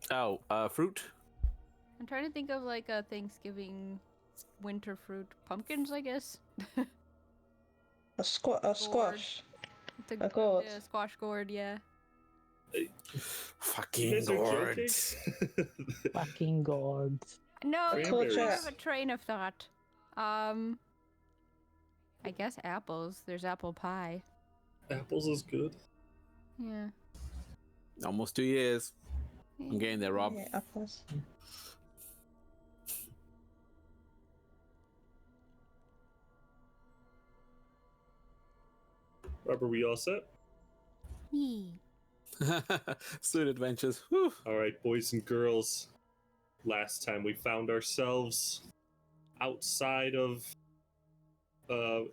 Fruit? I'm trying to think of like a Thanksgiving winter fruit. Pumpkins, I guess. A squash. A gourd. Yeah, squash gourd, yeah. Fucking gourds. Fucking gourds. No, it's Cranberries. more of a train of thought. I guess apples. There's apple pie. Apples is good. Yeah. Almost 2 years. I'm getting there, Rob. Yeah, apples. Rob, are we all set? Yeah. Student adventures. Whew. All right, boys and girls. Last time we found ourselves outside of a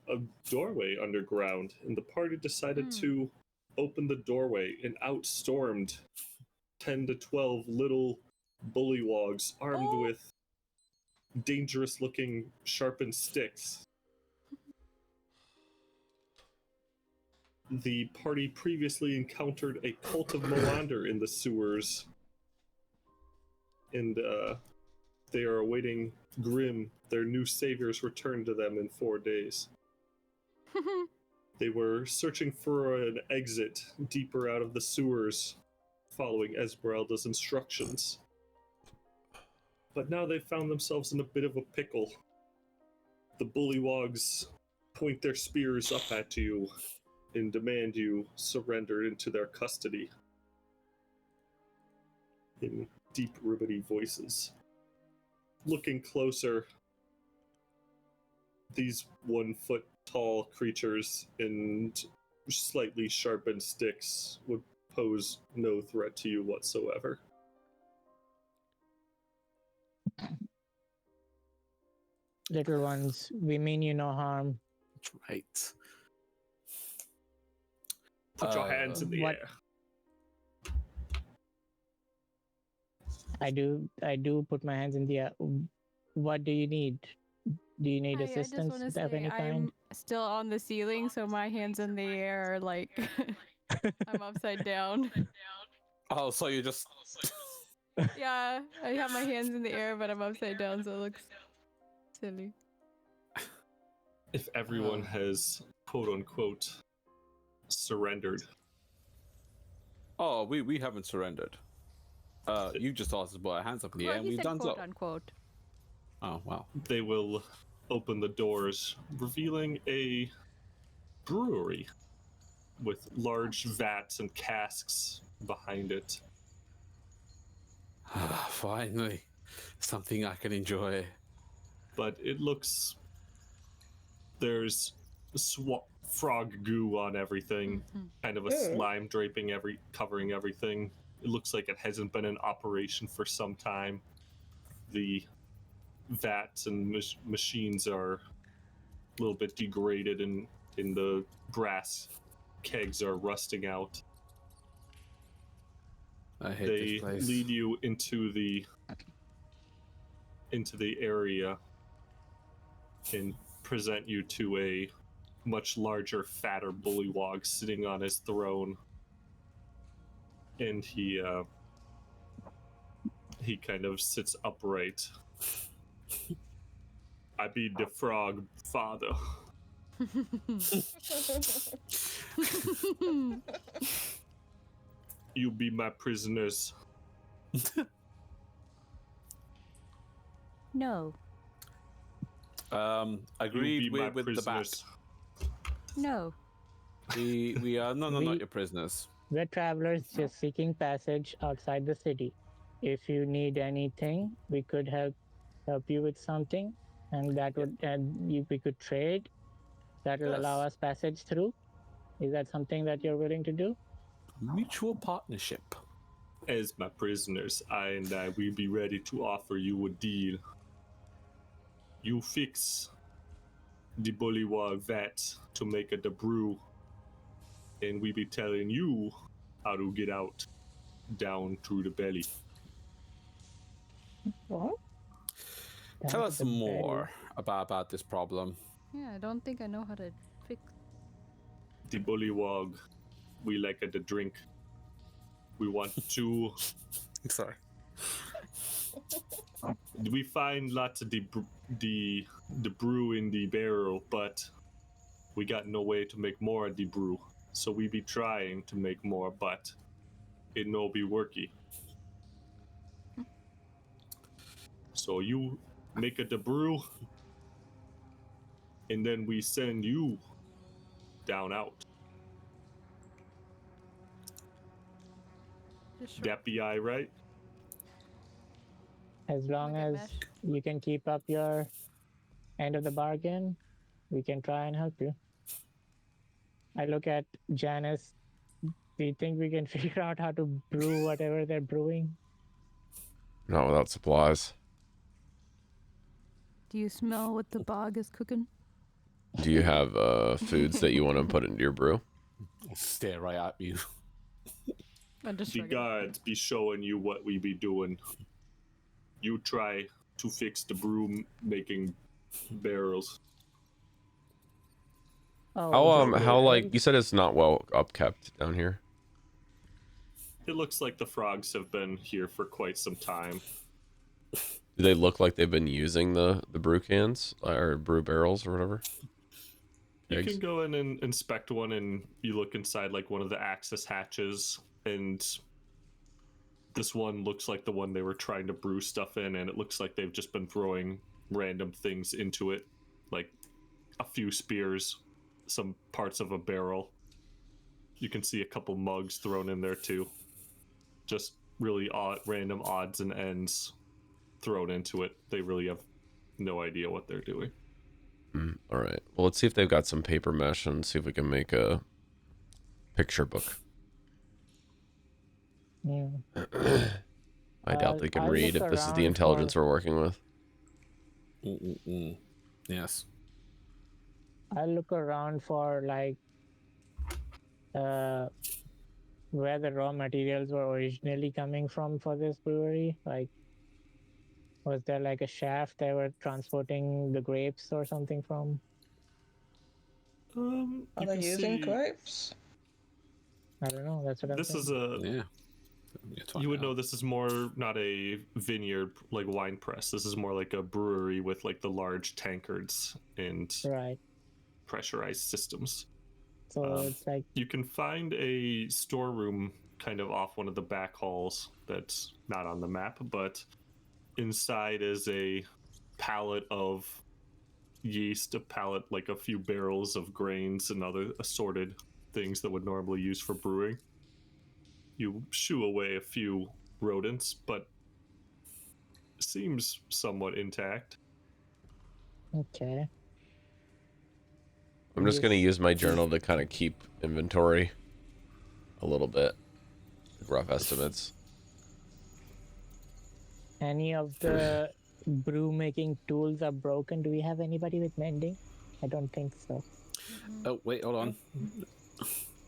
doorway underground, and the party decided to open the doorway and outstormed 10 to 12 little bullywogs armed with dangerous-looking sharpened sticks. The party previously encountered a cult of Melander in the sewers, and they are awaiting Grim, their new savior's return to them in 4 days. They were searching for an exit deeper out of the sewers, following Esmeralda's instructions. But now they've found themselves in a bit of a pickle. The bullywogs point their spears up at you and demand you surrender into their custody. In deep, ribbity voices. Looking closer, these 1-foot-tall creatures and slightly sharpened sticks would pose no threat to you whatsoever. Little ones, we mean you no harm. That's right. Put your hands in the what- air. I do put my hands in the air. What do you need? Do you need I just assistance want to of say any kind? I'm still on the ceiling, so my hands in the air are like I'm upside down. Oh, so you just... Yeah, I have my hands in the air, but I'm upside down, so it looks silly. If everyone has quote-unquote surrendered. Oh, we haven't surrendered. You just asked us to put our hands up in the air, Well, and he we've said done quote so. unquote. Oh, wow. They will open the doors, revealing a brewery with large vats and casks behind it. Finally, something I can enjoy. But it looks... There's frog goo on everything, kind of a slime covering everything. It looks like it hasn't been in operation for some time. The vats and machines are a little bit degraded, and the brass kegs are rusting out. I hate They this place. lead you into the area and present you to a much larger, fatter bullywog sitting on his throne. And he kind of sits upright. I be the frog father. You be my prisoners. No. Agreed You be my with the prisoners. bat. No. We are no, not your prisoners. We're travelers just seeking passage outside the city. If you need anything, we could help you with something, and that would we could trade. That will allow us passage through. Is that something that you're willing to do? Mutual partnership. As my prisoners, I will be ready to offer you a deal. You fix the bullywog vat to make the brew, and we be telling you how to get out down through the belly. What? Tell us more about this problem. Yeah, I don't think I know how to fix. The bullywog, we like to drink. We want to Sorry. We find lots of the brew in the barrel, but we got no way to make more of the brew. So we be trying to make more, but it no be worky. So you make a brew, and then we send you down out. That be I right? As long as you can keep up your end of the bargain, we can try and help you. I look at Janus. Do you think we can figure out how to brew whatever they're brewing? Not without supplies. Do you smell what the bog is cooking? Do you have foods that you want to put into your brew? Stare right at you. The guards be showing you what we be doing. You try to fix the brew making barrels. Oh, how like you said it's not well upkept down here. It looks like the frogs have been here for quite some time. Do they look like they've been using the brew cans or brew barrels or whatever? You can go in and inspect one, and you look inside like one of the access hatches, and this one looks like the one they were trying to brew stuff in, and it looks like they've just been throwing random things into it, like a few spears, some parts of a barrel. You can see a couple mugs thrown in there too. Just really odd, random odds and ends thrown into it. They really have no idea what they're doing. All right. Well, let's see if they've got some paper mesh and see if we can make a picture book. Yeah. I doubt they can I'll read look if this is the around intelligence we're working with. Yes. I look around for like where the raw materials were originally coming from for this brewery. Like, was there like a shaft they were transporting the grapes or something from? Are they using grapes? I don't know. That's what I'm This saying. is a Yeah. You would know this is more not a vineyard like wine press. This is more like a brewery with like the large tankards and Right. pressurized systems. So it's like You can find a storeroom kind of off one of the back halls that's not on the map, but inside is a pallet of yeast, a pallet like a few barrels of grains and other assorted things that would normally use for brewing. You shoo away a few rodents, but seems somewhat intact. okay. I'm just going to use my journal to kind of keep inventory a little bit. Rough estimates. Any of the brew making tools are broken? Do we have anybody with mending? I don't think so. Oh, wait, hold on.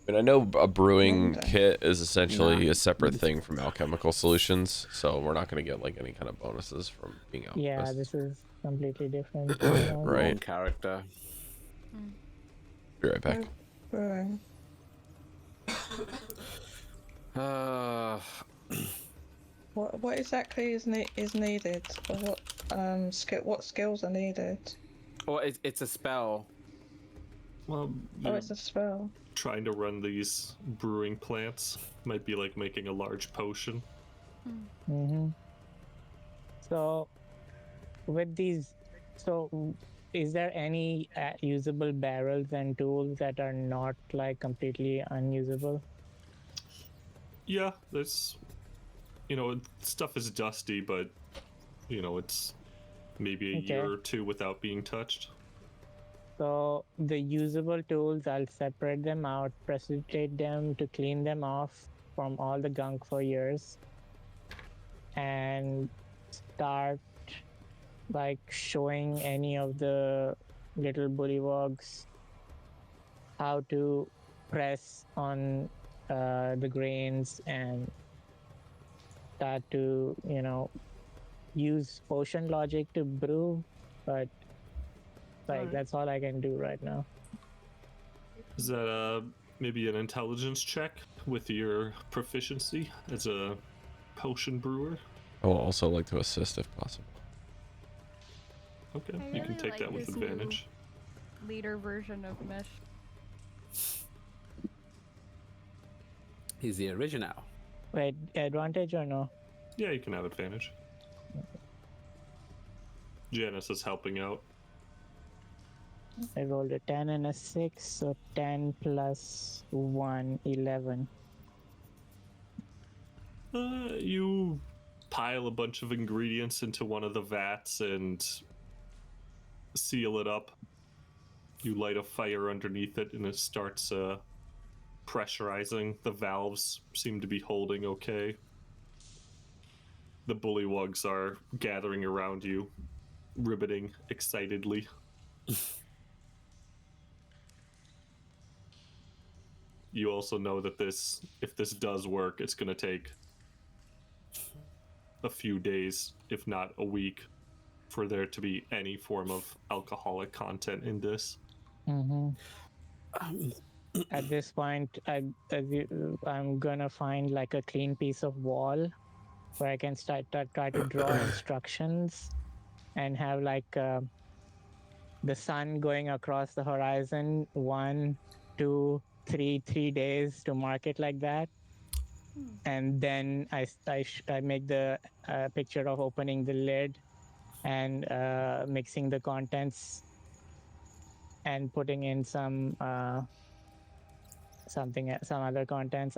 And I know a brewing kit is essentially a separate thing from alchemical solutions, so we're not going to get like any kind of bonuses from being alchemist. Yeah, this is completely different. Right. Character. Be right back. Brewing. What exactly is needed? Or what skills are needed? Well, it's a spell. Well, It's a spell. trying to run these brewing plants might be like making a large potion. Mm-hmm. So, with these, is there any usable barrels and tools that are not like completely unusable? Yeah, there's, stuff is dusty, but, it's maybe a year or two without being touched. So the usable tools, I'll separate them out, precipitate them to clean them off from all the gunk for years, and start like showing any of the little bullywogs how to press on the grains and start to, use potion logic to brew, but that's all I can do right now. Is that maybe an intelligence check with your proficiency as a potion brewer? I will also like to assist if possible. Okay, I you can really take like that with this new advantage. Leader version of Mesh. He's the original. Wait, advantage or no? Yeah, you can have advantage. Janus is helping out. I rolled a 10 and a 6, so 10 plus 1, 11. You pile a bunch of ingredients into one of the vats and seal it up. You light a fire underneath it and it starts pressurizing. The valves seem to be holding okay. The bullywugs are gathering around you, ribbiting excitedly. You also know that if this does work, it's going to take a few days, if not a week, for there to be any form of alcoholic content in this. At this point, I'm gonna find like a clean piece of wall where I can try to draw instructions and have like the sun going across the horizon 1, 2, 3 days to mark it like that. And then I make the picture of opening the lid and mixing the contents and putting in some other contents.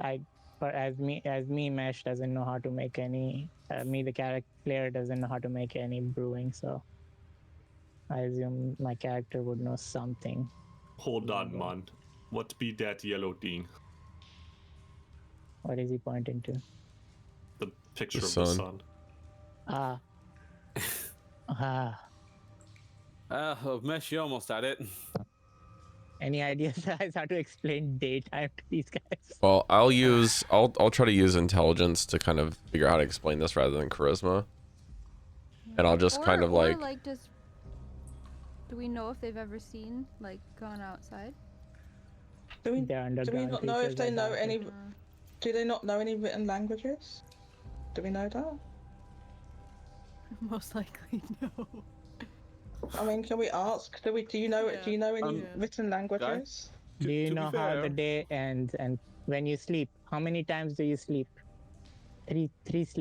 As me Mesh doesn't know how to make any. Me the character player doesn't know how to make any brewing, so I assume my character would know something. Hold on, man. What be that yellow thing? What is he pointing to? The picture The of the sun. sun. Ah. Mesh, you almost had it. Any ideas, guys, how to explain daytime to these guys? Well, I'll try to use intelligence to kind of figure out how to explain this rather than charisma. And I'll just kind of like just. Do we know if they've ever seen gone outside? Do we They're do we underground not know if creatures, they I know doubt any? it. Do they not know any written languages? Do we know that? Most likely no. I mean, can we ask? Do you know? Yeah. Do you know any Yeah. written languages? Do you to be know how the fair- day ends and when you sleep? How many times do you sleep? Three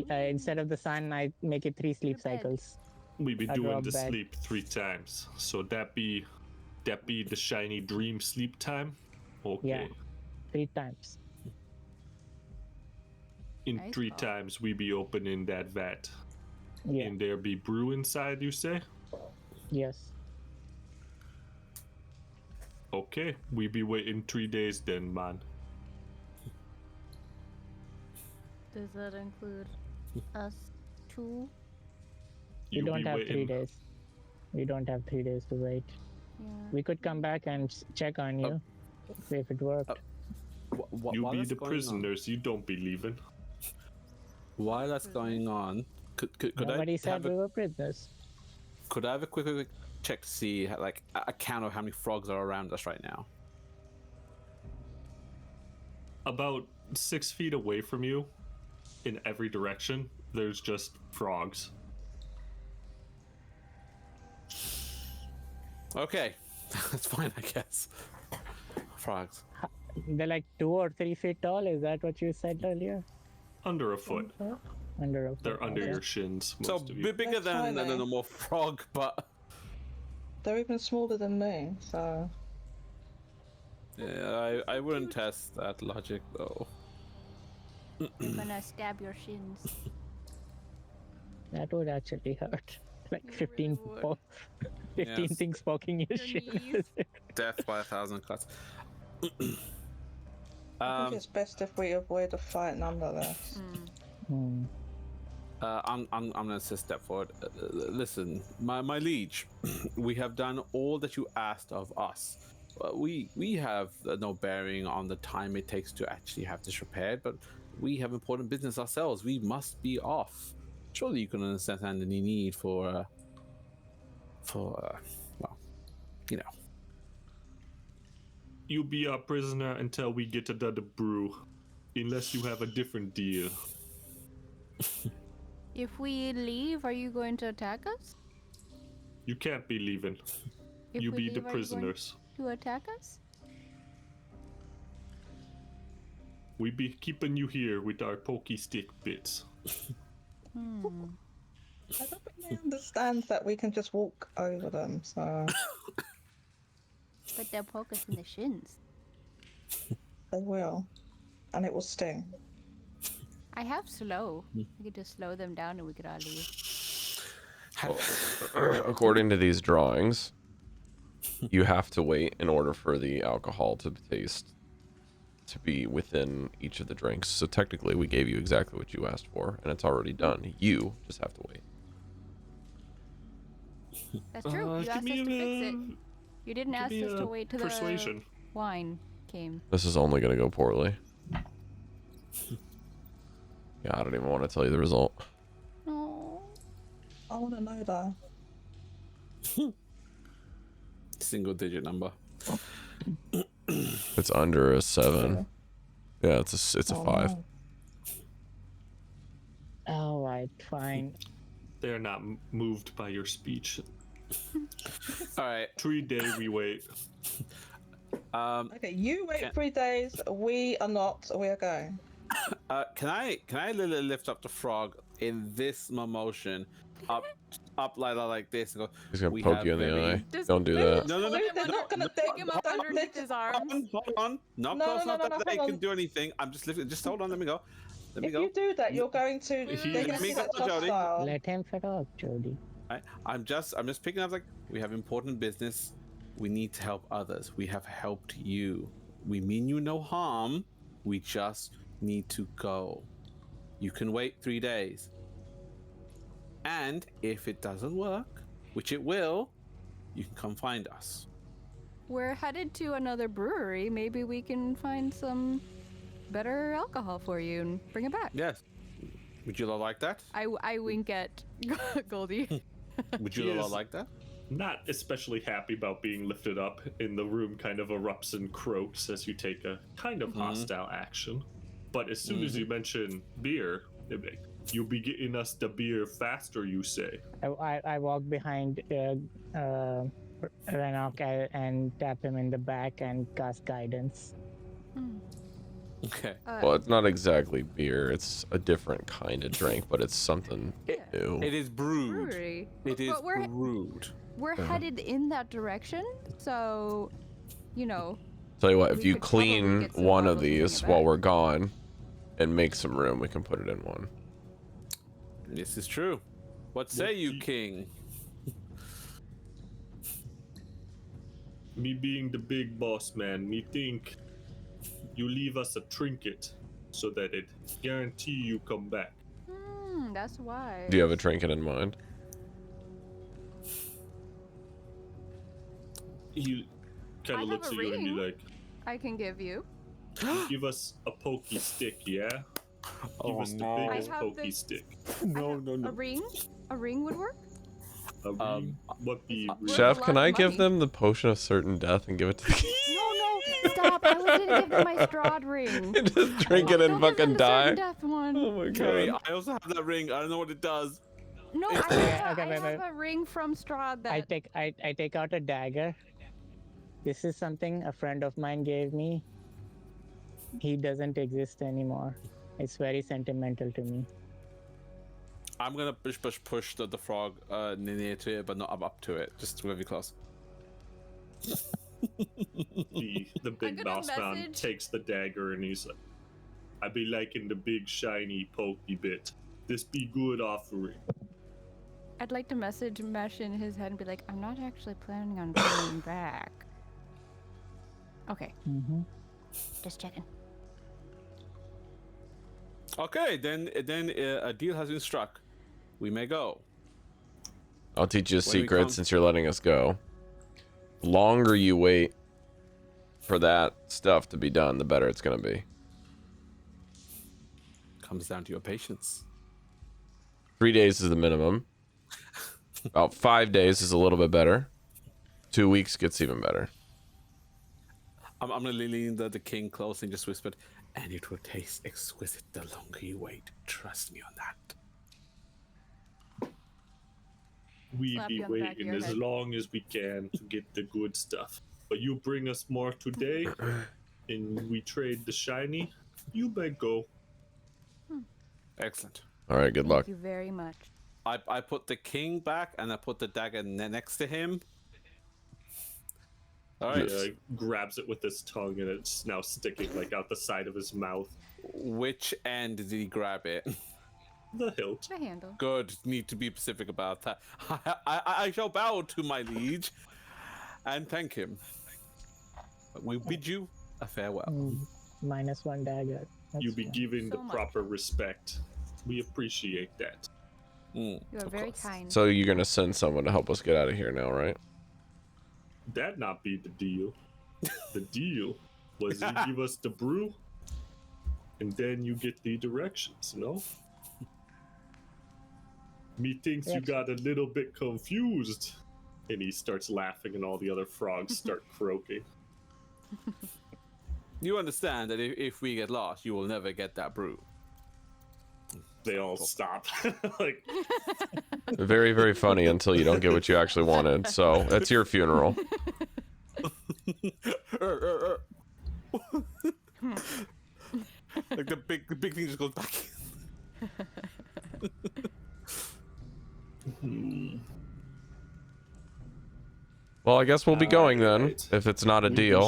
instead of the sun, I make it 3 sleep Your bed. cycles. We be I doing drop the back. sleep 3 times. So that be the shiny dream sleep time? Okay. Yeah. 3 times. In Nice 3 thought. times we be opening that vat. Yeah. And there be brew inside, you say? Yes. Okay, we be waiting 3 days then, man. Does that include us two? We You don't be have 3 waiting. days. We don't have 3 days to wait. Yeah. We could come back and check on you if it worked. You While be that's the going prisoners, you don't be leaving. While that's going on, could Nobody I said have we a, were prisoners. could I have a quick check to see like a count of how many frogs are around us right now? About 6 feet away from you, in every direction, there's just frogs. Okay, that's fine, I guess. Frogs. They're like 2 or 3 feet tall. Is that what you said earlier? Under a foot. Under a foot. They're under okay. your shins, So most of you. bigger They're than a tiny. normal frog, but They're even smaller than me, so yeah, I wouldn't test that logic though. I'm gonna stab your shins. That would actually hurt. Like It 15, really would. 15 Yes. things poking your Your shit. knees. Death by 1,000 cuts. I think it's best if we avoid a fight nonetheless. I'm gonna step forward. Listen, my liege, we have done all that you asked of us. We have no bearing on the time it takes to actually have this repaired, but we have important business ourselves. We must be off. Surely you can understand any need for well, you know. You be our prisoner until we get another brew. Unless you have a different deal. If we leave, are you going to attack us? You can't be leaving. If You we be leave, the are you going prisoners. to attack us? We be keeping you here with our pokey stick bits. Hmm. I don't think they understand that we can just walk over them, so But they'll poke us in the shins. they will. And it will sting. I have slow. We could just slow them down and we could all leave. According to these drawings, you have to wait in order for the alcohol to taste to be within each of the drinks. So technically, we gave you exactly what you asked for, and it's already done. You just have to wait. That's true. You asked us to fix it. You didn't ask us to wait till persuasion. the wine came. This is only going to go poorly. Yeah, I don't even want to tell you the result. No. I want to know that. Single digit number. It's under a 7. Yeah, it's a 5. No. All right, fine. They're not moved by your speech. All right. 3 days we wait. Okay, you wait 3 days. We are not. We are going. Can I literally lift up the frog in this motion, up like this, and go? He's going We to poke have you in the very- eye. Just Don't do that. No. They're not going to Pick him up underneath his arms. Hold on. Not No, close no, enough no, that no, they hold can on. do anything. I'm just lifting. Just hold on. Let me go. Let me If go. you do that, you're going to. He- They're going Let to me see that go, Jodie. hostile. Let him talk, Jodie. I'm just picking up, like, we have important business. We need to help others. We have helped you. We mean you no harm. We just need to go. You can wait 3 days. And if it doesn't work, which it will, you can come find us. We're headed to another brewery. Maybe we can find some better alcohol for you and bring it back. Yes. Would you all like that? I wink at Goldy. Would you He all is- like that? Not especially happy about being lifted up, in the room kind of erupts and croaks as you take a kind of hostile action. But as soon as you mention beer, they'll be like, you'll be getting us the beer faster, you say. I walk behind Renok and tap him in the back and cast guidance. Okay. Well, it's not exactly beer. It's a different kind of drink, but it's something new. It is brewed. Brewery. It is But brewed. we're headed in that direction, so you know. Tell you what, if We you could probably clean get some one of bottles and bring these it while back. we're gone and make some room, we can put it in one. This is true. What say you, King? Me being the big boss man, me think you leave us a trinket so that it guarantee you come back. That's why. Do you have a trinket in mind? He kind I of have looks a at you and be ring. like, I can give you. give us a pokey stick, yeah? Give Oh, us the no. biggest I have pokey this- stick. No. A ring? A ring would work? A ring? What be Worth ring? a Chef, lot can of I give money. them the potion of certain death and give it to the No, stop! I was gonna give them my Strahd ring. just drink it and Don't give them fucking the die? certain death one. Oh my Cari, god. I also have that ring. I don't know what it does. No, I Okay, have, wait, I have a ring from Strahd that. I take out a dagger. This is something a friend of mine gave me. He doesn't exist anymore. It's very sentimental to me. I'm gonna push the frog near to it, but not up to it. Just really close. The big gonna boss man message- takes the dagger and he's like, I be liking the big shiny pokey bit. This be good offering. I'd like to message Mesh in his head and be like, I'm not actually planning on coming back. Okay, Mm-hmm. just checking. Okay, then a deal has been struck. We may go. I'll teach you a When we secret come- since you're letting us go. Longer you wait for that stuff to be done, the better it's gonna be. Comes down to your patience. 3 days is the minimum. About 5 days is a little bit better. 2 weeks gets even better. I'm gonna lean the king close and just whisper, and it will taste exquisite the longer you wait. Trust me on that. We Slap be you on the back of waiting your as head. long as we can to get the good stuff. But you bring us more today, and we trade the shiny. You may go. Excellent. All right, good luck. Thank you very much. I put the king back and I put the dagger next to him. All right. He grabs it with his tongue, and it's now sticking like out the side of his mouth. Which end did he grab it? The hilt. The handle. Good. Need to be specific about that. I shall bow to my liege and thank him. We bid you a farewell. -1 dagger. That's You be fine. given the So much. proper respect. We appreciate that. You are Of very course. kind. So you're gonna send someone to help us get out of here now, right? That not be the deal. The deal was you give us the brew, and then you get the directions, no? Me thinks you Yes. got a little bit confused. And he starts laughing, and all the other frogs start croaking. You understand that if we get lost, you will never get that brew. They all stop. Like, Very, very funny until you don't get what you actually wanted. So that's your funeral. Like the big thing just goes back. Well, I guess we'll be going then, Alright. if it's not a We deal.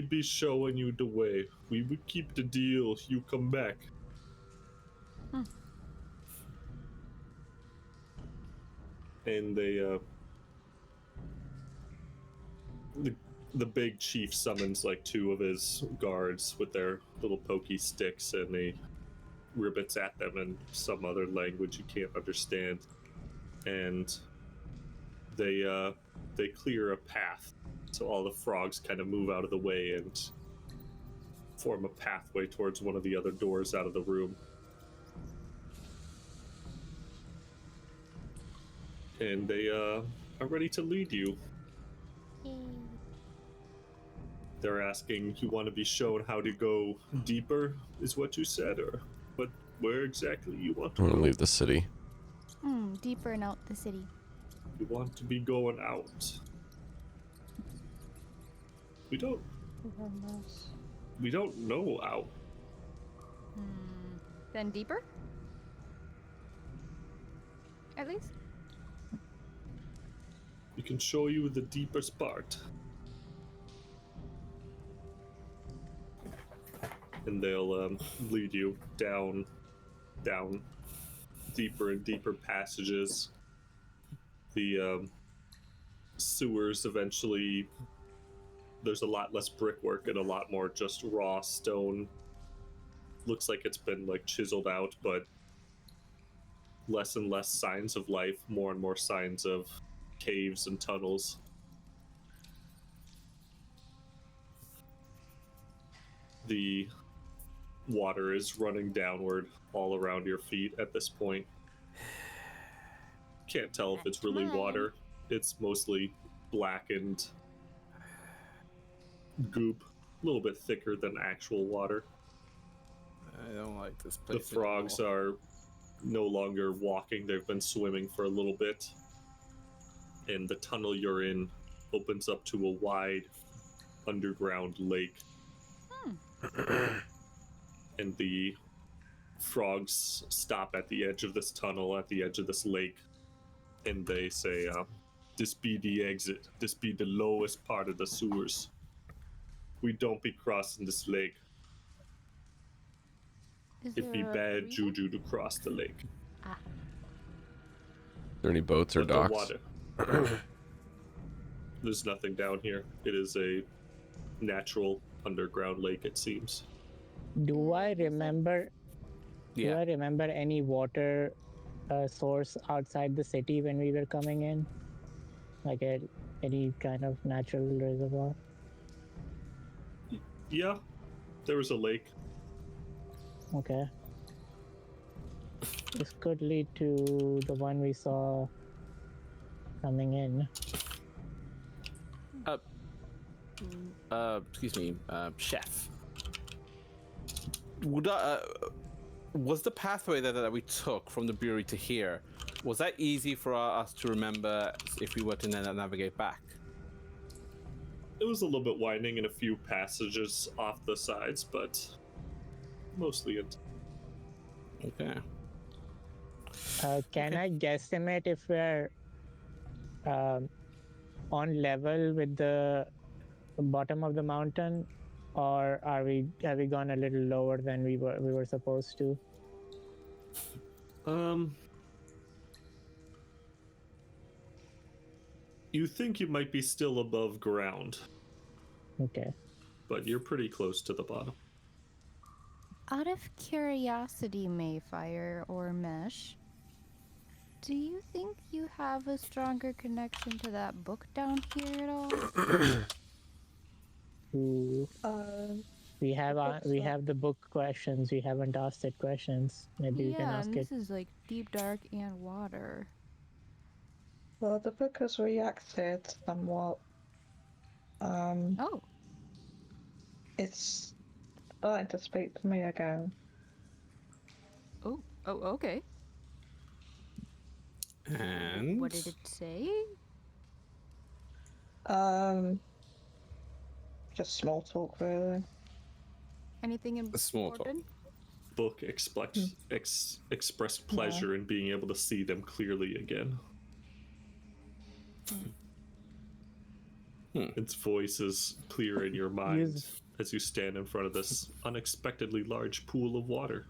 be showing you the way. We would keep the deal. You come back. And they, the big chief summons like 2 of his guards with their little pokey sticks, and he ribbits at them in some other language you can't understand. And they clear a path, so all the frogs kind of move out of the way and form a pathway towards one of the other doors out of the room. And they are ready to lead you. They're asking, you want to be shown how to go deeper, is what you said, or where exactly you want to I'm go? gonna leave the city. Deeper and out the city. You want to be going out. We don't know out. Then deeper? At least? We can show you the deepest part. And they'll lead you down deeper and deeper passages. The sewers eventually, there's a lot less brickwork and a lot more just raw stone. Looks like it's been like chiseled out, but less and less signs of life, more and more signs of caves and tunnels. The water is running downward all around your feet at this point. Can't tell if it's really water. It's mostly blackened goop, a little bit thicker than actual water. I don't like this The place. frogs are no longer walking, they've been swimming for a little bit. And the tunnel you're in opens up to a wide underground lake. And the frogs stop at the edge of this tunnel, at the edge of this lake, and they say, this be the exit. This be the lowest part of the sewers. We don't be crossing this lake. Is It be there a bad reason? juju to cross the lake. Are there any boats or But the docks? water. There's nothing down here. It is a natural underground lake, it seems. Do I remember? Do Yeah. I remember any water source outside the city when we were coming in? Like any kind of natural reservoir? Yeah, there was a lake. Okay. This could lead to the one we saw coming in. Excuse me, chef. Would Was the pathway that we took from the brewery to here, was that easy for us to remember if we were to navigate back? It was a little bit winding in a few passages off the sides, but mostly it. Okay. Can I guesstimate if we're on level with the bottom of the mountain, or have we gone a little lower than we were supposed to? You think you might be still above ground, Okay. but you're pretty close to the bottom. Out of curiosity, Maefyre or Mesh, do you think you have a stronger connection to that book down here at all? Ooh. We have the book questions. We haven't asked it questions. Maybe we can Yeah, ask and it. this is like deep, dark, and water. Well, the book has reacted somewhat. Oh, It's starting to speak to me again. oh, okay. And What did it say? Just small talk, really. Anything important? Small talk. Book expressed pleasure in being able to see them clearly again. Its voice is clear in your mind as you stand in front of this unexpectedly large pool of water.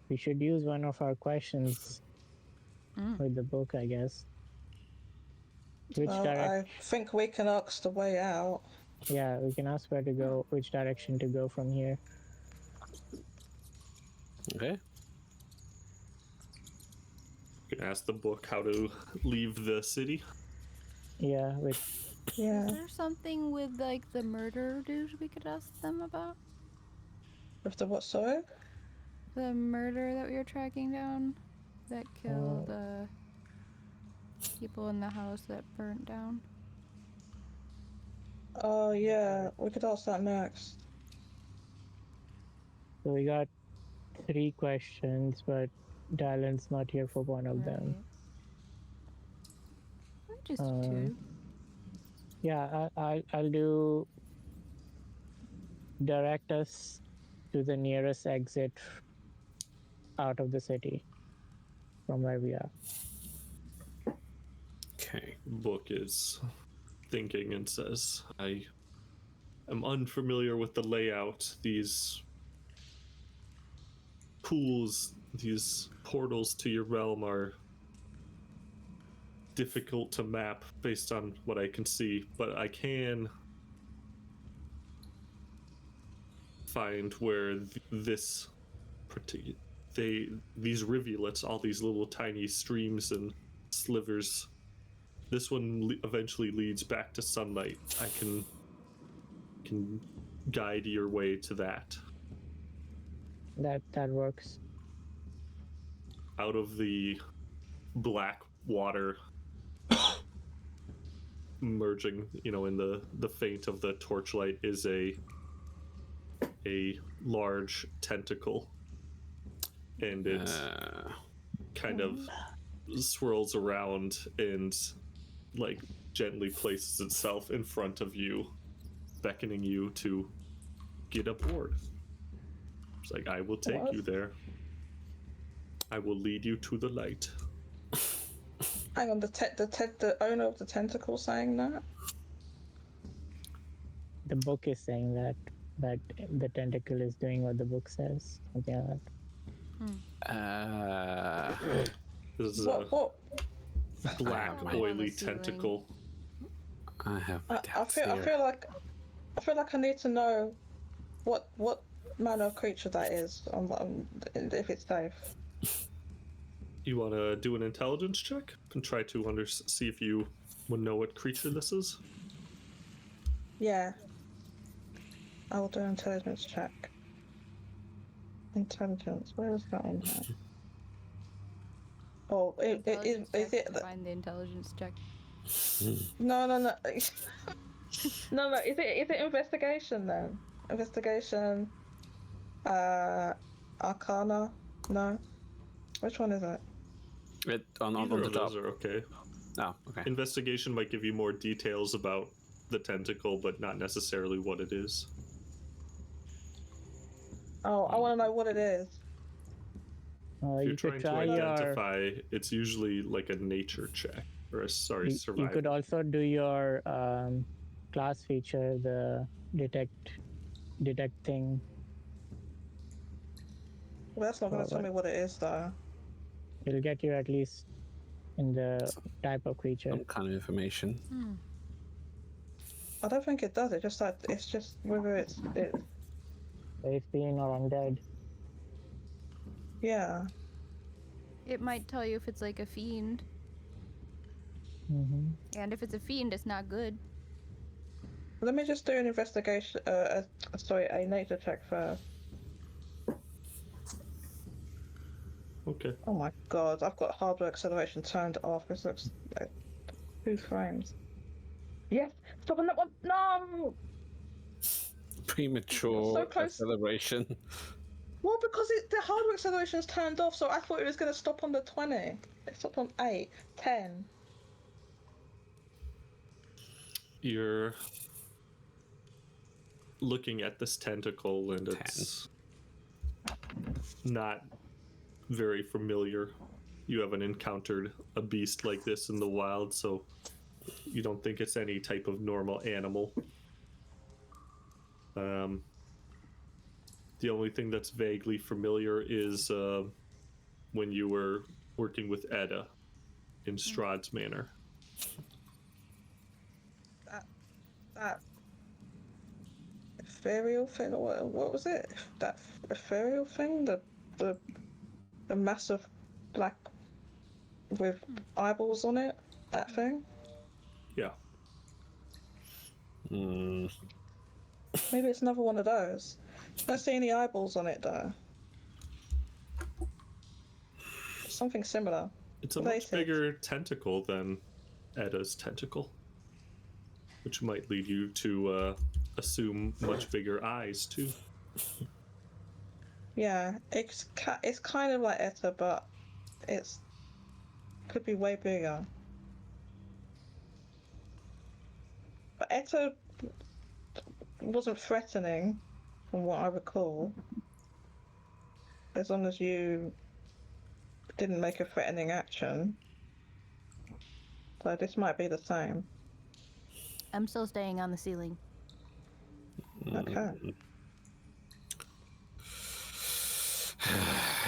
We should use one of our questions with the book, I guess. I think we can ask the way out. Yeah, we can ask where to go, which direction to go from here. Okay. You can ask the book how to leave the city. Yeah, Yeah. Is there something with like the murder dude we could ask them about? With the what, sorry? The murder that we were tracking down that killed people in the house that burnt down. Oh, yeah. We could ask that next. so we got 3 questions, but Dallan's not here for one of them. Right. Just 2. Yeah, I'll do direct us to the nearest exit out of the city from where we are. Okay. Book is thinking and says, I am unfamiliar with the layout. These pools, these portals to your realm are difficult to map based on what I can see, but I can find where these rivulets, all these little tiny streams and slivers, this one eventually leads back to sunlight. I can guide your way to that. That works. Out of the black water merging, in the faint of the torchlight is a large tentacle, and it kind of swirls around and like gently places itself in front of you, beckoning you to get aboard. It's like, I will take you there. I will lead you to the light. Hang on, the owner of the tentacle saying that? The book is saying that the tentacle is doing what the book says. Something like that. This is What? a black, oily tentacle. I have my I doubts there. feel like I need to know what manner of creature that is, if it's safe. You want to do an intelligence check and try to see if you would know what creature this is? Yeah. I will do an intelligence check. Intelligence, where is that on here? Oh, is it? Find the intelligence check. No. No. Is it investigation then? Investigation. Arcana? No. Which one is it? On Either the of top. those are okay. Oh, okay. Investigation might give you more details about the tentacle, but not necessarily what it is. Oh, I want to know what it is. If you're You trying could to try your. identify, it's usually like a nature check or a You survival. could also do your class feature, the detect thing. Well, that's not going to tell me what it is, though. It'll get you at least in the type of creature. Some kind of information. I don't think it does. It's just whether it's Safe being or undead. yeah. It might tell you if it's like a fiend. Mm-hmm. And if it's a fiend, it's not good. Let me just do an investigation. A nature check first. Okay. Oh my god, I've got hardware acceleration turned off. This looks like 2 frames. Yes, stop on that one. No. Premature So close. acceleration. Well, because the hardware acceleration is turned off, so I thought it was going to stop on the 20. It stopped on 8, 10. You're looking at this tentacle, and it's not very familiar. You haven't encountered a beast like this in the wild, so you don't think it's any type of normal animal. The only thing that's vaguely familiar is when you were working with Edda in Strahd's Manor. That ethereal thing, or what was it? That ethereal thing, the massive black with eyeballs on it. That thing. Yeah. Mm. Maybe it's another one of those. I don't see any eyeballs on it though. Something similar. It's a much bigger tentacle than Edda's tentacle, which might lead you to assume much bigger eyes too. Yeah, it's kind of like Etta, but it's could be way bigger. But Etta wasn't threatening, from what I recall. As long as you didn't make a threatening action. So this might be the same. I'm still staying on the ceiling. Okay.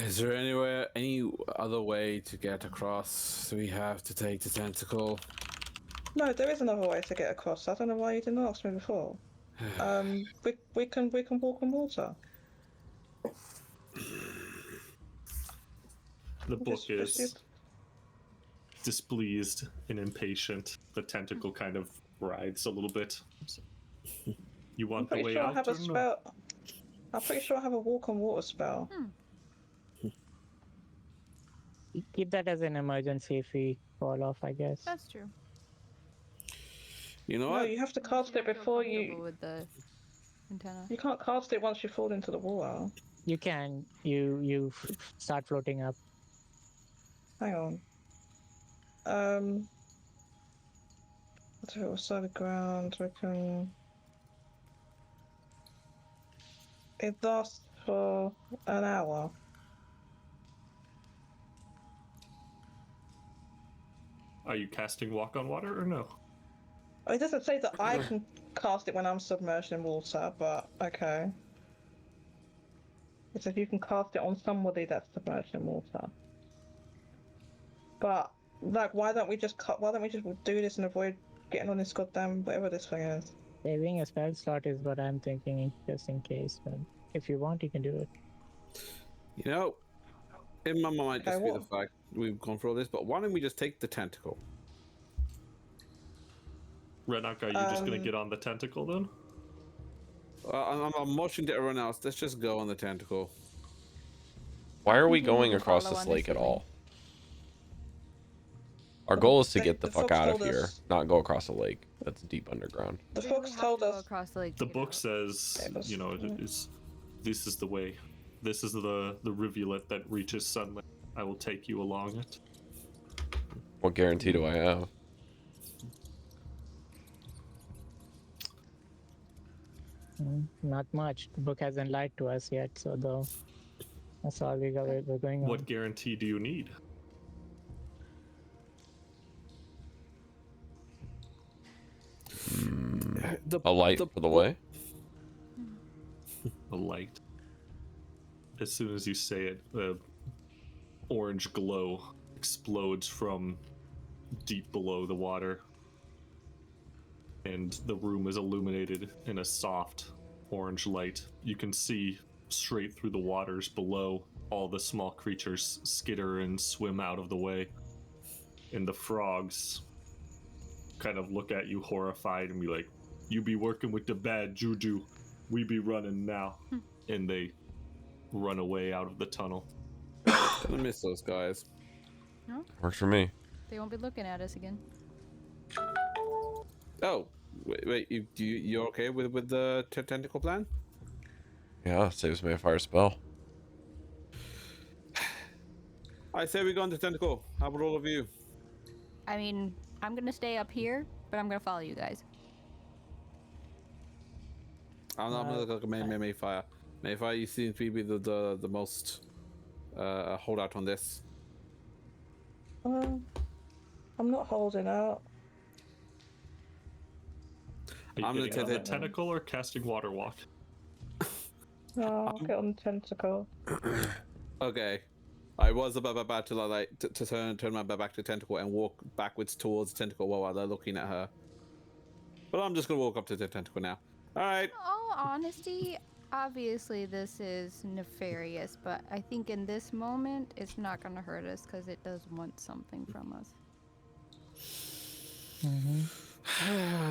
Is there any other way to get across? Do we have to take the tentacle? No, there is another way to get across. I don't know why you didn't ask me before. We can walk on water. The book is displeased and impatient. The tentacle kind of writhes a little bit. You want the way out? I'm pretty sure I have a walk on water spell. Keep that as an emergency if we fall off, I guess. That's true. You know No, what? you have to cast it before you. With the antenna. You can't cast it once you fall into the water. You can. You start floating up. Hang on. If it was solid ground, we can. It lasts for an hour. Are you casting walk on water or no? It doesn't say that I can cast it when I'm submerged in water, but okay. It says you can cast it on somebody that's submerged in water. But like, why don't we just do this and avoid getting on this goddamn whatever this thing is? Saving a spell slot is what I'm thinking, just in case. But if you want, you can do it. You know, it might just be the fact we've gone through all this, but why don't we just take the tentacle? Renok, are you just going to get on the tentacle then? I'm motioning to everyone else. Let's just go on the tentacle. Why are we going across this lake at all? Our goal is to get the fuck out of here, not go across a lake that's deep underground. The fox told us. Across the lake the book says, you know, it's This is the way. This is the rivulet that reaches sunlight. I will take you along it. What guarantee do I have? Not much. The book hasn't lied to us yet, so that's all we're going on. What guarantee do you need? A light for the way? A light. As soon as you say it, the orange glow explodes from deep below the water, and the room is illuminated in a soft orange light. You can see straight through the waters below. All the small creatures skitter and swim out of the way, and the frogs kind of look at you horrified and be like, "You be working with the bad juju, we be running now." And they run away out of the tunnel. Gonna miss those guys. No, Works for me. they won't be looking at us again. Oh, wait, you're okay with the tentacle plan? Yeah, saves me a fire spell. I say we go into tentacle. How about all of you? I mean, I'm gonna stay up here, but I'm gonna follow you guys. I'm gonna look at Maefyre. Maefyre, you seem to be the most holdout on this. I'm not holding out. Are you I'm gonna getting on the take it. tentacle or casting water walk? No, I'll get on the tentacle. Okay. I was about to to turn my back to tentacle and walk backwards towards the tentacle while they're looking at her. But I'm just gonna walk up to the tentacle now. All right. All honesty, obviously this is nefarious, but I think in this moment it's not gonna hurt us because it does want something from us.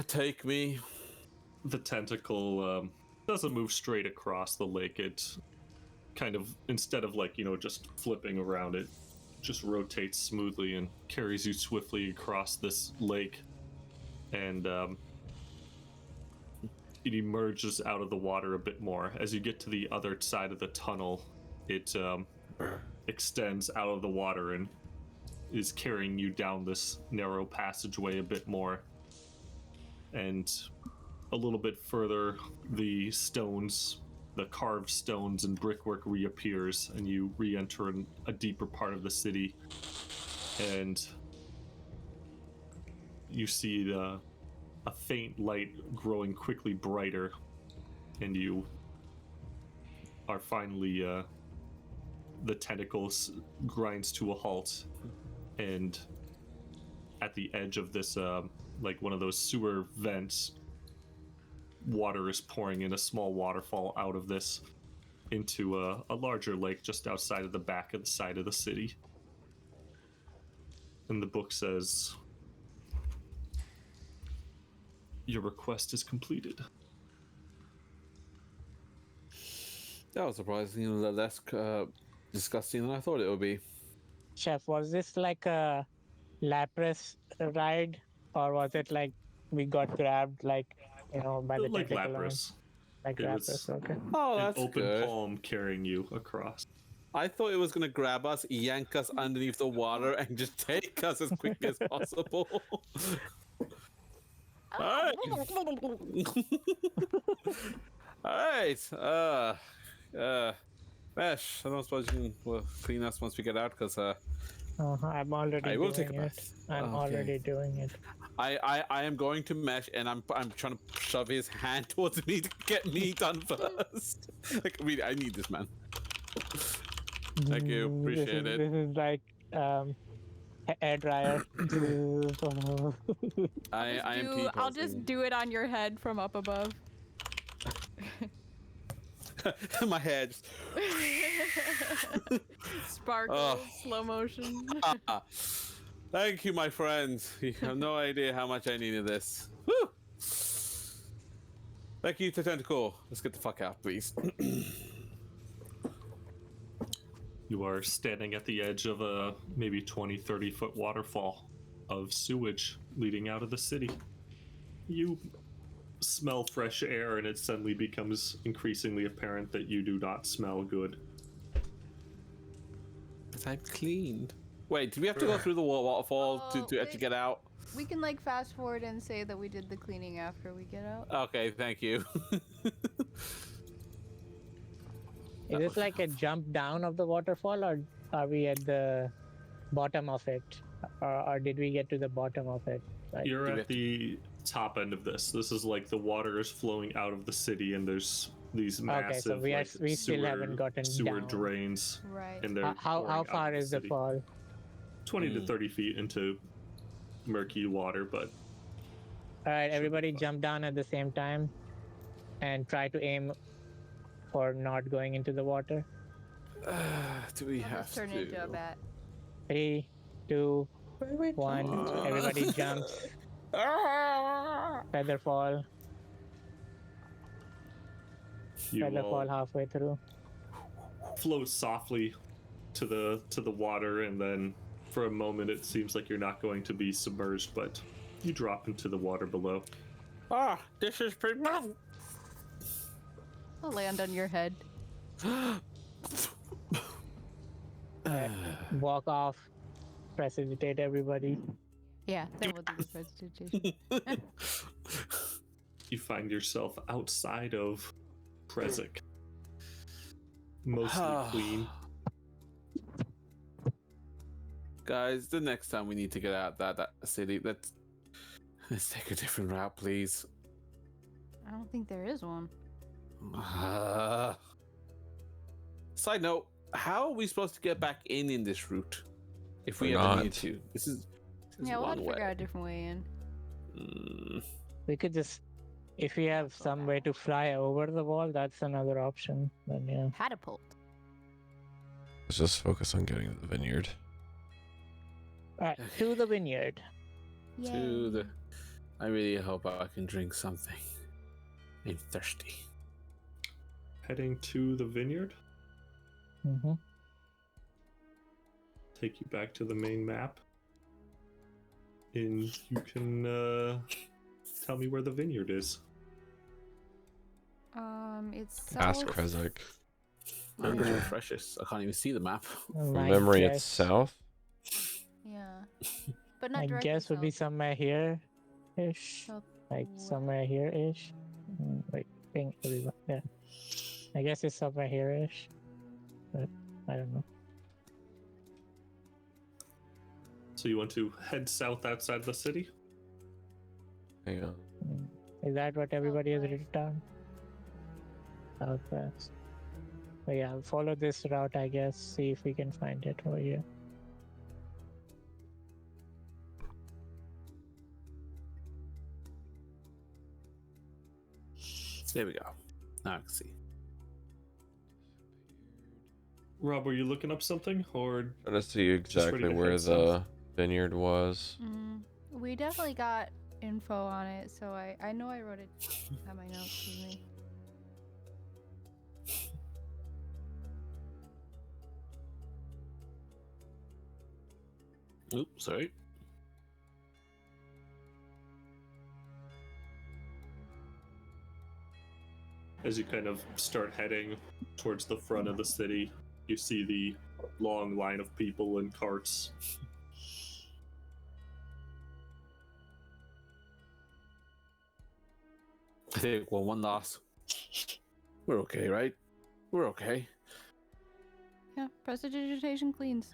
Take me. The tentacle doesn't move straight across the lake. It kind of, instead of just flipping around, it just rotates smoothly and carries you swiftly across this lake. And it emerges out of the water a bit more. As you get to the other side of the tunnel, it extends out of the water and is carrying you down this narrow passageway a bit more. And a little bit further, the carved stones and brickwork reappears, and you re-enter a deeper part of the city. And you see a faint light growing quickly brighter, and you are finally the tentacles grinds to a halt, and at the edge of this like one of those sewer vents, water is pouring in a small waterfall out of this into a larger lake just outside of the back of the side of the city. And the book says, "Your request is completed." That was surprisingly less disgusting than I thought it would be. Chef, was this like a Lapras ride, or was it like we got grabbed, by the Like tentacle line? Lapras. Like It Lapras, was okay. Oh, An that's open good. palm carrying you across. I thought it was gonna grab us, yank us underneath the water, and just take us as quick as possible. Alright. Alright. Mesh, I don't suppose you can clean us once we get out, because I'm already I will take a doing it. bath. I'm Okay. already doing it. I am going to Mesh, and I'm trying to shove his hand towards me to get me done first. Like, really, I need this, man. Thank you, appreciate it. This is like air dryer. I am I'll just do it on your head from up above. my head. Sparkles, slow motion. Thank you, my friends. You have no idea how much I needed this. Woo! Thank you to Tentacle. Let's get the fuck out, please. You are standing at the edge of a maybe 20-30 foot waterfall of sewage leading out of the city. You smell fresh air, and it suddenly becomes increasingly apparent that you do not smell good. Because I'm cleaned. Wait, do we have to go through the waterfall to actually get out? We can like fast forward and say that we did the cleaning after we get out. Okay, thank you. Is this like a jump down of the waterfall, or are we at the bottom of it? Or did we get to the bottom of it? Like, You're at the top end of this. This is like the water is flowing out of the city, and there's these massive okay, so we still haven't gotten sewer down. drains. Right. And they're how pouring out far of is the city. fall? 20 to 30 feet into murky water, but All right, everybody jump down at the same time and try to aim for not going into the water. Do we I'll have just turn to? into a bat. 3, 2, 1. Everybody jumps. Feather fall. you Feather all fall halfway through. float softly to the water, and then for a moment it seems like you're not going to be submerged, but you drop into the water below. Ah, this is pretty. I'll land on your head. Walk off. Precipitate everybody. Yeah, then we'll do the presentation. You find yourself outside of Prezek. Mostly clean. Guys, the next time we need to get out that city, let's take a different route, please. I don't think there is one. Side note, how are we supposed to get back in this route? If we We're ever not. need to. This is Yeah, we'll have one to figure way. out a different way in. We could just, if we have some way to fly over the wall, that's another option. Then yeah. Catapult. Let's just focus on getting to the vineyard. All right, to the vineyard. To the. I really hope I can drink something. I'm thirsty. Heading to the vineyard. Mm-hmm. Take you back to the main map. And you can tell me where the vineyard is. It's Ask south. Krezek. Memory refreshes. I can't even see the map. From My memory, guess, it's south. Yeah, but not My directly guess would be south. somewhere here-ish. South Like west. somewhere here-ish. Wait, ping everyone. Yeah. I guess it's somewhere here-ish. But I don't know. So you want to head south outside the city? Hang on. Is that what everybody has Southwest. written down? Southwest. So yeah, follow this route, I guess. See if we can find it over here. There we go. Now I can see. Rob, were you looking up something, or Trying to see ready exactly to where head the south. vineyard was. We definitely got info on it, so I know I wrote it on my notes with me. Oops, sorry. as you kind of start heading towards the front of the city, you see the long line of people and carts. I think, well, one last. We're okay, right? We're okay. Yeah, prestidigitation cleans.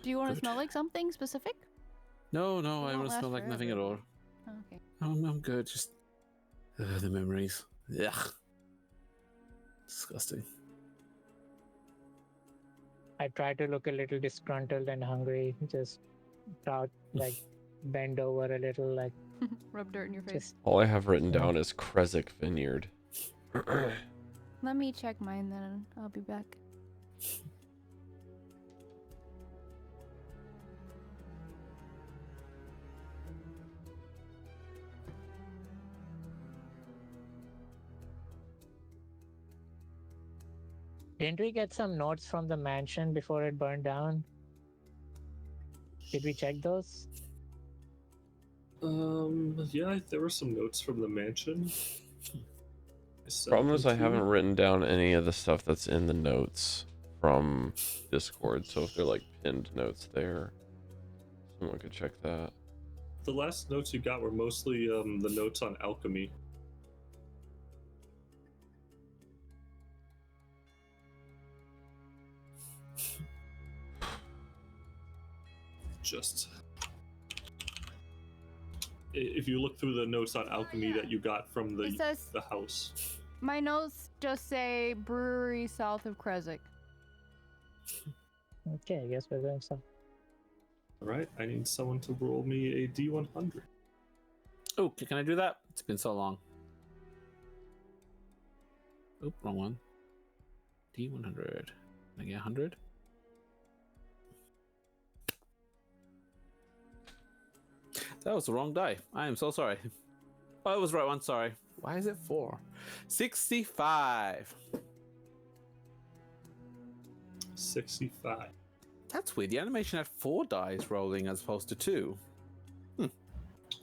Do you want to Good. smell like something specific? No, It I won't want to last smell like nothing at forever. all. Oh, okay. I'm good. Just the memories. Ugh. Disgusting. I try to look a little disgruntled and hungry. Just out, like bend over a little, like Rub dirt in your face. just All I have written down is Krezek Vineyard. Let me check mine then. I'll be back. Didn't we get some notes from the mansion before it burned down? Did we check those? Yeah, there were some notes from the mansion. Problem is I haven't written down any of the stuff that's in the notes from Discord, so if they're like pinned notes there, someone could check that. The last notes you got were mostly the notes on alchemy. Just if you look through the notes on alchemy that you got from the house. My notes just say brewery south of Creswick. Okay, I guess we're going south. All right, I need someone to roll me a D100. Oh, can I do that? It's been so long. Oop, wrong one. D100. Can I get 100? That was the wrong die. I am so sorry. Oh, it was the right one. Sorry. Why is it 4? 65. 65. That's weird. The animation had 4 dice rolling as opposed to 2.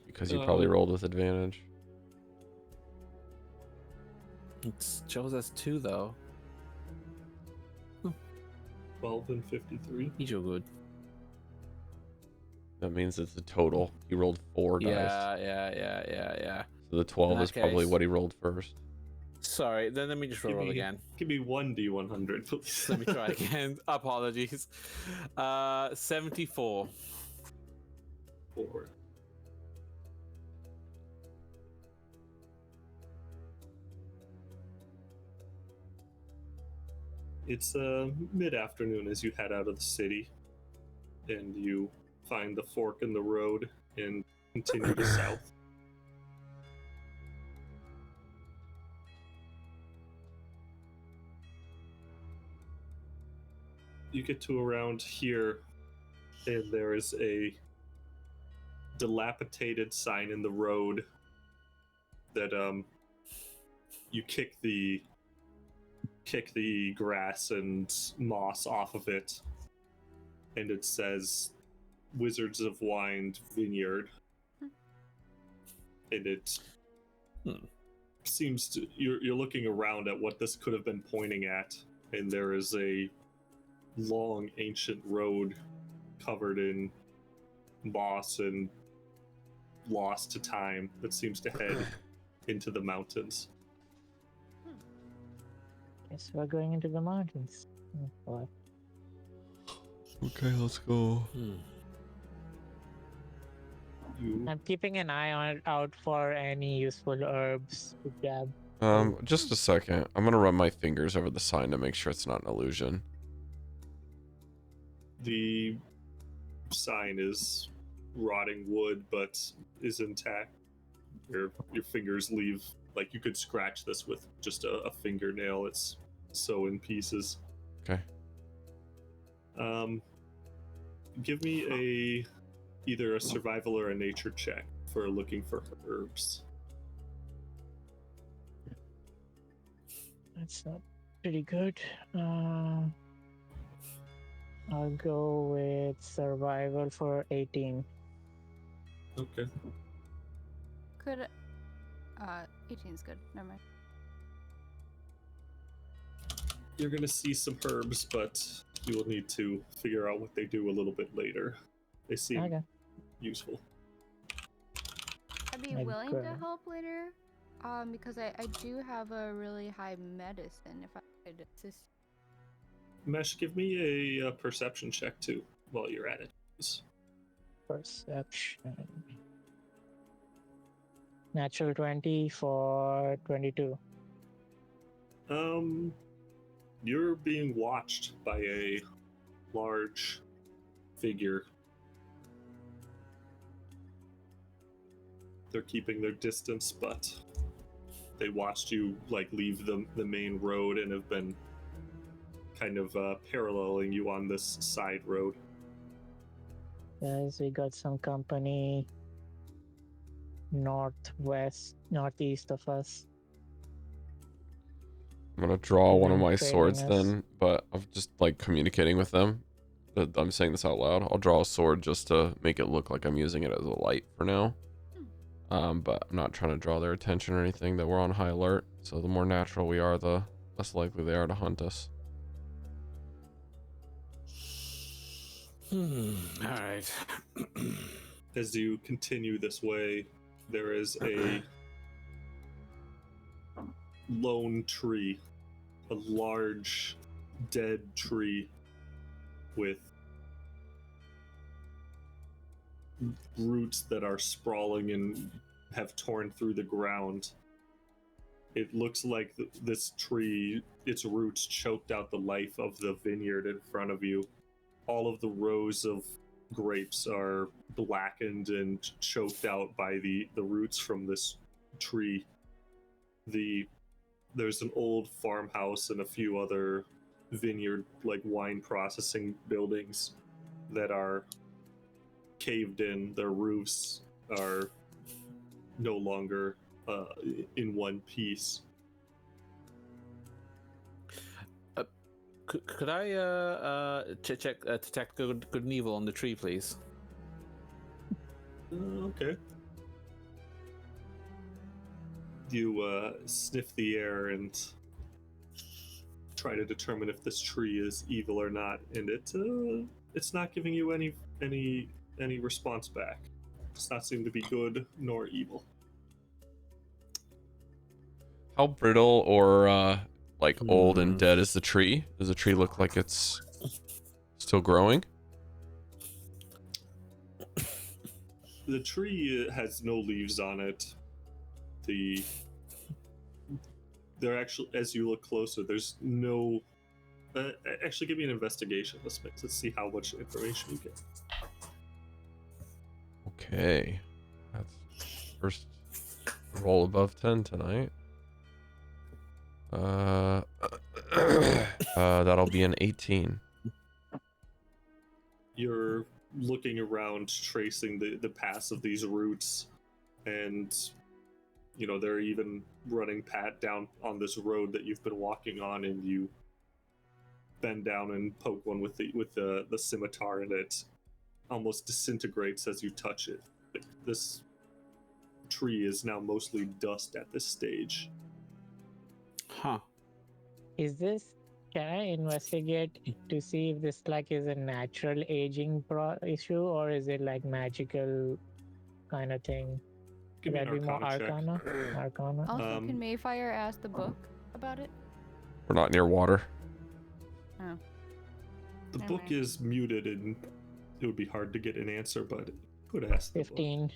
Because you probably rolled with advantage. It shows as 2 though. 12 and 53. He's so good. That means it's a total. He rolled 4 dice. Yeah. So the 12 In is that probably case- what he rolled first. Sorry, then let me just roll again. Give me one D100, please. Let me try again. Apologies. 74. 4. It's mid-afternoon as you head out of the city, and you find the fork in the road and continue to south. You get to around here, and there is a dilapidated sign in the road that you kick the grass and moss off of it, and it says Wizards of Wind Vineyard. And it seems to you're looking around at what this could have been pointing at, and there is a long ancient road covered in moss and lost to time that seems to head into the mountains. Guess we're going into the mountains. What? Okay, let's go. I'm keeping an eye out for any useful herbs to grab. Just a second. I'm gonna run my fingers over the sign to make sure it's not an illusion. The sign is rotting wood, but is intact. Your fingers leave, like you could scratch this with just a fingernail. It's so in pieces. Okay. Give me either a survival or a nature check for looking for herbs. That's not pretty good. I'll go with survival for 18. Okay. Could 18's good. Never mind. You're gonna see some herbs, but you will need to figure out what they do a little bit later. They seem Okay. useful. I'd be Like, willing to help later, because I do have a really high medicine if I could assist. Mesh, give me a perception check too while you're at it, please. Perception. Natural 20 for 22. You're being watched by a large figure. They're keeping their distance, but they watched you like leave the main road and have been kind of paralleling you on this side road. Guys, we got some company northeast of us. I'm gonna draw one of my Trading swords us. then, but I'm just like communicating with them. I'm saying this out loud. I'll draw a sword just to make it look like I'm using it as a light for now. But I'm not trying to draw their attention or anything that we're on high alert. So the more natural we are, the less likely they are to hunt us. All right. As you continue this way, there is a lone tree, a large dead tree with roots that are sprawling and have torn through the ground. It looks like this tree, its roots choked out the life of the vineyard in front of you. All of the rows of grapes are blackened and choked out by the roots from this tree. There's an old farmhouse and a few other vineyard, like wine processing buildings that are caved in. Their roofs are no longer in one piece. Could I check detect good and evil on the tree, please? Okay. You sniff the air and try to determine if this tree is evil or not, and it's not giving you any response back. It does not seem to be good nor evil. How brittle or like old and dead is the tree? Does the tree look like it's still growing? The tree has no leaves on it. There actually, as you look closer, there's no. Actually, give me an investigation. Let's see how much information you get. Okay, that's first roll above 10 tonight. That'll be an 18. You're looking around, tracing the paths of these roots, and you know they're even running pat down on this road that you've been walking on, and you bend down and poke one with the scimitar, and it almost disintegrates as you touch it. This tree is now mostly dust at this stage. Huh. Can I investigate to see if this like is a natural aging issue, or is it like magical kind of thing? Give me an That'd be more Arcana check. Arcana. Also, can Maefyre ask the book about it? We're not near water. Oh. The Never book mind. is muted, and it would be hard to get an answer, but could ask the book. 15.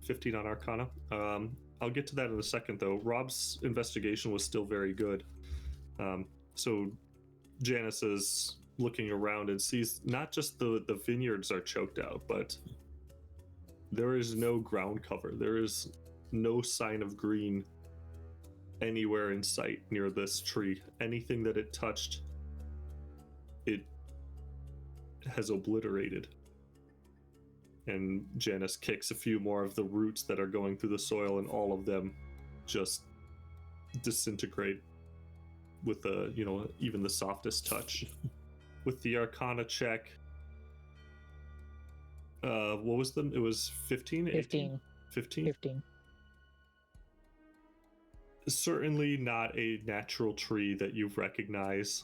15 on Arcana. I'll get to that in a second, though. Rob's investigation was still very good. So Janus is looking around and sees not just the vineyards are choked out, but there is no ground cover. There is no sign of green anywhere in sight near this tree. Anything that it touched, it has obliterated. And Janus kicks a few more of the roots that are going through the soil, and all of them just disintegrate with even the softest touch. With the Arcana check, what was them? It was 15? 15. 15? 15. Certainly not a natural tree that you recognize.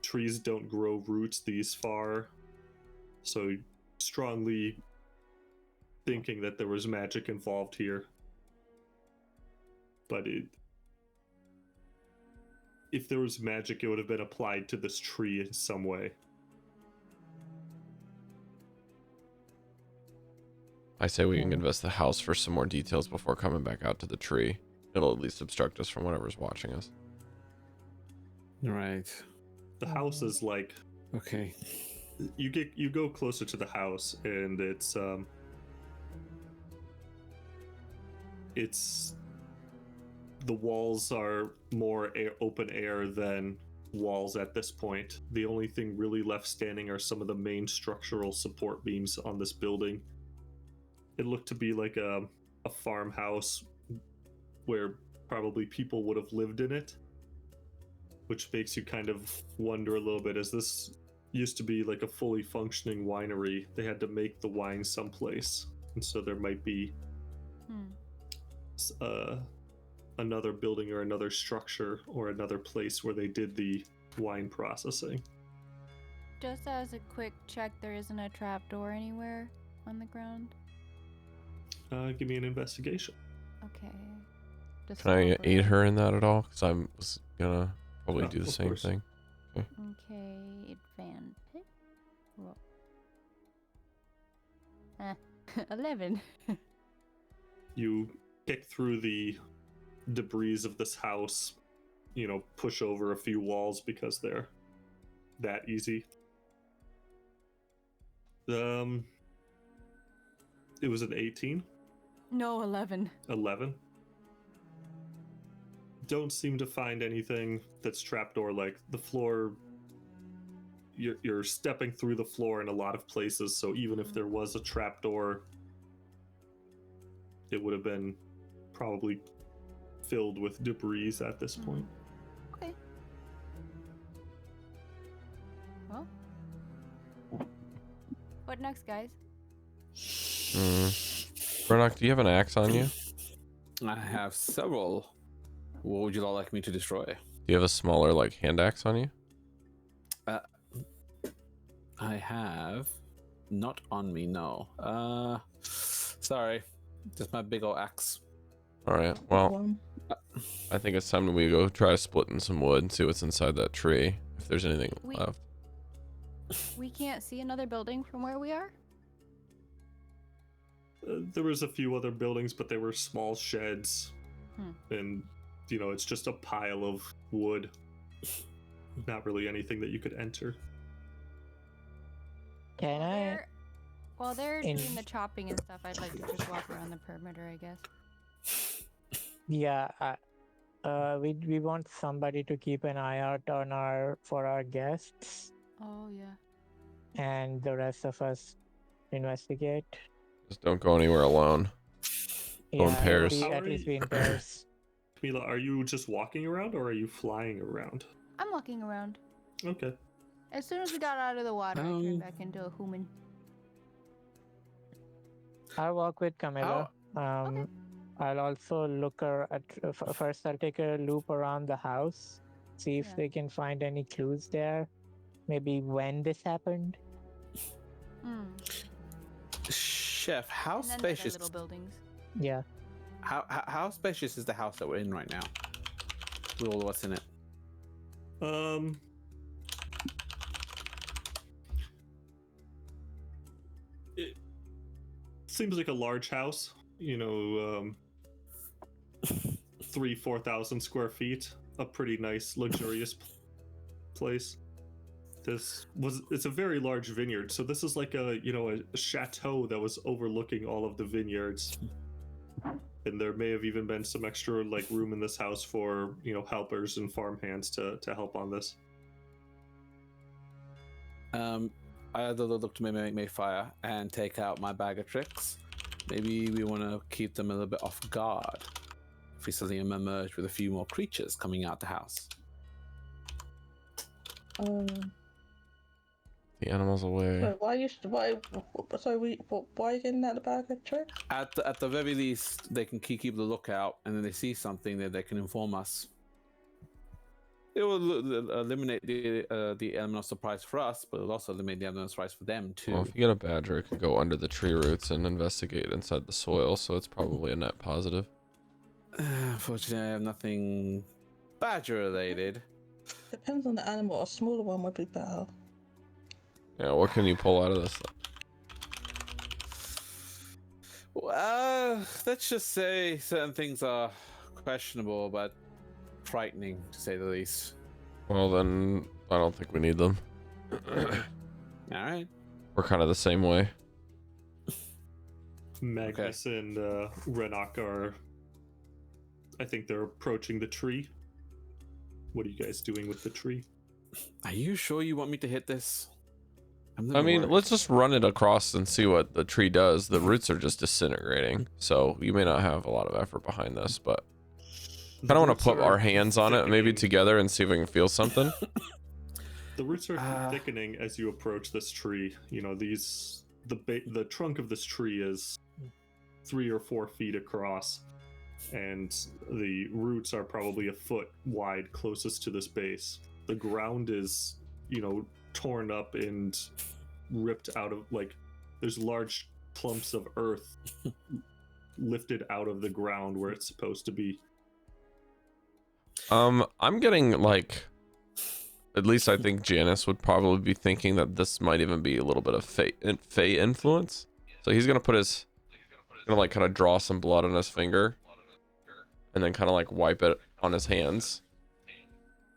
Trees don't grow roots these far, so strongly thinking that there was magic involved here. But if there was magic, it would have been applied to this tree in some way. I say we can invest the house for some more details before coming back out to the tree. It'll at least obstruct us from whatever's watching us. Right. The house is like, Okay. you go closer to the house, and it's the walls are more open air than walls at this point. The only thing really left standing are some of the main structural support beams on this building. It looked to be like a farmhouse where probably people would have lived in it, which makes you kind of wonder a little bit, as this used to be like a fully functioning winery. They had to make the wine someplace, and so there might be another building or another structure or another place where they did the wine processing. Just as a quick check, there isn't a trapdoor anywhere on the ground. Give me an investigation. Okay. Just Can I over aid it. her in that at all? Because I was gonna probably Oh, do the of same course. thing. Okay, advantage. Roll. 11. You kick through the debris of this house, push over a few walls because they're that easy. It was an 18. No, 11. 11. Don't seem to find anything that's trapdoor like. The floor, you're stepping through the floor in a lot of places, so even if there was a trapdoor, it would have been probably filled with debris at this point. Okay. Well. What next, guys? Renok, do you have an axe on you? I have several. What would you all like me to destroy? Do you have a smaller, like, hand axe on you? I have not on me, no. Sorry, just my big old axe. All right. Well, One. I think it's time we go try splitting some wood and see what's inside that tree. If there's anything left. We can't see another building from where we are? There was a few other buildings, but they were small sheds, and it's just a pile of wood. Not really anything that you could enter. Can I? While they're In- doing the chopping and stuff, I'd like to just walk around the perimeter, I guess. Yeah, we want somebody to keep an eye out for our guests, Oh, yeah. and the rest of us investigate. Just don't go anywhere alone. Go in pairs. How At are least you- be in pairs. Camilla, are you just walking around or are you flying around? I'm walking around. Okay. As soon as we got out of the water, I turned back into a human. I'll walk with Camilla. Okay. I'll also look first. I'll take a loop around the house, see if Yeah. they can find any clues there. Maybe when this happened. Chef, how And then the other spacious? little buildings. Yeah. How spacious is the house that we're in right now? With all what's in it. It seems like a large house. 3,000-4,000 square feet. A pretty nice, luxurious place. It's a very large vineyard. So this is like a chateau that was overlooking all of the vineyards. And there may have even been some extra room in this house for helpers and farmhands to help on this. I either look to maybe make Maefyre and take out my bag of tricks. Maybe we want to keep them a little bit off guard. If we suddenly emerge with a few more creatures coming out the house. The animal's away. So why are you getting out the bag of tricks? At the very least, they can keep the lookout, and then they see something that they can inform us. It will eliminate the element of surprise for us, but it'll also eliminate the element of surprise for them too. Well, if you get a badger, it can go under the tree roots and investigate inside the soil, so it's probably a net positive. Unfortunately, I have nothing badger related. Depends on the animal. A smaller one would be better. Yeah, what can you pull out of this? Well, let's just say certain things are questionable, but frightening to say the least. Well, then I don't think we need them. All right. We're kind of the same way. Magnus and Renok are, I think they're approaching the tree. What are you guys doing with the tree? Are you sure you want me to hit this? I mean, let's just run it across and see what the tree does. The roots are just disintegrating, so you may not have a lot of effort behind this, but I kind of want to put our hands on it, maybe together, and see if we can feel something. The roots are thickening as you approach this tree. The trunk of this tree is 3 or 4 feet across, and the roots are probably a foot wide closest to this base. The ground is, torn up and ripped out of, like, there's large clumps of earth lifted out of the ground where it's supposed to be. I'm getting, like, at least I think Janus would probably be thinking that this might even be a little bit of Fey influence. So he's gonna like kind of draw some blood on his finger, and then kind of like wipe it on his hands,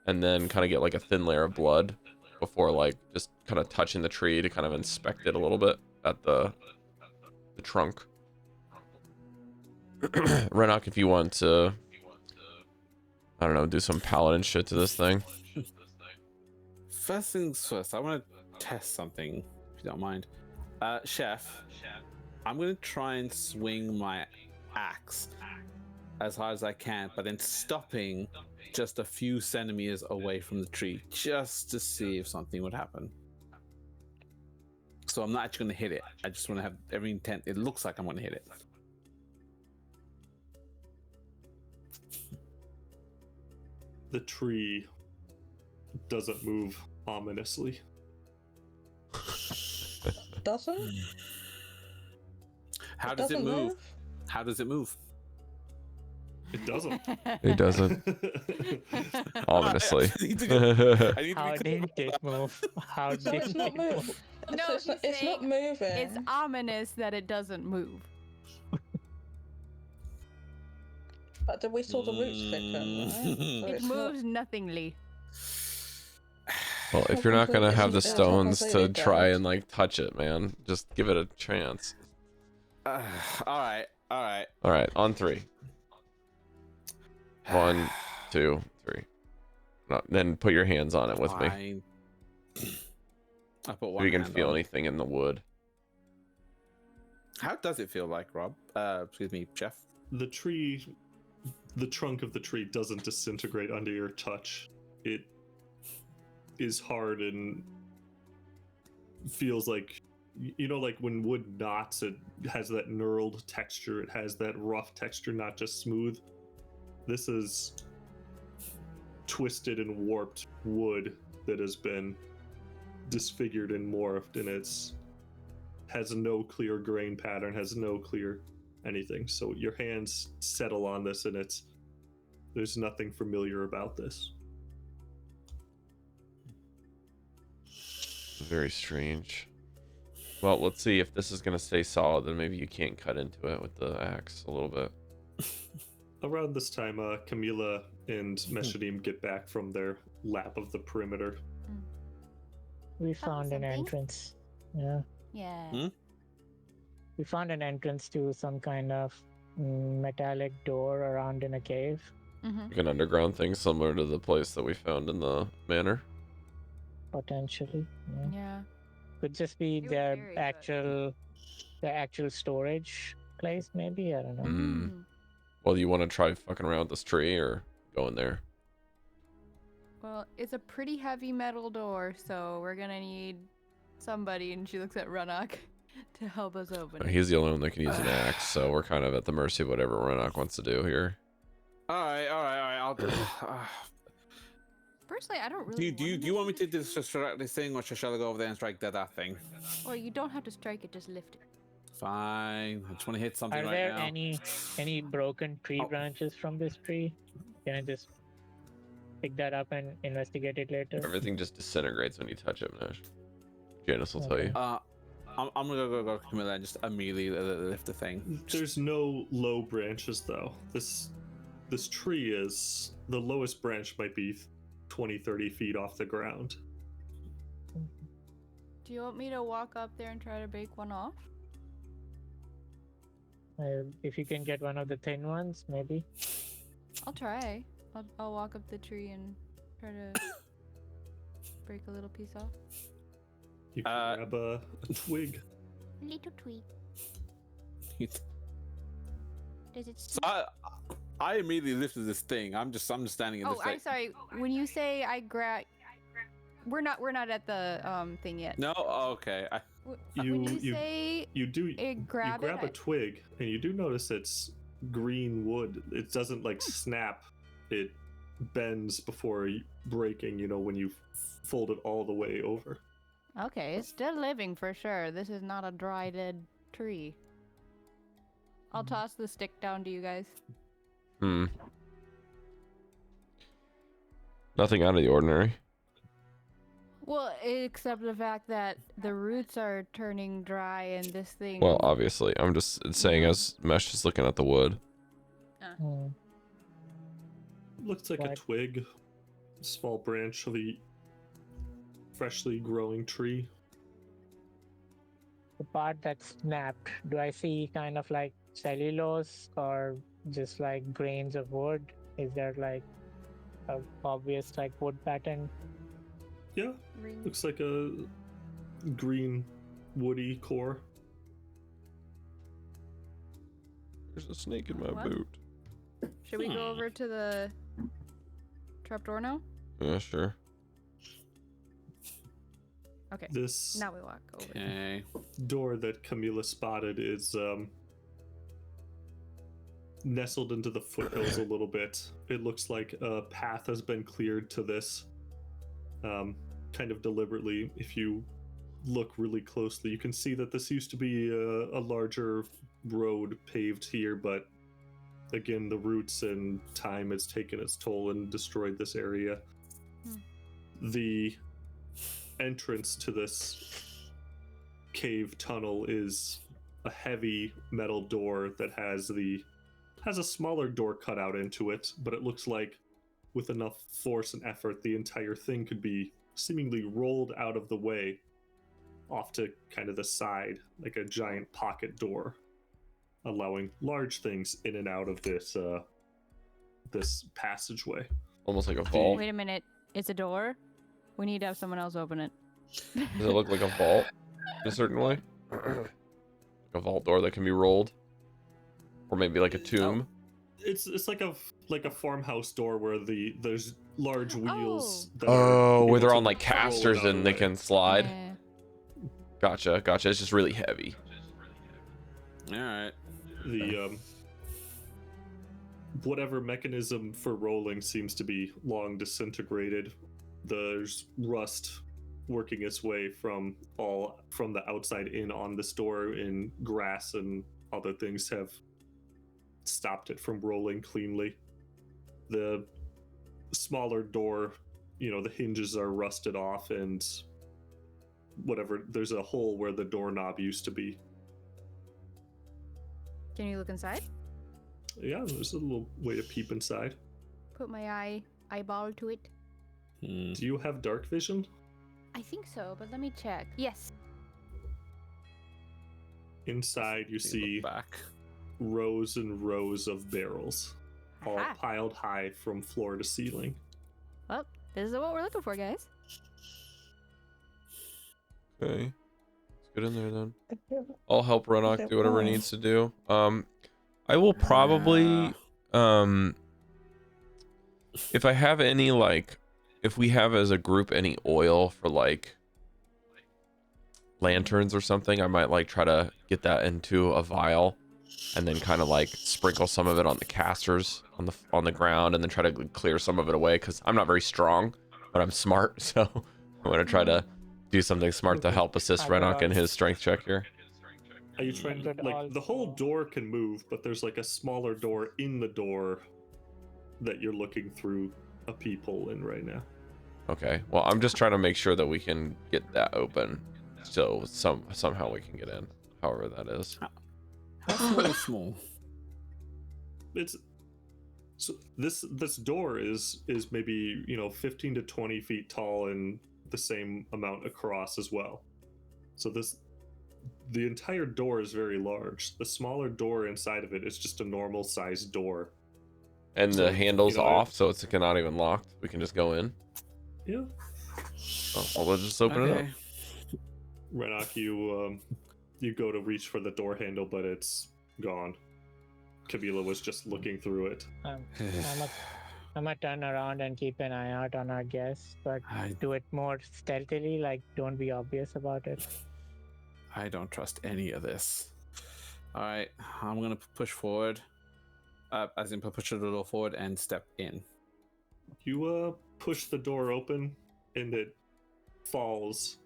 and then kind of get like a thin layer of blood before like just kind of touching the tree to kind of inspect it a little bit at the trunk. Renok, if you want to, I don't know, do some paladin shit to this thing. First things first, I want to test something, if you don't mind. Chef, I'm going to try and swing my axe as hard as I can, but then stopping just a few centimeters away from the tree, just to see if something would happen. So I'm not actually going to hit it. I just want to have every intent. It looks like I'm going to hit it. The tree doesn't move ominously. Doesn't? How does it move? How does it move? It doesn't. It doesn't. Ominously. How did it move? How So did it's not it move? moving. No, So it's not he's saying moving. It's ominous that it doesn't move. But we saw the roots thicken, right? So It it's not- moves nothingly. Well, if you're not gonna have the It's not stones to completely try dead. and like touch it, man, just give it a chance. All right. All right, on 3. 1, 2, 3. No, then put your hands on it with me. Fine. I put If one you can hand feel on. anything in the wood. How does it feel like, Rob? Excuse me, Chef. The trunk of the tree doesn't disintegrate under your touch. It is hard and feels like, like when wood knots, it has that knurled texture. It has that rough texture, not just smooth. This is twisted and warped wood that has been disfigured and morphed, and has no clear grain pattern, has no clear anything. So your hands settle on this, and there's nothing familiar about this. Very strange. Well, let's see if this is gonna stay solid. Then maybe you can't cut into it with the axe a little bit. Around this time, Chamilla and Meshadieme get back from their lap of the perimeter. We found an something? entrance. Yeah. Yeah. Hmm? We found an entrance to some kind of metallic door around in a cave. Mm-hmm. Like an underground thing similar to the place that we found in the manor. Potentially. Yeah. Yeah. Could just be It was their very good. actual storage place, maybe. I don't know. Mm. Well, you want to try fucking around with this tree or go in there? Well, it's a pretty heavy metal door, so we're gonna need somebody, and she looks at Renok, to help us open it. He's the only one that can use an axe, so we're kind of at the mercy of whatever Renok wants to do here. All right. I'll do. Personally, I don't really. Do you want me to just strike this thing, or shall I go over there and strike that thing? Or you don't have to strike it; just lift it. Fine. I just want to hit something Are right there now. any broken tree Oh. branches from this tree? Can I just pick that up and investigate it later? Everything just disintegrates when you touch it, Nash. Janus will tell you. I'm gonna go Chamilla and just immediately lift the thing. There's no low branches, though. This tree is, the lowest branch might be 20-30 feet off the ground. Do you want me to walk up there and try to break one off? If you can get one of the thin ones, maybe. I'll try. I'll walk up the tree and try to break a little piece off. You can grab a twig. Little twig. Does it? So I immediately lifted this thing. I'm just standing in Oh, this thing. I'm sorry. When you say I grab, we're not at the thing yet. No, okay. When you say you grab grab it, a twig, and you do notice it's green wood. It doesn't like snap. It bends before breaking. You know, when you fold it all the way over. Okay, it's still living for sure. This is not a dry, dead tree. I'll toss the stick down to you guys. Nothing out of the ordinary. Well, except the fact that the roots are turning dry and this thing... Well, obviously. I'm just saying as Mesh is looking at the wood. Hmm. Looks like a What? twig, small branch of a freshly growing tree. The part that's snapped, do I see kind of like cellulose or just like grains of wood? Is there like a obvious like wood pattern? Yeah, looks like a green woody core. There's a snake in my What? boot. Should we go over to the trapdoor now? Yeah, sure. Okay. This Now we walk over. Okay. door that Chamilla spotted is nestled into the foothills a little bit. It looks like a path has been cleared to this, kind of deliberately. If you look really closely, you can see that this used to be a larger road paved here, but again, the roots and time has taken its toll and destroyed this area. The entrance to this cave tunnel is a heavy metal door that has a smaller door cut out into it, but it looks like with enough force and effort, the entire thing could be seemingly rolled out of the way off to kind of the side, like a giant pocket door, allowing large things in and out of this this passageway. Almost like a vault. Wait a minute. It's a door? We need to have someone else open it. Does it look like a vault in a certain way? Like a vault door that can be rolled? Or maybe like a tomb? It's like a farmhouse door where there's large wheels. That Oh, are where they're able on to like roll it casters out of and the they way. can slide. Yeah. Gotcha. It's just really heavy. All right. The whatever mechanism for rolling seems to be long disintegrated. There's rust working its way from the outside in on this door, and grass and other things have stopped it from rolling cleanly. The smaller door, the hinges are rusted off, and there's a hole where the doorknob used to be. Can you look inside? Yeah, there's a little way to peep inside. Put my eyeball to it. Do you have dark vision? I think so, but let me check. Yes. Inside you see Look back. rows and rows of barrels, all Aha. piled high from floor to ceiling. Well, this is what we're looking for, guys. Okay. Let's get in there then. I'll help Renok do whatever he needs to do. I will probably if I have any if we have as a group any oil for lanterns or something, I might try to get that into a vial and then kind of sprinkle some of it on the casters on the ground and then try to clear some of it away, because I'm not very strong, but I'm smart, so I'm gonna try to do something smart to help assist Renok in his strength check here. Are you trying to, the whole door can move, but there's a smaller door in the door that you're looking through a peephole in right now. Okay, well, I'm just trying to make sure that we can get that open, so somehow we can get in, however that is. How small? It's so this door is maybe 15 to 20 feet tall and the same amount across as well. So the entire door is very large. The smaller door inside of it is just a normal sized door. And So, the handle's off, so it's not even locked. We can just go in. Yeah. Oh, well, let's just open it up. Renok, you go to reach for the door handle, but it's gone. Chamilla was just looking through it. I'm gonna turn around and keep an eye out on our guests, but do it more stealthily, don't be obvious about it. I don't trust any of this. All right, I'm gonna push forward, as in push a little forward and step in. You push the door open, and it falls.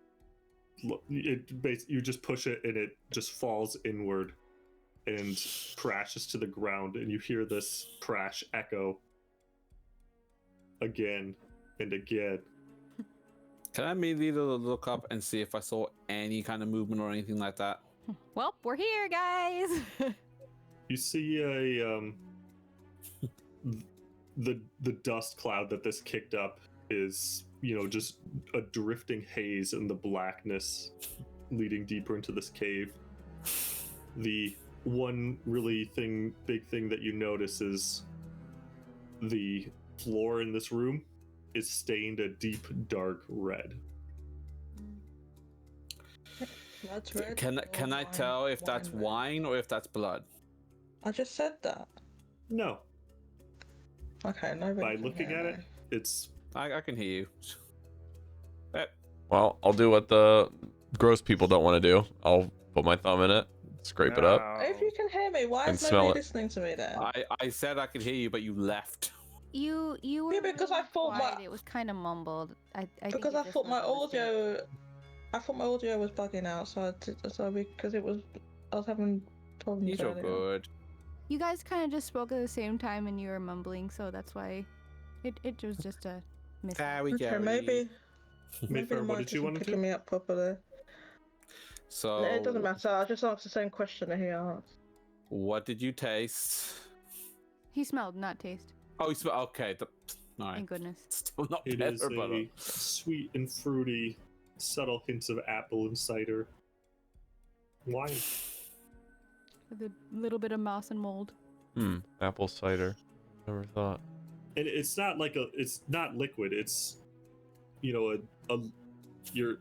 You just push it, and it just falls inward, and crashes to the ground. And you hear this crash echo again and again. Can I immediately look up and see if I saw any kind of movement or anything like that? Well, we're here, guys. You see the dust cloud that this kicked up is, just a drifting haze in the blackness leading deeper into this cave. The one really big thing that you notice is the floor in this room is stained a deep dark red. That's red. Can I tell if that's wine or if that's blood? I just said that. No. Okay, nobody. By can looking hear at me. it, it's I can hear you. Well, I'll do what the gross people don't want to do. I'll put my thumb in it, scrape it up. If you can hear me, why And is smell nobody it. listening to me then? I said I could hear you, but you left. You were Yeah, because I really thought my- quiet. It was kind of mumbled. I think Because it I just thought my wasn't the same. audio, was bugging out, so because I was having problems. You're earlier. good. You guys kind of just spoke at the same time and you were mumbling, so that's why it was just a miss. Cari, Okay, Cari. maybe the Maefyre, what mic did you isn't want to picking do? me up properly. So No, it doesn't matter. I just asked the same question that he asked. what did you taste? He smelled, not taste. Oh, you smell. Okay, all right. Thank goodness. Still not It better, is but a sweet and fruity, subtle hints of apple and cider. Wine. With a little bit of mouse and mold. Apple cider. Never thought. And it's not it's not liquid. It's, your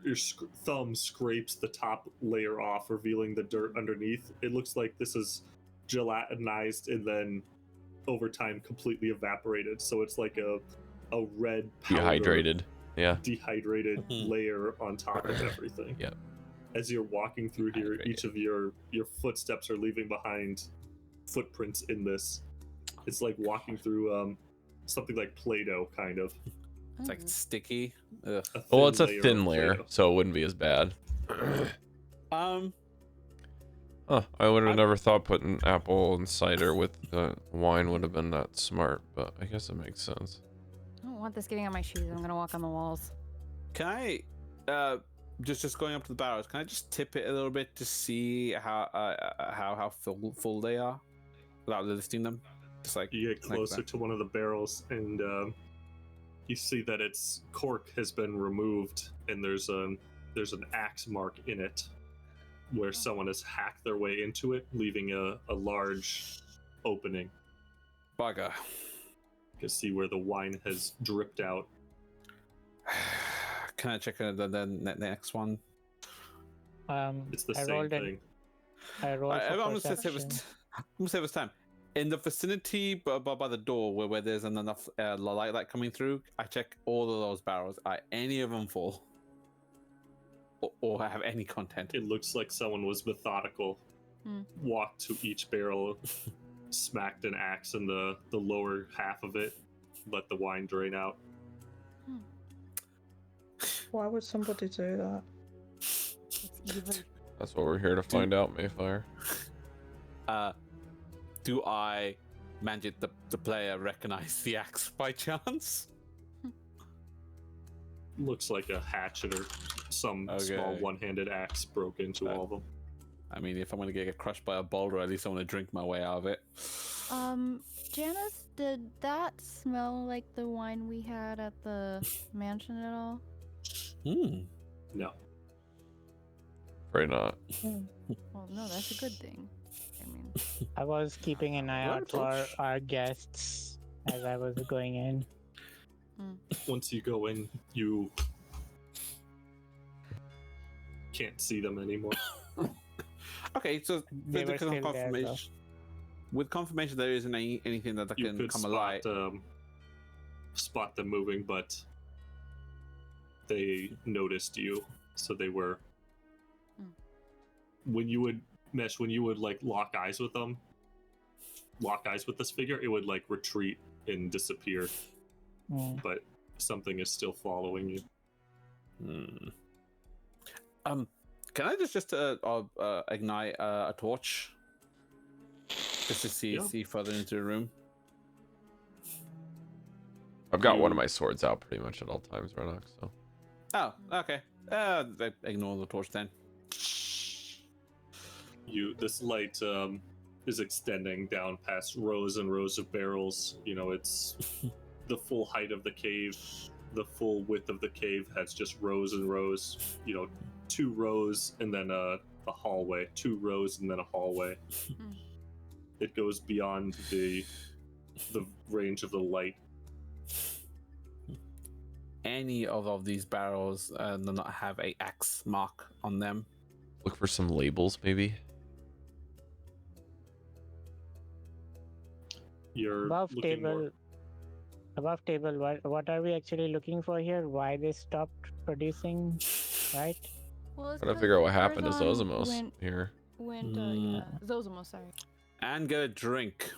thumb scrapes the top layer off, revealing the dirt underneath. It looks like this is gelatinized and then over time completely evaporated. So it's like a red powder, Dehydrated. Yeah. dehydrated layer on top of everything. Yep. As you're walking through here, Dehydrated. each of your footsteps are leaving behind footprints in this. It's like walking through something like Play-Doh, kind of. it's like sticky. Ugh. Well, it's a layer thin of layer, Play-Doh. so it wouldn't be as bad. Oh, I would have I'm- never thought putting apple and cider with wine would have been that smart, but I guess it makes sense. I don't want this getting on my shoes. I'm gonna walk on the walls. Can I, just going up to the barrels? Can I just tip it a little bit to see how full they are, without listing them? Just like You get like closer that. to one of the barrels, and you see that its cork has been removed, and there's an axe mark in it, where someone has hacked their way into it, leaving a large opening. Bugger. You can see where the wine has dripped out. Can I check the next one? It's the I same rolled thing. I rolled I'm for gonna save perception. I'm gonna save us time. In the vicinity by the door where there's enough light coming through, I check all of those barrels. Are any of them full? Or have any content? It looks like someone was methodical. Hmm. Walked to each barrel, smacked an axe in the lower half of it, let the wine drain out. Why would somebody do that? It's evil. That's what we're here to find out, Maefyre. Do I manage the player recognize the axe by chance? Looks like a hatchet or some small Okay. one-handed axe broke into all of them. I mean, if I'm gonna get crushed by a boulder, at least I want to drink my way out of it. Janice, did that smell like the wine we had at the mansion at all? No. Afraid not. Well, no, that's a good thing. I mean, I was keeping an eye out for our guests as I was going in. Once you go in, you can't see them anymore. Okay, so They were with still there, though. confirmation, with confirmation there isn't anything that You can could come alive. spot them moving, but they noticed you, so they were when you would like lock eyes with this figure, it would like retreat and disappear. But something is still following you. Can I just ignite a torch just to see further into the room? I've got one of my swords out pretty much at all times, Renok. So. Oh, okay. Ignore the torch then. This light is extending down past rows and rows of barrels. You know, it's the full height of the cave. The full width of the cave has just rows and rows. You know, 2 rows and then a hallway. 2 rows and then a hallway. It goes beyond the range of the light. Any of these barrels do not have a X mark on them. Look for some labels, maybe. You're Above looking table, what are we actually looking for here? Why they stopped producing, right? Well, it's Trying to 'cause figure out what happened to Curzon Zosimos here. Zosimos, sorry. And get a drink.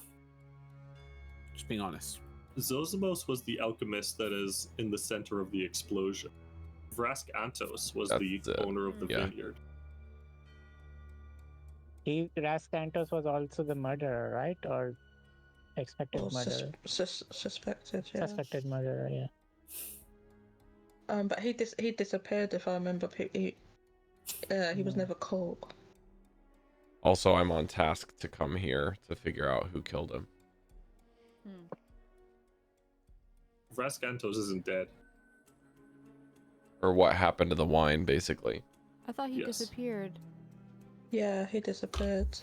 Just being honest. Zosimos was the alchemist that is in the center of the explosion. Vrask Antos was the owner of the vineyard. Rascantos was also the murderer, right? Or expected murderer? Suspected, yeah. Suspected murderer, yeah. But he disappeared, if I remember. He was never caught. Also, I'm on task to come here to figure out who killed him. Vrask Antos isn't dead. Or what happened to the wine, basically. I thought he disappeared. Yeah, he disappeared.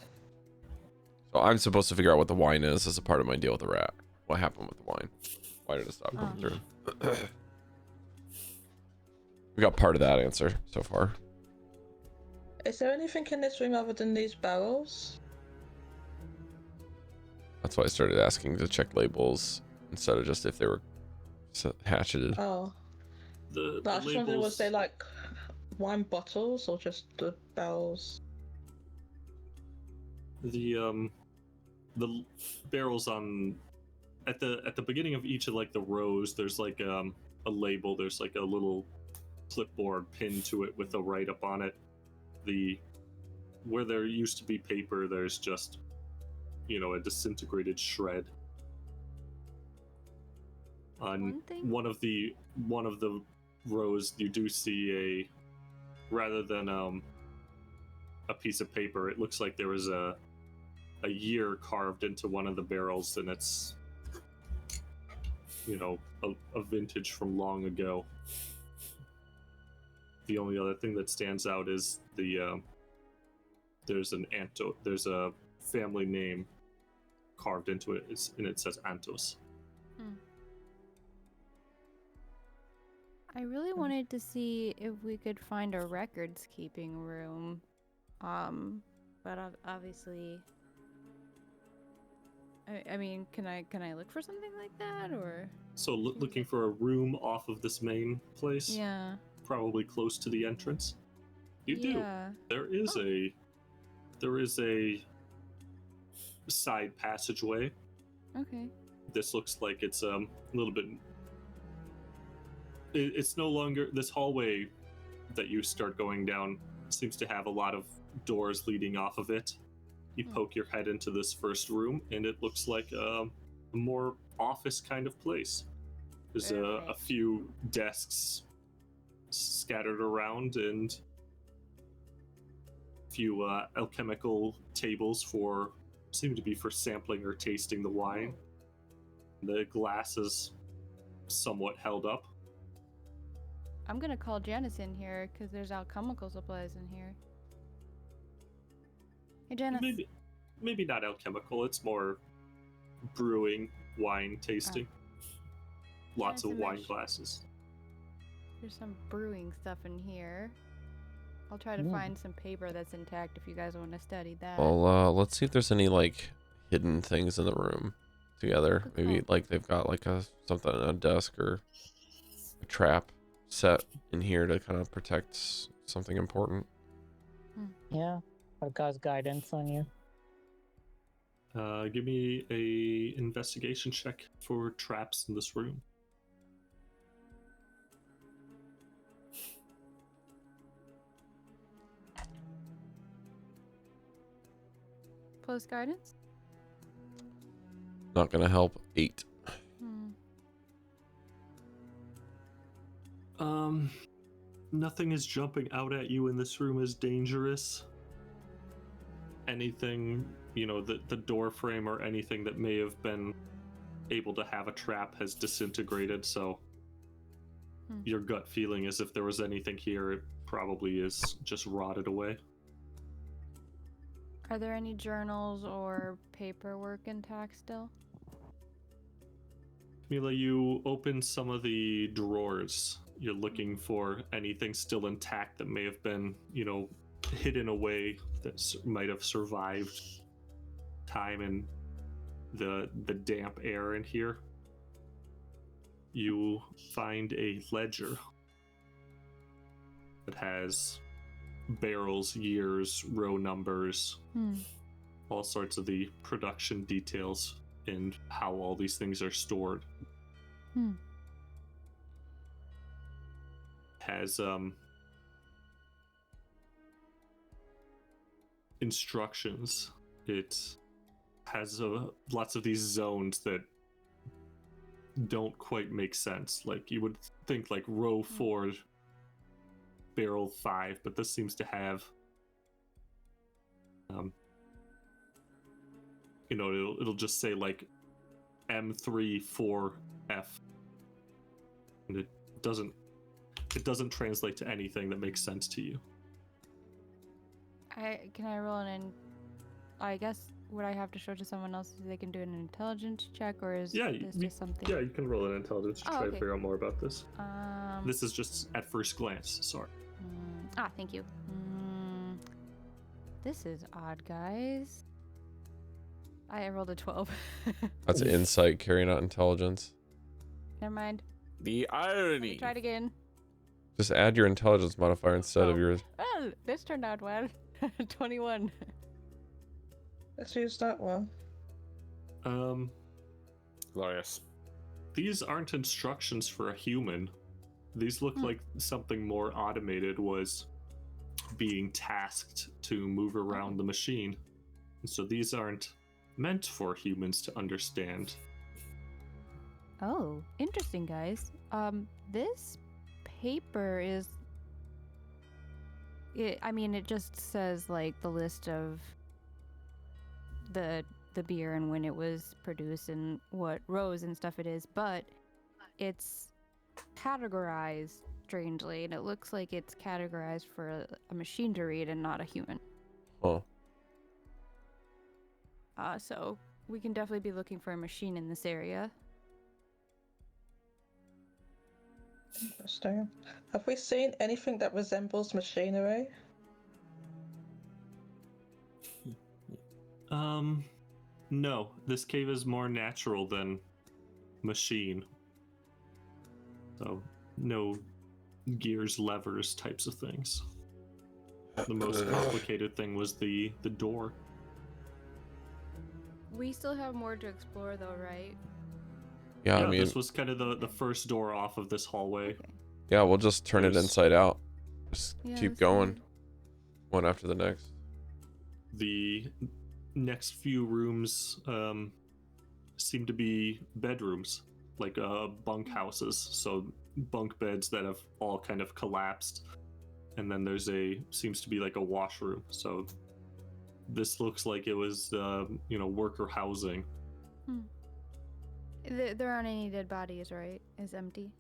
So I'm supposed to figure out what the wine is as a part of my deal with the rat. What happened with the wine? Why did it stop coming through? We got part of that answer so far. Is there anything in this room other than these barrels? That's why I started asking to check labels instead of just if they were hatcheted. Oh. The I just wondered, was they like wine bottles or just the barrels? The barrels on at the beginning of each of like the rows, there's like a label. There's like a little clipboard pinned to it with a write-up on it. Where there used to be paper, there's just, you know, a disintegrated shred. On one of the rows, you do see rather than a piece of paper, it looks like there was a year carved into one of the barrels, and it's, you know, a vintage from long ago. The only other thing that stands out is there's a family name carved into it, and it says Antos. I really wanted to see if we could find a records keeping room, but obviously, I mean, can I look for something like that, or? So looking for a room off of this main place. Yeah. Probably close to the entrance. You do. There is a side passageway. Okay. This looks like it's a little bit. It's no longer this hallway that you start going down seems to have a lot of doors leading off of it. You poke your head into this first room, and it looks like a more office kind of place. There's a few desks scattered around, and a few alchemical tables seem to be for sampling or tasting the wine. The glass is somewhat held up. I'm gonna call Janus in here because there's alchemical supplies in here. Hey, Janus. Maybe not alchemical. It's more brewing, wine tasting. Lots of wine glasses. There's some brewing stuff in here. I'll try to find some paper that's intact if you guys want to study that. Well, let's see if there's any like hidden things in the room together. Maybe like they've got like something on a desk or a trap set in here to kind of protect something important. Yeah, I'll cast guidance on you. Give me a investigation check for traps in this room. Plus guidance? Not gonna help. 8. Nothing is jumping out at you in this room as dangerous. Anything, the door frame or anything that may have been able to have a trap has disintegrated, so your gut feeling is if there was anything here, it probably is just rotted away. Are there any journals or paperwork intact still? Mila, you open some of the drawers. You're looking for anything still intact that may have been, hidden away that might have survived time and the damp air in here. You find a ledger that has barrels, years, row numbers, all sorts of the production details and how all these things are stored. Has instructions. It has lots of these zones that don't quite make sense. Like you would think like row 4, barrel 5, but this seems to have it'll just say like M34F, and it doesn't translate to anything that makes sense to you. Can I roll I guess would I have to show it to someone else so they can do an intelligence check, or is this just something? Yeah, you can roll an intelligence to try to figure out more about this. This is just at first glance. Sorry. Thank you. This is odd, guys. I rolled a 12. That's insight, Cari, not intelligence. Never mind. The irony. Try it again. Just add your intelligence modifier instead of yours. Well, this turned out well. 21. Let's use that one. Glorious. These aren't instructions for a human. These look like something more automated was being tasked to move around the machine. And so these aren't meant for humans to understand. Oh, interesting, guys. This paper is... it just says, like, the list of the beer and when it was produced and what rows and stuff it is, but it's categorized strangely, and it looks like it's categorized for a machine to read and not a human. Oh. So we can definitely be looking for a machine in this area. Interesting. Have we seen anything that resembles machinery? No. This cave is more natural than machine. So, no gears, levers types of things. The most complicated thing was the door. We still have more to explore, though, right? Yeah, I mean, this was kind of the first door off of this hallway. Okay. yeah, we'll just turn it inside out. Just Yeah, keep that's going, fine. one after the next. The next few rooms seem to be bedrooms, like bunk houses. So bunk beds that have all kind of collapsed, and then there's seems to be like a washroom. So this looks like it was worker housing. There aren't any dead bodies, right? It's empty.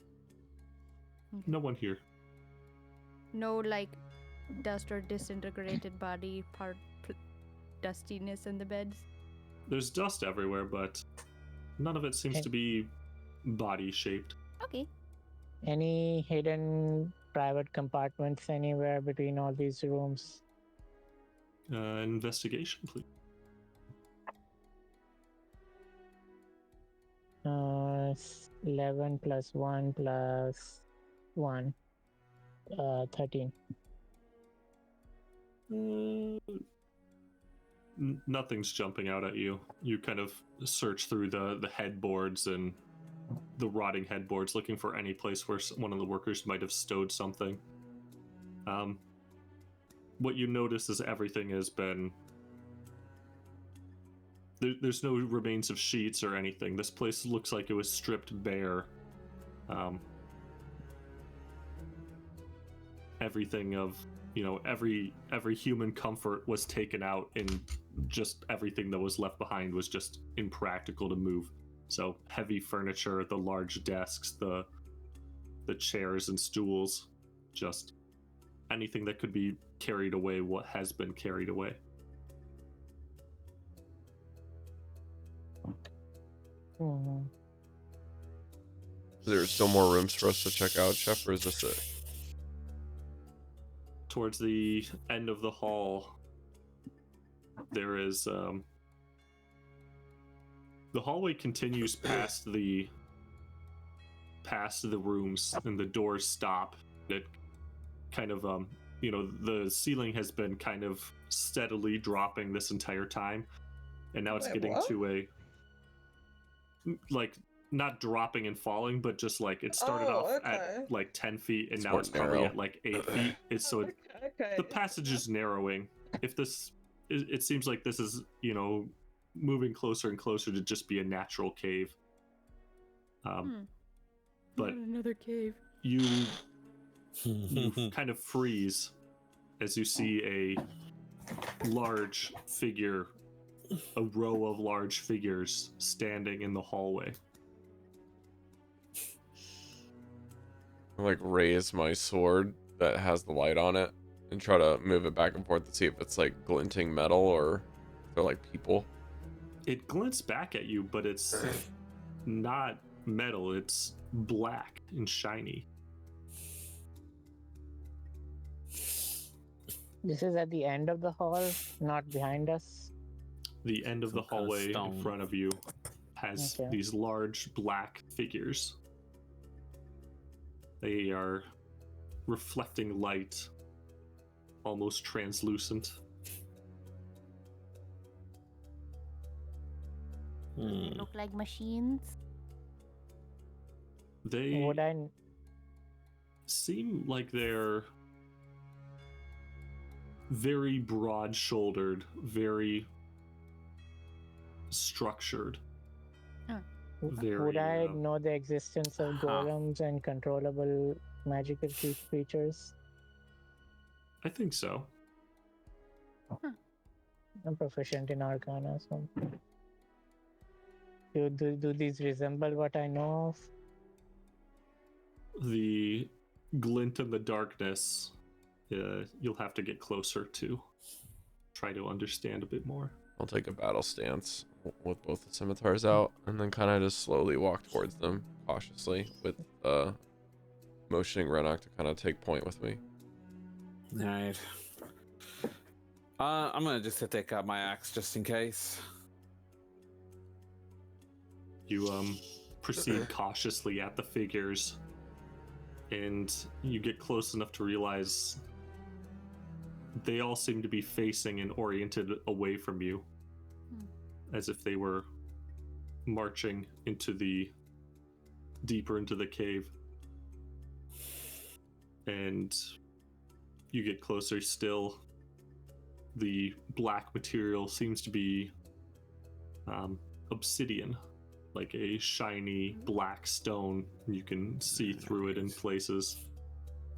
Okay. No one here. No, like, dust or disintegrated body part dustiness in the beds. There's dust everywhere, but none of it seems to be body shaped. Okay. Any hidden private compartments anywhere between all these rooms? Investigation, please. 11 plus 1 plus 1. 13. Nothing's jumping out at you. You kind of search through the headboards and the rotting headboards, looking for any place where one of the workers might have stowed something. What you notice is everything has been... There's no remains of sheets or anything. This place looks like it was stripped bare. Everything of, every human comfort was taken out, and just everything that was left behind was just impractical to move. So heavy furniture, the large desks, the chairs and stools, just anything that could be carried away, what has been carried away. There's still more rooms for us to check out, Chef, or is this it? Towards the end of the hall, there is the hallway continues past the rooms, and the doors stop. It kind of the ceiling has been kind of steadily dropping this entire time, and now it's getting what? to a not dropping and falling, but just like it started off at like 10 feet, and now it's probably at like 8 feet. It's so the passage is narrowing. If this, it seems like this is moving closer and closer to just be a natural cave. But another cave. You kind of freeze as you see a large figure, a row of large figures standing in the hallway. I raise my sword that has the light on it and try to move it back and forth to see if it's glinting metal or if they're people. It glints back at you, but it's not metal. It's black and shiny. This is at the end of the hall, not behind us. The end of the hallway in front of you has these large black figures. They are reflecting light, almost translucent. They look like machines. They seem like they're very broad-shouldered, very structured. Would I know the existence of golems and controllable magical creatures? I think so. I'm proficient in Arcana, so... Do these resemble what I know of? The glint in the darkness, you'll have to get closer to try to understand a bit more. I'll take a battle stance with both the scimitars out, and then kind of just slowly walk towards them cautiously, with motioning Renok to kind of take point with me. All right. I'm gonna just take out my axe just in case. You proceed cautiously at the figures, and you get close enough to realize they all seem to be facing and oriented away from you, as if they were marching deeper into the cave. And you get closer still. The black material seems to be obsidian, like a shiny black stone. You can see through it in places.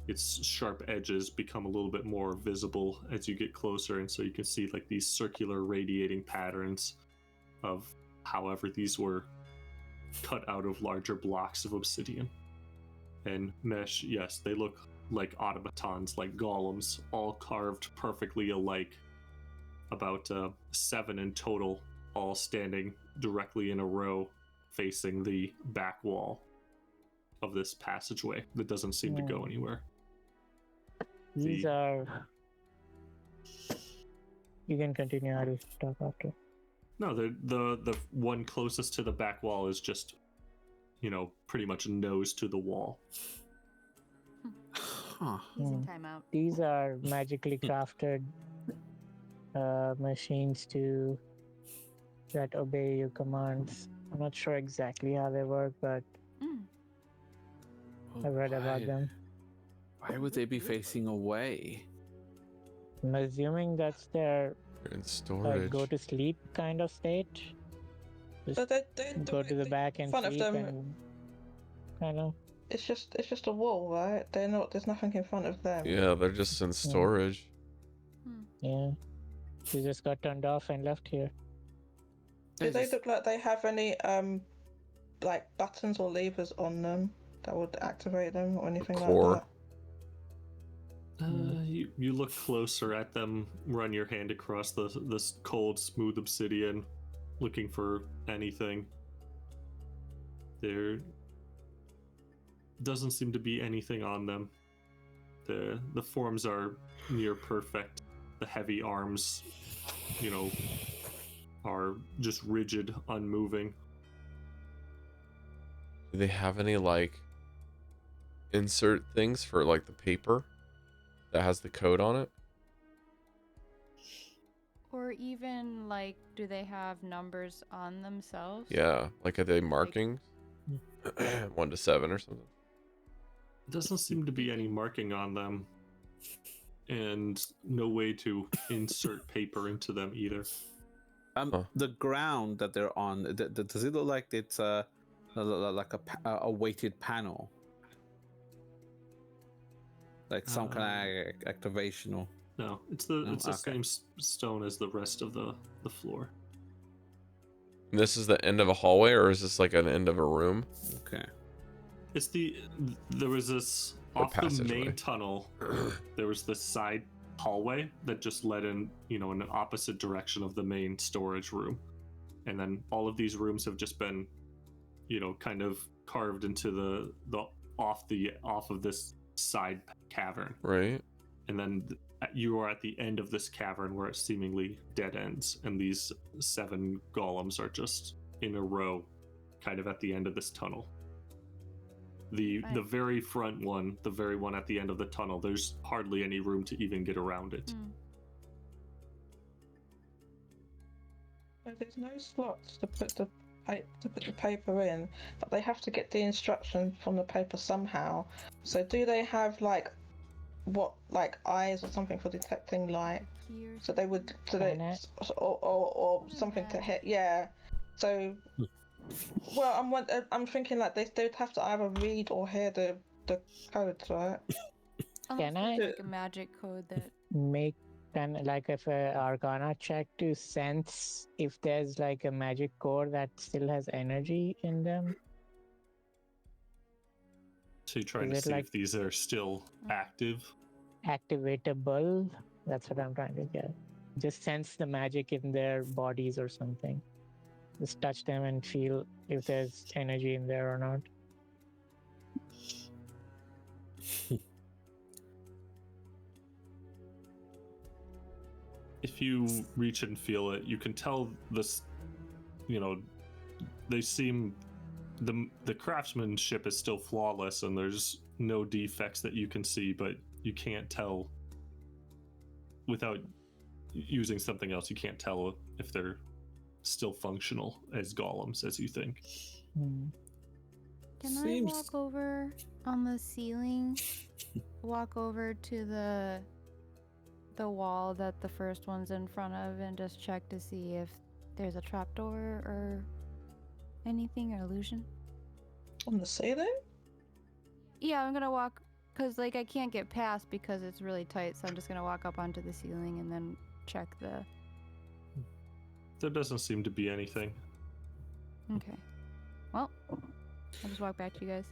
Its sharp edges become a little bit more visible as you get closer, and so you can see these circular radiating patterns of however these were cut out of larger blocks of obsidian. And Mesh, yes, they look like automatons, like golems, all carved perfectly alike. About 7 in total, all standing directly in a row, facing the back wall of this passageway that doesn't seem to go anywhere. These are... You can continue, I'll talk after. No, the one closest to the back wall is just, pretty much nose to the wall. He's in timeout. These are magically crafted machines that obey your commands. I'm not sure exactly how they work, but Mm. Oh, I've read about them. Why would they be facing away? I'm assuming that's their They're in like storage. go to sleep kind of state. So they do Go to the back in and front of sleep them. and kind of. It's just a wall, right? They're not. There's nothing in front of them. Yeah, they're just in storage. Yeah. They just got turned off and left here. Do they look like they have any like buttons or levers on them that would activate them or anything core. like that? You look closer at them, run your hand across this cold, smooth obsidian, looking for anything. There doesn't seem to be anything on them. The forms are near perfect. The heavy arms, are just rigid, unmoving. Do they have any like insert things for like the paper that has the code on it? Or even like, do they have numbers on themselves? Yeah, like are they markings? 1 to 7 or something? Doesn't seem to be any marking on them, and no way to insert paper into them either. The ground that they're on, does it look like it's like a weighted panel, like some kind of activational? No, it's the okay. same stone as the rest of the floor. And this is the end of a hallway, or is this like an end of a room? Okay. It's there was this Or off the passageway. main tunnel. There was this side hallway that just led in, in an opposite direction of the main storage room, and then all of these rooms have just been, kind of carved into the off of this side cavern. Right. And then you are at the end of this cavern where it seemingly dead ends, and these 7 golems are just in a row, kind of at the end of this tunnel. The very front one, the very one at the end of the tunnel, there's hardly any room to even get around it. So there's no slots to put the paper in, but they have to get the instruction from the paper somehow. So do they have like eyes or something for detecting light? So they would, or something to hit. Yeah. So. Well, I'm thinking like they would have to either read or hear the codes, right? Can I like a magic code that make like if a Arcana check to sense if there's like a magic core that still has energy in them? So you're trying to see if these are still active? Activatable? That's what I'm trying to get. Just sense the magic in their bodies or something. Just touch them and feel if there's energy in there or not. If you reach and feel it, you can tell this, they seem, the craftsmanship is still flawless and there's no defects that you can see, but you can't tell without using something else. You can't tell if they're still functional as golems as you think. Can I walk over on the ceiling? Walk over to the wall that the first one's in front of and just check to see if there's a trapdoor or anything or illusion? On the ceiling? Yeah, I'm gonna walk because I can't get past because it's really tight. So I'm just gonna walk up onto the ceiling and then check the. There doesn't seem to be anything. Okay. Well, I'll just walk back to you guys.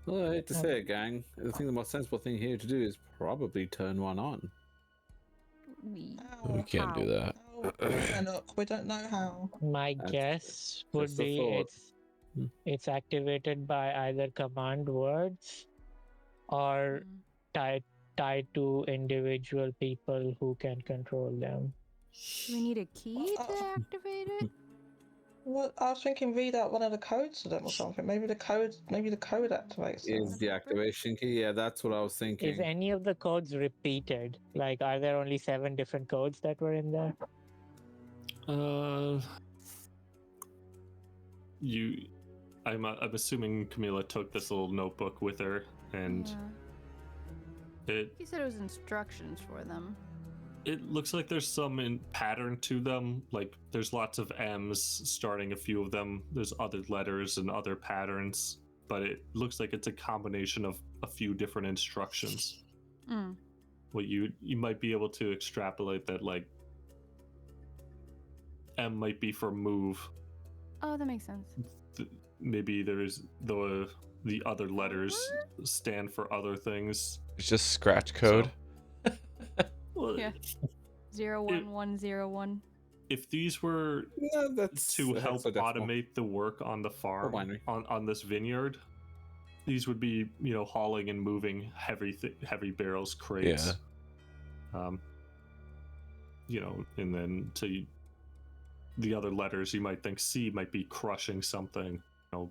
Well, I hate to say it, gang. I think the most sensible thing here to do is probably turn one on. We can't do that. Renok, we don't know how. My guess would be it's activated by either command words or tied to individual people who can control them. Do we need a key to activate it? Well, I was thinking read out one of the codes to them or something. Maybe the code activates them. Is the activation key? Yeah, that's what I was Is thinking. any of the codes repeated? Like, are there only 7 different codes that were in there? I'm assuming Chamilla took this little notebook with her, and Yeah. He said it was instructions for them. it looks like there's some pattern to them. Like there's lots of M's starting a few of them. There's other letters and other patterns, but it looks like it's a combination of a few different instructions. What you might be able to extrapolate that, like M might be for move. Oh, that makes sense. Maybe there's the other letters stand for other things. It's just scratch code. Well, Yeah. 01101. if these were That's to help that's automate the work on the farm, winery. on this vineyard, these would be, hauling and moving heavy barrels, crates. Yeah. And then to the other letters, you might think C might be crushing something. Crush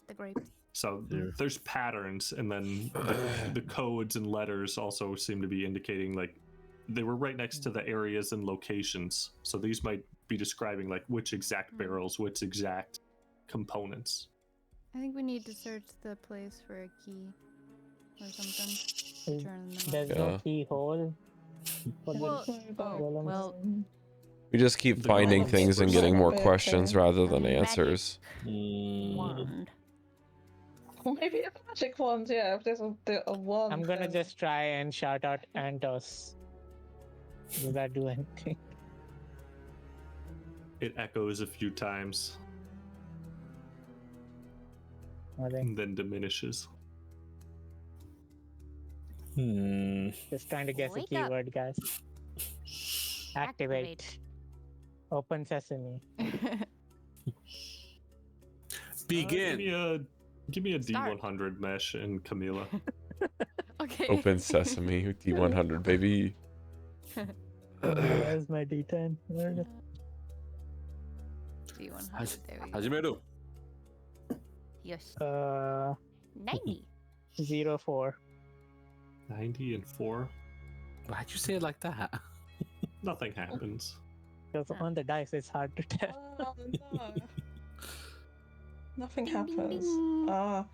the grapes. So there's patterns, and then the codes and letters also seem to be indicating, like, they were right next to the areas and locations. So these might be describing, like, which exact barrels, which exact components. I think we need to search the place for a key or something. Turn them There's on. no keyhole. For the Well, golems. well, We just keep The finding golems things and were getting more so big, questions yeah. rather than Magic. answers. wand. Maybe a magic wand, yeah. If there's a wand. I'm gonna then- just try and shout out Antos. Does that do anything? It echoes a few times Nothing. and then diminishes. Just trying to guess a Wake up. keyword, guys. Activate. Open sesame. Begin. Give me a Start. D100 mesh and Chamilla. Okay. Open sesame, D100, baby. Where's my D10? Where is it? D100. There we go. Hajimeru. Yes. 90. 04. 90 and 4. Why'd you say it like that? Nothing happens. Because on the dice, it's hard to tell. Oh, no. Nothing Ding, ding, happens. ding. Are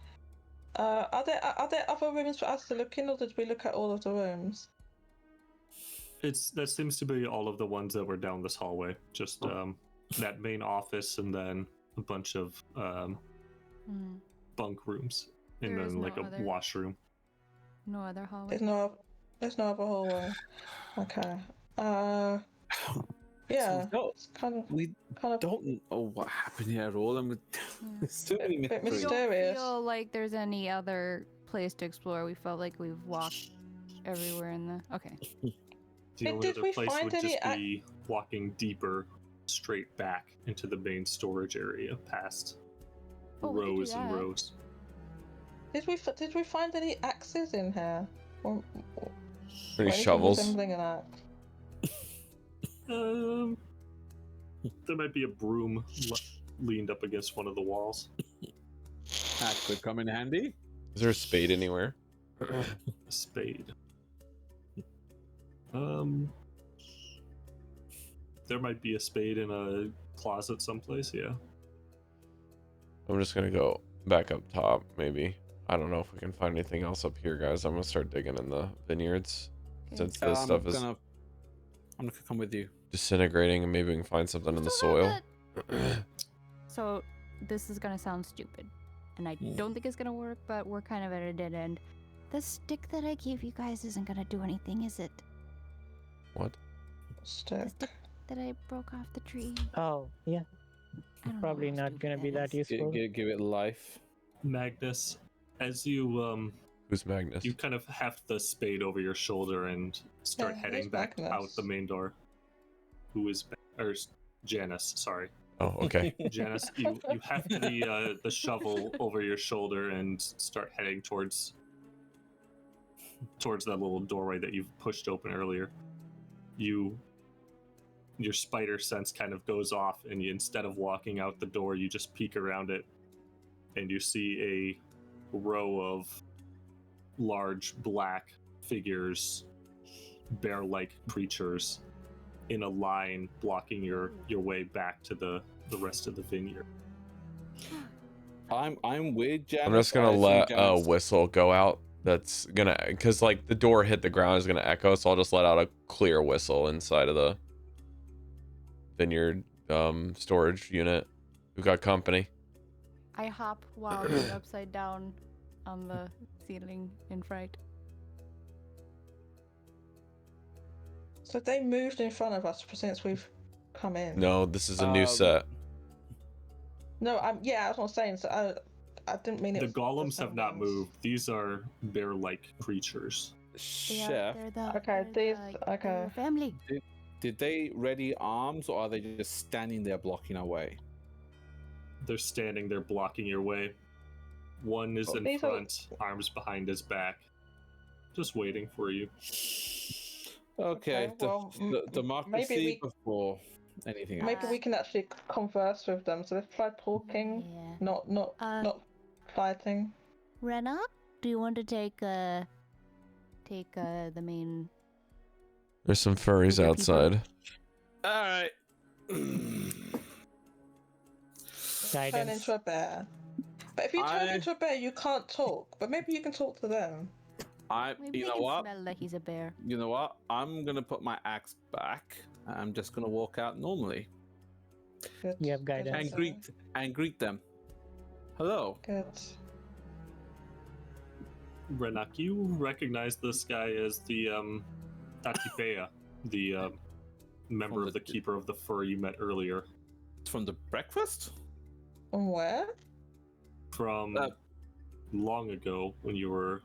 there other rooms for us to look in, or did we look at all of the rooms? That seems to be all of the ones that were down this hallway. Just that main office, and then a bunch of bunk rooms, and There is then no like a other- washroom. No other hallway. There's no other hallway. Okay. Yeah. No, It's kind of we don't know what happened here at all. There's too many Bit We mysteries. don't mysterious. feel like there's any other place to explore. We felt like we've walked everywhere in the. Okay. The only Did other we place find would just any be walking deeper, straight back into the main storage area, past Oh, we could do rows and that. rows. Did we find any axes in here? Or Any anything shovels? resembling an axe? There might be a broom leaned up against one of the walls. That could come in handy. Is there a spade anywhere? A spade. There might be a spade in a closet someplace, yeah. I'm just gonna go back up top, maybe. I don't know if we can find anything else up here, guys. I'm gonna start digging in the vineyards. Since this stuff is I'm gonna come with you. disintegrating, and maybe we can find something in the soil. So this is gonna sound stupid, and I don't think it's gonna work, but we're kind of at a dead end. The stick that I gave you guys isn't gonna do anything, is it? What? The Stick. stick that I broke off the tree. Oh, yeah. I don't know Probably how not stupid gonna be that is. useful. Give it life. Magnus, as you Who's Magnus? you kind of heft the spade over your shoulder and start Yeah, heading who's back Magnus? out the main door. Who is Janus? Sorry, Oh, okay. Janus. You heft the shovel over your shoulder and start heading towards that little doorway that you've pushed open earlier. You your spider sense kind of goes off, and you, instead of walking out the door, you just peek around it, and you see a row of large black figures, bear-like creatures, in a line blocking your way back to the rest of the vineyard. I'm with Janus. I'm just gonna I assume let a Janus- whistle go out. That's gonna, because like the door hit the ground is gonna echo, so I'll just let out a clear whistle inside of the vineyard storage unit. We've got company. I hop while he's upside down on the ceiling in fright. So they moved in front of us since we've come in. No, this is a new set. No, yeah, that's what I'm saying. So I didn't mean it. The was golems have not ones. moved. These are bear-like creatures. Chef, Okay, these. Okay. Family. did they ready arms, or are they just standing there blocking our way? They're standing there blocking your way. One is in These are- front, arms behind his back, just waiting for you. Okay, well, democracy maybe we- before anything else. Maybe we can actually converse with them. So let's try talking, Yeah. not fighting. Renok, do you want to take the main? There's some furries Bigger people. outside. All right. Turn Guidance. into a bear. But if you turn into a bear, you can't talk. But maybe you can talk to them. Maybe You they know can what? smell that he's a bear. You know what? I'm gonna put my axe back. I'm just gonna walk out normally Good. You have Good guidance. and greet them. Hello. Good. Renok, you recognize this guy as the Tatipea, the member From of the- the Keeper of the Fur you met earlier. It's from the breakfast. From where? From long ago when you were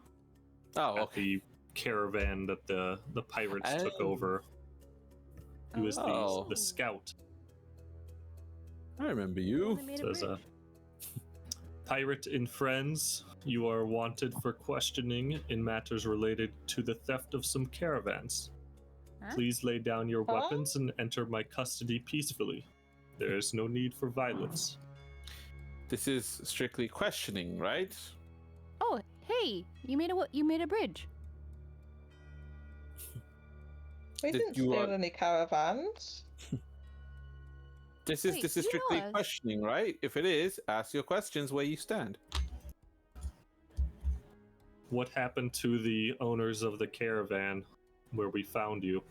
Oh, at okay. the caravan that the pirates took Oh. over. He was Oh. the scout. I remember you. Only made a Says, bridge. Pirate and friends, you are wanted for questioning in matters related to the theft of some caravans. Huh? Please lay down your Huh? weapons and enter my custody peacefully. There is no need for violence. This is strictly questioning, right? Oh, hey, you made a bridge. We Did didn't you, steal any caravans. This is Wait, this is you know strictly us. questioning, right? If it is, ask your questions where you stand. What happened to the owners of the caravan where we found you?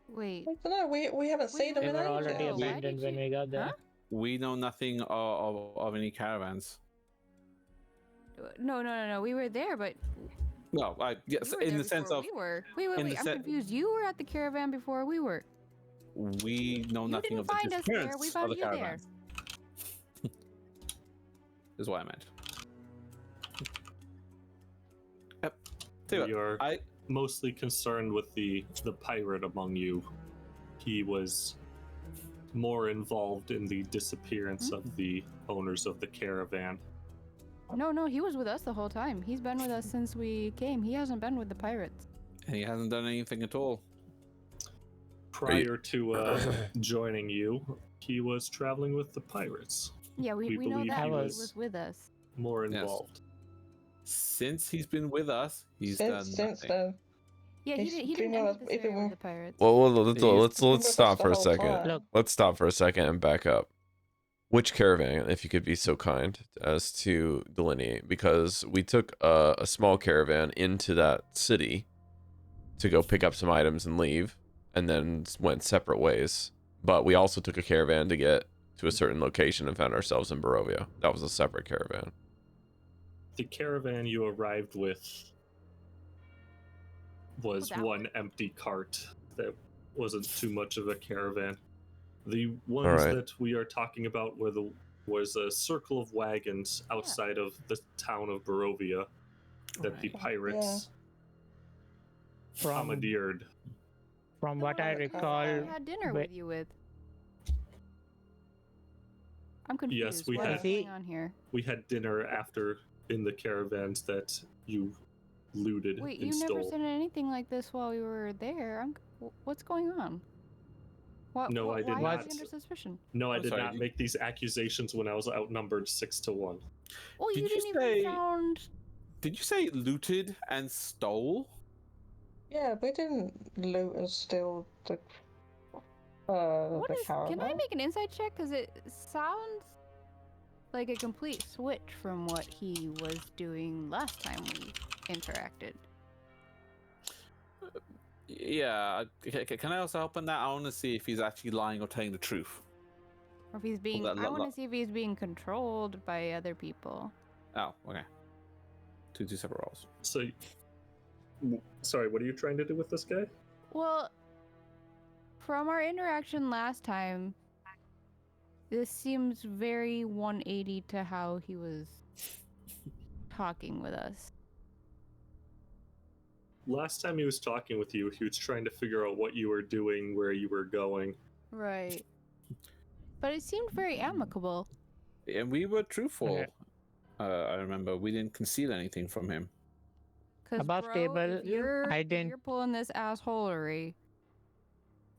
Wait, I don't know. We haven't seen them They in were already ages. Why abandoned did when you- we got there. Huh? We know nothing of any caravans. no. We were there, but No, yes, we were in there the sense before of we were. Wait. in the I'm se- confused. You were at the caravan before we were. we know You nothing didn't of the find us there, disappearance we of found the you there. caravans. Is what I meant. Yep. Tell you what, You're I mostly concerned with the pirate among you. He was more involved in the disappearance of the owners of the caravan. No, he was with us the whole time. He's been with us since we came. He hasn't been with the pirates. and he hasn't done anything at all. Prior to joining you, he was traveling with the pirates, Yeah, we know believe that. he He was- was with us. more Yes. involved. Since he's been with us, he's done Since nothing. then, Yeah, He's he been didn't with enter us this area even- with the pirates. Well, He's let's been with us stop the for a whole second. time. Look, Let's stop for a second and back up. Which caravan, if you could be so kind as to delineate, because we took a small caravan into that city to go pick up some items and leave, and then went separate ways. But we also took a caravan to get to a certain location and found ourselves in Barovia. That was a separate caravan. The caravan you arrived with was that one empty cart that wasn't too much of a caravan. The ones Alright. that we are talking about was a circle of wagons outside of the town of Barovia that the Alright. pirates From commandeered. from what I Oh, okay. recall, I had dinner wait- with you with. I'm confused. Yes, we what had- is going on here? We had dinner after in the caravans that you looted Wait, and you stole. never said anything like this while we were there. What's going on? No, I did why not. are we under suspicion? No, I I'm did sorry, not make these accusations when I was outnumbered 6-1. Well, Did you you didn't even say- found. Did you say looted and stole? Yeah, we didn't loot and steal the caravan. Can I make an insight check? Because it sounds like a complete switch from what he was doing last time we interacted. Yeah. Can I also help on that? I want to see if he's actually lying or telling the truth. Or if he's being. that I lo- want lo- to see if he's being controlled by other people. Oh, okay. Two separate roles. So, sorry, what are you trying to do with this guy? Well, from our interaction last time, this seems very 180 to how he was talking with us. Last time he was talking with you, he was trying to figure out what you were doing, where you were going. Right. But it seemed very amicable. And we were truthful. Okay. I remember we didn't conceal anything from him. 'Cause, Above bro, table, if you're, I if didn't- you're pulling this assholery.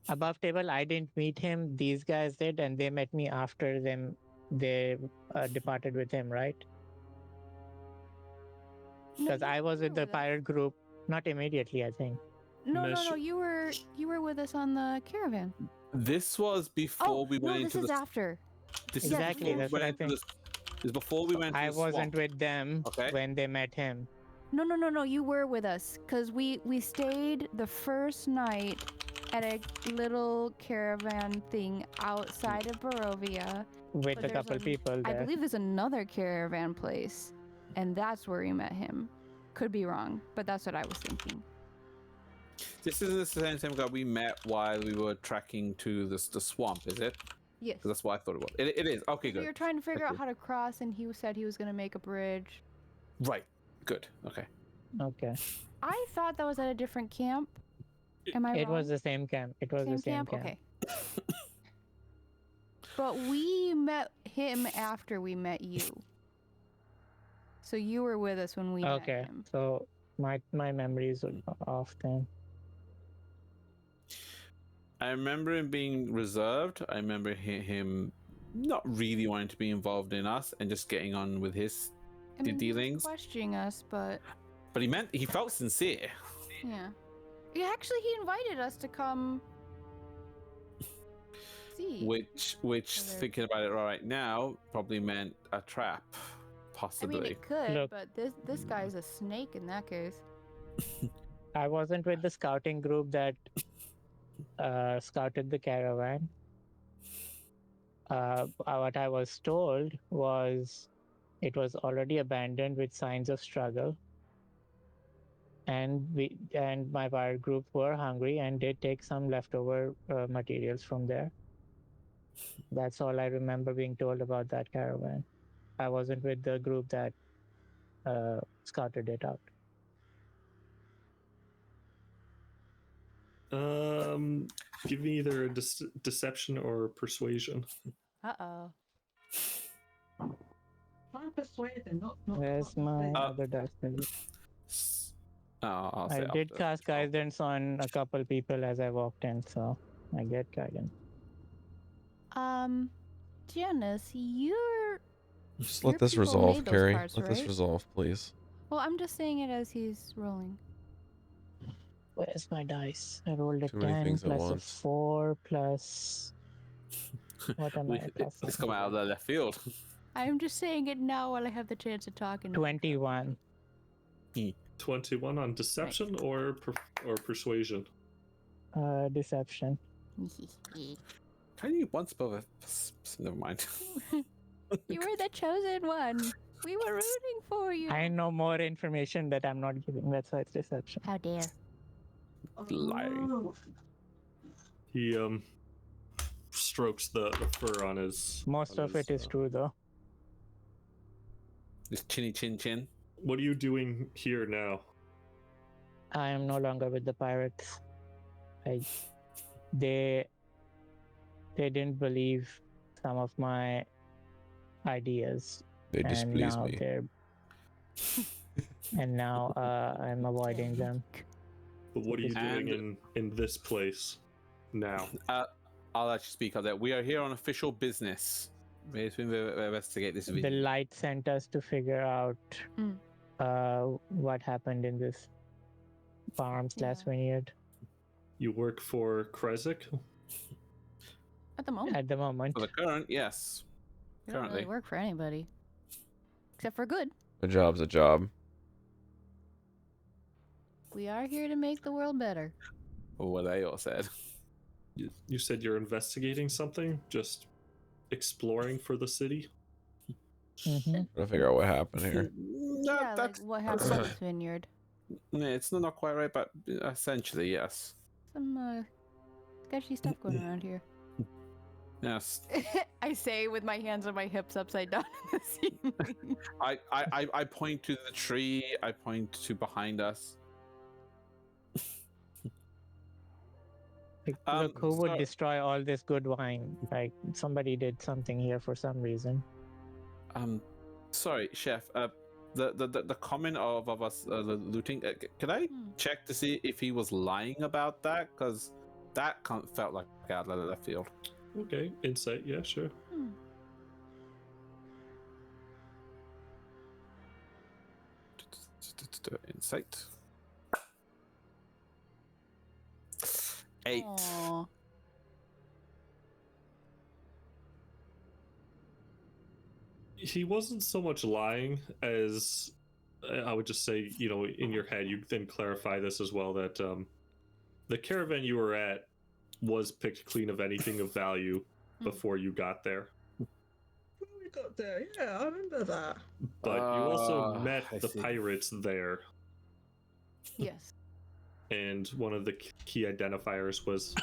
Above table, I didn't meet him. These guys did, and they met me after them. They departed with him, right? Because I was with the pirate group, not immediately, I think. No, Mesh- you were with us on the caravan. This was before we went this into is the. after. This Exactly, is that's before we what I went into This is before we went. To I the wasn't swamp. with them Okay. when they met him. No, you were with us. Because we stayed the first night at a little caravan thing outside of Barovia. With But a couple there's people I there. believe there's another caravan place. And that's where we met him. Could be wrong, but that's what I was thinking. This isn't the same guy we met while we were tracking to the swamp, is it? Yes. 'Cause that's what I thought it was. It is. Okay, We were good. trying to figure out Okay. how to cross, and he said he was going to make a bridge. Right. Good. Okay. Okay. I thought that was at a different camp. Am I It wrong? was the same camp. It was the same camp. Okay. But we met him after we met you. So you were with us when we met Okay. him. So my memories are off then. I remember him being reserved. I remember him not really wanting to be involved in us and just getting on with his I mean, he was dealings. questioning us, but But he felt sincere. yeah. Yeah, actually, he invited us to come see. Which Whether- thinking about it right now, probably meant a trap, I possibly. mean, it could, Look. but this guy's a snake in that case. I wasn't with the scouting group that scouted the caravan. What I was told was it was already abandoned with signs of struggle. And my pirate group were hungry and did take some leftover materials from there. That's all I remember being told about that caravan. I wasn't with the group that scouted it out. Give me either a deception or persuasion. Uh-oh. I'm persuaded, not Where's my not other dice? Maybe? I'll I say did after. cast guidance on a couple people as I walked in, so I get guidance. Janus, you're... Just Your let this people resolve, made those Cari. cards, Let this right? resolve, please. Well, I'm just saying it as he's rolling. Where's my dice? I rolled a Too many 10 things at plus a once. 4 plus... What am I plus? It's come out of the left field. I'm just saying it now while I have the chance to talk. And 21. 21 on deception or persuasion. Deception. Can you once above never mind. You were the chosen one. We were rooting for you. I know more information that I'm not giving. That's why it's deception. How dare. Lying. He strokes the fur on his. Most on of his, it is true, though. This chinny chin chin. What are you doing here now? I am no longer with the pirates. They didn't believe some of my ideas. They and displease now me. they're and now I'm avoiding them. But what are you doing And- in this place now? I'll let you speak on that. We are here on official business. We have to investigate this The video. light sent us to figure out what happened in this farm / Yeah. vineyard You work for Kresik? At the moment, at the moment. For the current, yes. we don't really Currently. work for anybody. Except for good. A job's a job. We are here to make the world better. What they all said. You said you're investigating something? Just exploring for the city? Mhm. Trying to figure out what happened here. Yeah, That's like what happened in this vineyard. yeah, it's not quite right, but essentially, yes. Some sketchy stuff going around here. Yes. I say with my hands on my hips upside down in the ceiling. I point to the tree. I point to behind us. Like, Um, look, who would so- destroy all this good wine? Like somebody did something here for some reason. Sorry, chef. The comment of us the looting. Can I check to see if he was lying about that? Because that felt like out of left field. Okay, insight, yeah, sure. Insight. 8. Aw. He wasn't so much lying as I would just say, you know, in your head, you then clarify this as well that the caravan you were at was picked clean of anything of value before you got there. We got there, yeah, I remember that. But you also Ah, met I the see. pirates there, Yes. and one of the key identifiers was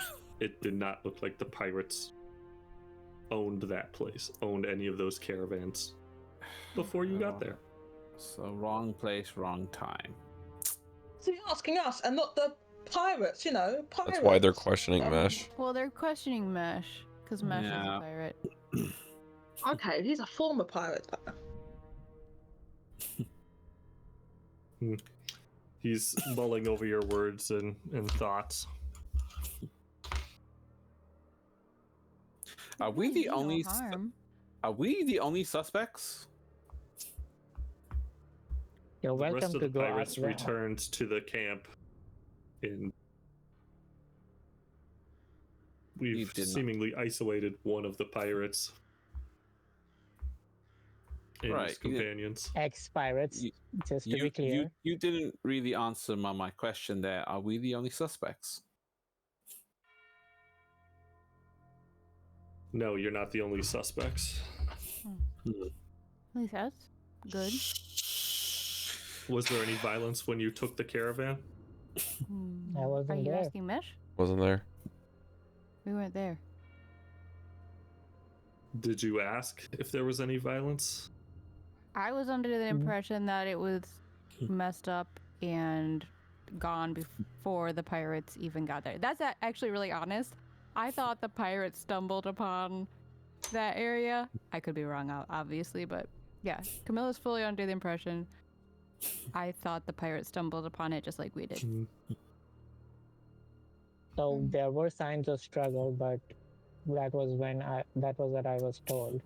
it did not look like the pirates owned that place, owned any of those caravans before you got there. So wrong place, wrong time. So you're asking us and not the pirates, you know, pirates. That's why they're questioning Mesh. Well, they're questioning Mesh because Mesh is Yeah. a pirate. Okay, he's a former pirate. He's mulling over your words and thoughts. Are we Hey, the do no only? harm. Are we the only suspects? You're The rest welcome of to the go pirates out there. returned to the camp, and You we've did not. seemingly isolated one of the pirates and Right, his you didn't- companions. Ex-pirates, You- just to be You, clear. you didn't really answer my question there. Are we the only suspects? No, you're not the only suspects. At least that's good. Was there any violence when you took the caravan? I wasn't Are you there. asking Mesh? Wasn't there? We weren't there. Did you ask if there was any violence? I was under the impression that it was messed up and gone before the pirates even got there. That's actually really honest. I thought the pirates stumbled upon that area. I could be wrong, obviously, but yeah, Camilla's fully under the impression. I thought the pirates stumbled upon it just like we did. So there were signs of struggle, but that was what I was told.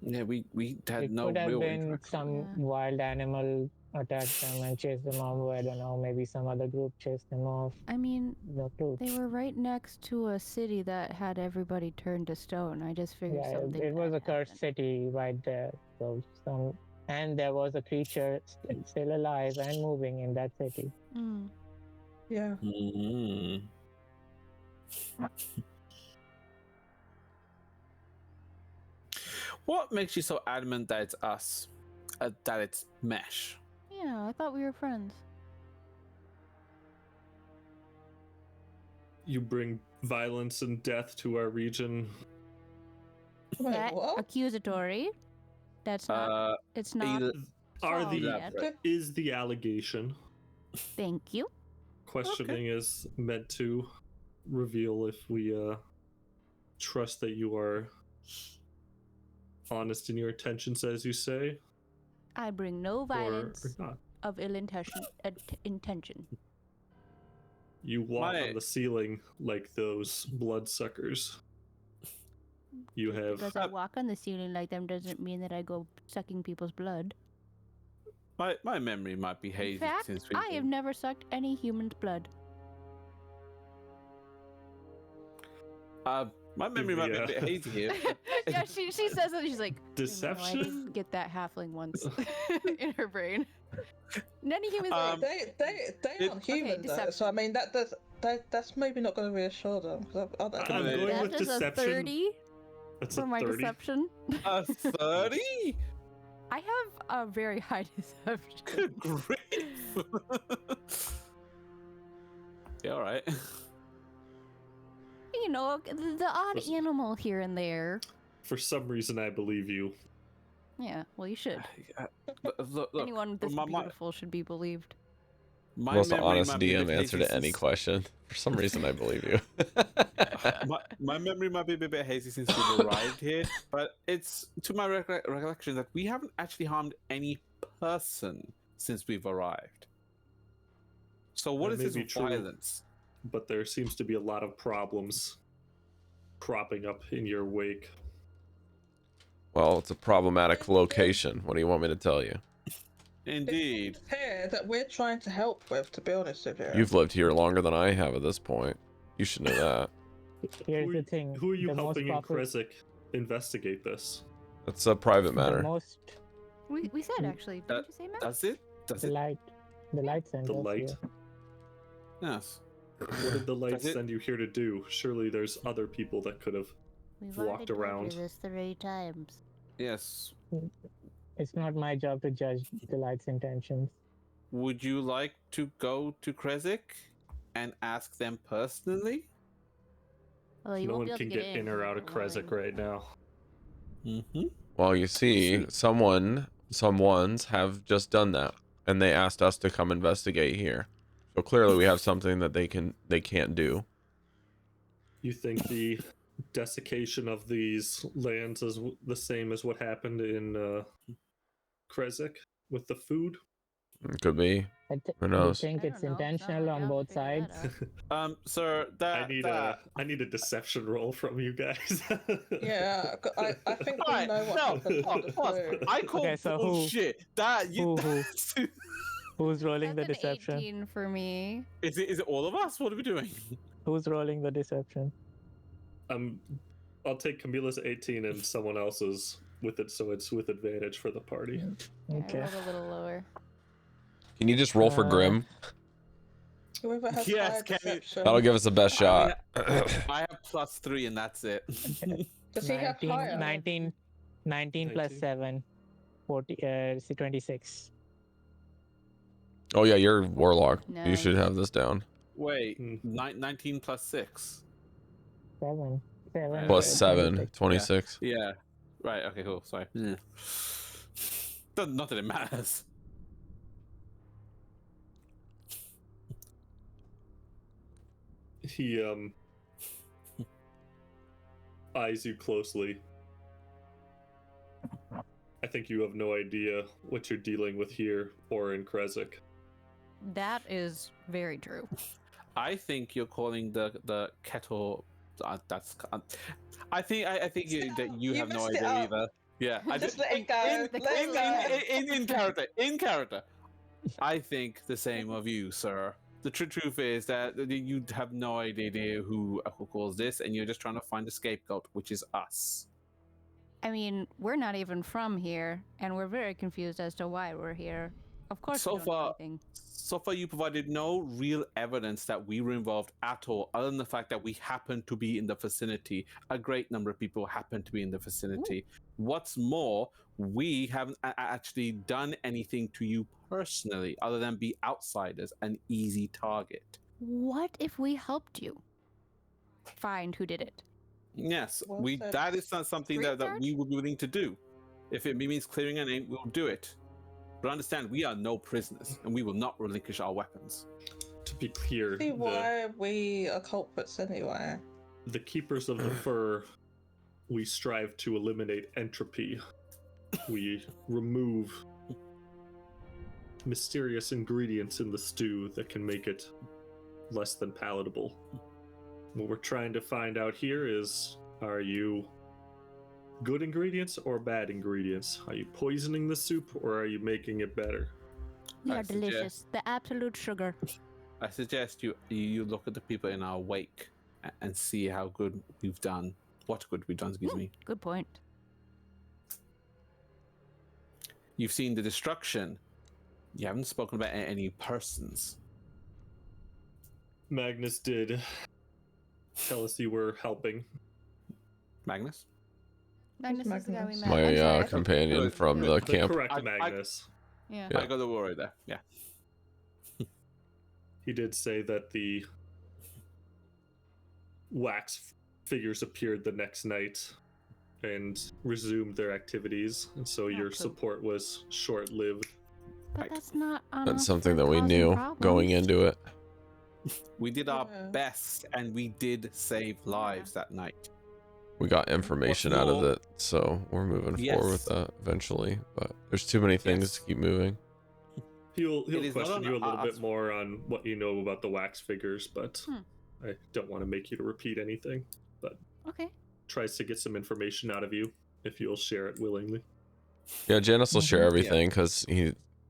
Yeah, we had It no could have real been interaction. some Yeah. wild animal attacked them and chased them off. I don't know. Maybe some other group chased them off. I mean, No clue. they were right next to a city that had everybody turned to stone. I just figured Yeah, something it was bad a cursed happened. city right there. So and there was a creature still alive and moving in that city. Mm. Yeah. Mm. What makes you so adamant that it's us? That it's Mesh? Yeah, I thought we were friends. You bring violence and death to our region. Wait, That what? accusatory. That's not. It's not. either- Are solved the yet. is the allegation? Thank you. Questioning is meant to reveal if we trust that you are honest in your intentions, as you say, I bring no or violence not. of ill intention. You walk My- on the ceiling like those bloodsuckers. You have Because I walk on the ceiling like them doesn't mean that I go sucking people's blood. My memory might be hazy In fact, since we I have never sucked any human's blood. my memory me might be a a- bit hazy here. Yeah, she says that. She's like, "I Deception? did get that halfling once in her brain." Any humans Um, They aren't Okay, human though, deception. so I mean that's maybe not going to reassure them. 'Cause I'm I going that with is a deception. 30 That's for a my 30. deception. A 30? I have a very high deception. Good grief. Yeah, all right. You know, the odd Listen. animal here and there. For some reason, I believe you. Yeah, well, you should. Look, Anyone this my- beautiful should be believed. my Most memory honest might be a DM bit answer hazy to any since- question. For some reason, I believe you. my memory might be a bit hazy since we've arrived here, but it's to my recollection that we haven't actually harmed any person since we've arrived. So what That is may this be true. violence? But there seems to be a lot of problems cropping up in your wake. Well, it's a problematic location. What do you want me to tell you? Indeed. Here that we're trying to help with, to be honest with you. You've lived here longer than I have at this point. You should know that. Here's Who, the thing. who are you the most helping in popular- Krezik investigate this? It's a private The matter. most We said actually. Didn't you say, Matt? Does it? Does the it? light sent The us light? here. Yes. What did the light Does it? send you here to do? Surely there's other people that could have. We've walked already told around. you this 3 times. Yes. It's not my job to judge the light's intentions. Would you like to go to Krezik and ask them personally? Well, you No won't one be can able to get get in or out of Krezik right now. Mm-hmm. Well, you see, Sweet. someone's have just done that, and they asked us to come investigate here. So clearly, we have something that they can't do. You think the desiccation of these lands is the same as what happened in Krezik with the food? It could be. Who I knows? think I it's don't know. It's not intentional my on job both to figure sides. that out. Sir, I need a deception roll from you guys. Yeah, I think we Alright, know what no, happened pause, with the pause. food. I call Okay, so who- bullshit. That you. who- Who's rolling That's the an deception? 18 for me. Is it all of us? What are we doing? Who's rolling the deception? I'll take Camilla's 18 and someone else's with it, so it's with advantage for the party. Yeah, Okay. I rolled a little lower. Can you just roll for Grim? Whoever has Yes, higher can you- deception. That'll give us the best shot. I have +3 and that's it. Does he have 19, higher? 19 plus 19. 7, 26. Oh yeah, you're Warlock. You Nice. should have this down. Wait, Hmm. 19 plus 6. 7. 7 Plus Okay. 7, 26. Yeah. Right. Okay. Cool. Sorry. Yeah. Not that it matters. He eyes you closely. I think you have no idea what you're dealing with here or in Krezik. That is very true. I think you're calling the kettle. That's. I think that you You have no messed it idea up. either. Yeah. I Just did- let it go. In, Let it in, go. in character. In character. I think the same of you, sir. The truth is that you have no idea who caused this, and you're just trying to find a scapegoat, which is us. I mean, we're not even from here, and we're very confused as to why we're here. Of course, So we don't know far- anything. So far, you provided no real evidence that we were involved at all, other than the fact that we happened to be in the vicinity. A great number of people happened to be in the vicinity. What's more, we haven't actually done anything to you personally, other than be outsiders, an easy target. What if we helped you find who did it? Yes, Well we. said. That is not something Free that charge? we would be willing to do. If it means clearing a name, we'll do it. But understand, we are no prisoners, and we will not relinquish our weapons. To be clear, See why we are culprits anyway. the keepers of the fur, we strive to eliminate entropy. We remove mysterious ingredients in the stew that can make it less than palatable. What we're trying to find out here is, are you good ingredients or bad ingredients? Are you poisoning the soup or are you making it better? They I are delicious. The absolute sugar. I suggest you look at the people in our wake and see how good we've done. What good we've done, excuse me. Good point. You've seen the destruction. You haven't spoken about any persons. Magnus did tell us you were helping. Magnus? Magnus is the guy we Magnus? met. I'm My sorry, I companion Good. from the camp. correct I- Magnus. Yeah. Yeah. I got the word there. Yeah. He did say that the wax figures appeared the next night and resumed their activities, and so your cool. support was short-lived. But that's not on That's us something for that we causing knew problems. going into it. We did our Yeah. best and we did save lives that night. We got information out of it, so we're moving forward with Yes. that eventually. But there's too many things Yes. to keep moving. He'll It is not question on you a little us. bit more on what you know about the wax figures, but I don't want to make you to repeat anything. But Okay. tries to get some information out of you if you'll share it willingly. Yeah, Janus will share Mhm. everything because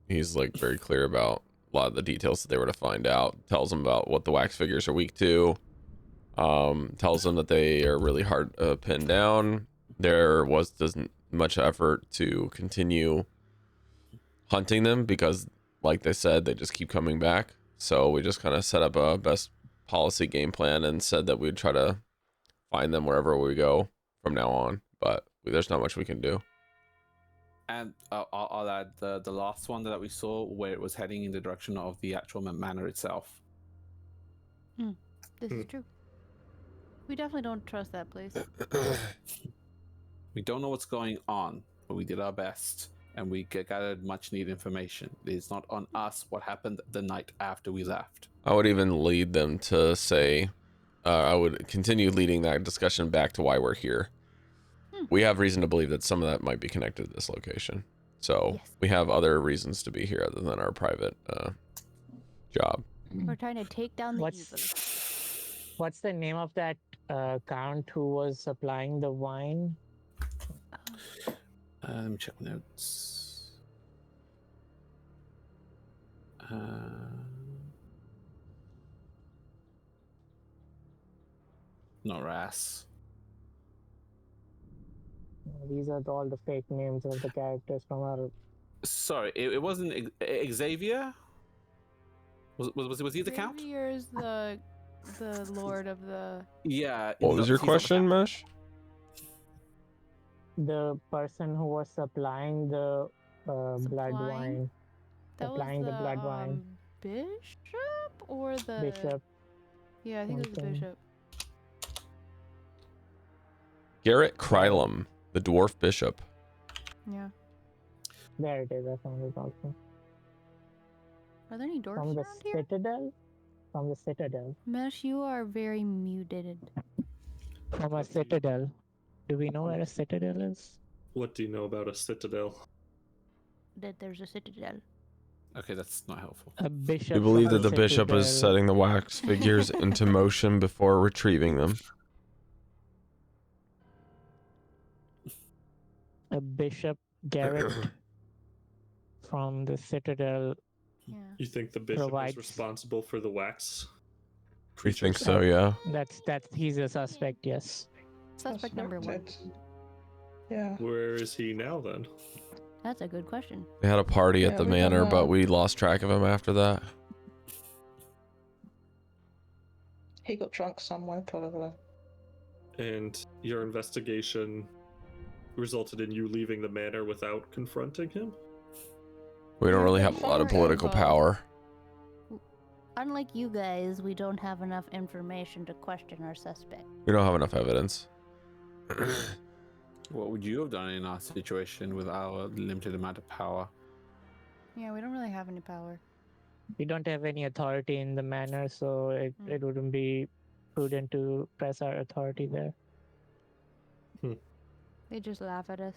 he's like very clear about a lot of the details that they were to find out. Tells them about what the wax figures are weak to. Tells them that they are really hard to pin down. There doesn't much effort to continue hunting them because, like they said, they just keep coming back. So we just kind of set up a best policy game plan and said that we'd try to find them wherever we go from now on. But there's not much we can do. And I'll add the last one that we saw where it was heading in the direction of the actual manor itself. This is true. We definitely don't trust that place. We don't know what's going on, but we did our best and we gathered much needed information. It's not on us what happened the night after we left. I would even lead them to say, I would continue leading that discussion back to why we're here. We have reason to believe that some of that might be connected to this location. So Yes. we have other reasons to be here other than our private job. We're trying to take down the evil. What's the name of that count who was supplying the wine? Let me check notes. No Ras. These are all the fake names of the characters from our. Sorry, it wasn't Xavier. Was he the count? Xavier's the lord of the. Yeah. What was your he's not the question, count. Mesh? The person who was supplying the blood Supplying? wine. That was Supplying the blood wine. Bishop or the Bishop. Yeah, I think it was the something. bishop. Garrett Krylum, the dwarf bishop. Yeah. There it is. I found it also. Are there any dwarves From the around here? citadel. From the citadel. Mesh, you are very muted. From a citadel. Do we know where a citadel is? What do you know about a citadel? That there's a citadel. Okay, that's not helpful. A bishop. We believe from that the bishop is citadel. setting the wax figures into motion before retrieving them. A bishop Garrett from the citadel. Yeah. You think the bishop Provides- is responsible for the wax? We think so, yeah. That's he's a suspect. Yes. Suspect number one. Suspected. Yeah. Where is he now then? That's a good question. They had a party at Yeah, the we don't manor, know. but we lost track of him after that. He got drunk somewhere, probably. And your investigation resulted in you leaving the manor without confronting him? We don't Yeah, really but have a lot of far political as, power. Unlike you guys, we don't have enough information to question our suspect. We don't have enough evidence. What would you have done in our situation with our limited amount of power? Yeah, we don't really have any power. We don't have any authority in the manor, so it Mm. wouldn't be prudent to press our authority there. They just laugh at us.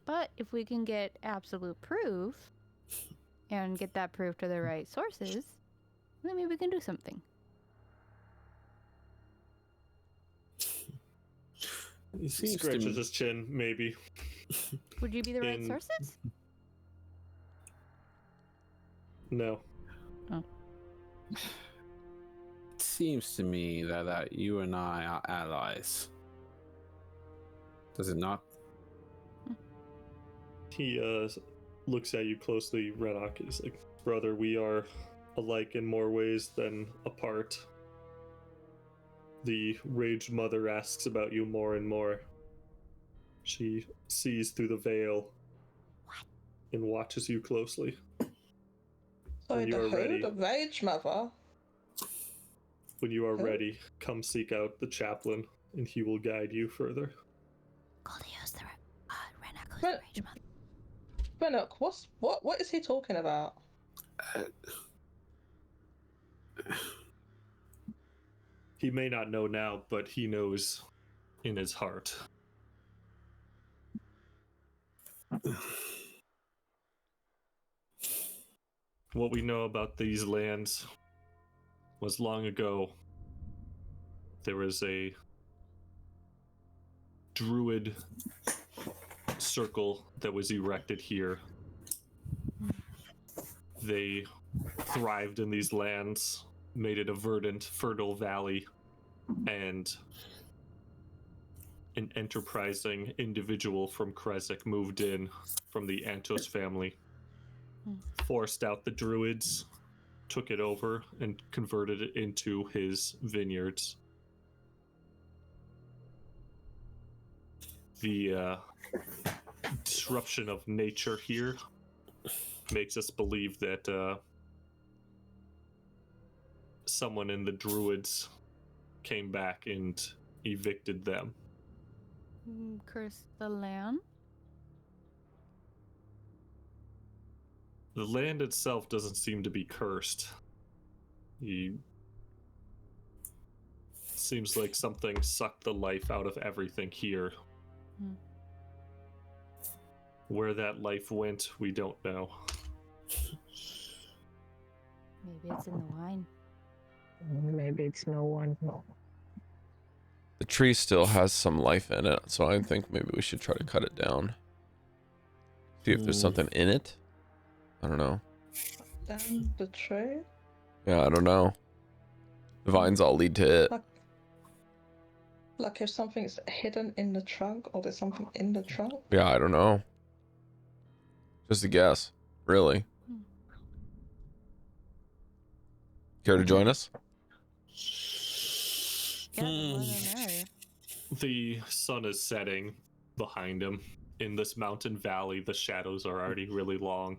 But if we can get absolute proof, and get that proof to the right sources, then maybe we can do something. He seems to Scratches his chin, maybe. Would you be the right In- sources? No. It seems to me that you and I are allies. Does it not? He looks at you closely, Renok. He's like, brother, we are alike in more ways than apart. The Rage Mother asks about you more and more. She sees through the veil and watches you closely. Sorry, you the are who? ready. The Rage Mother? When you are Who? ready, come seek out the chaplain, and he will guide you further. Goldy, who's the Renok, who's Ren- the Rage Mother? Renok, what is he talking about? He may not know now, but he knows in his heart. What we know about these lands was long ago there was a druid circle that was erected here. They thrived in these lands, made it a verdant, fertile valley, and an enterprising individual from Crescent moved in from the Antos family, forced out the druids, took it over, and converted it into his vineyards. The disruption of nature here makes us believe that someone in the druids came back and evicted them. Curse the land? The land itself doesn't seem to be cursed. Seems like something sucked the life out of everything here. Where that life went, we don't know. Maybe it's in the wine. Maybe it's no one. The tree still has some life in it, so I think maybe we should try to cut it down. See if there's something in it. I don't know. Down the tree? Yeah, I don't know. The vines all lead to it. Like if something's hidden in the trunk, or there's something in the trunk? Yeah, I don't know. Just a guess, really. Care to join us? Yeah, the more the merrier. The sun is setting behind him. In this mountain valley, the shadows are already really long.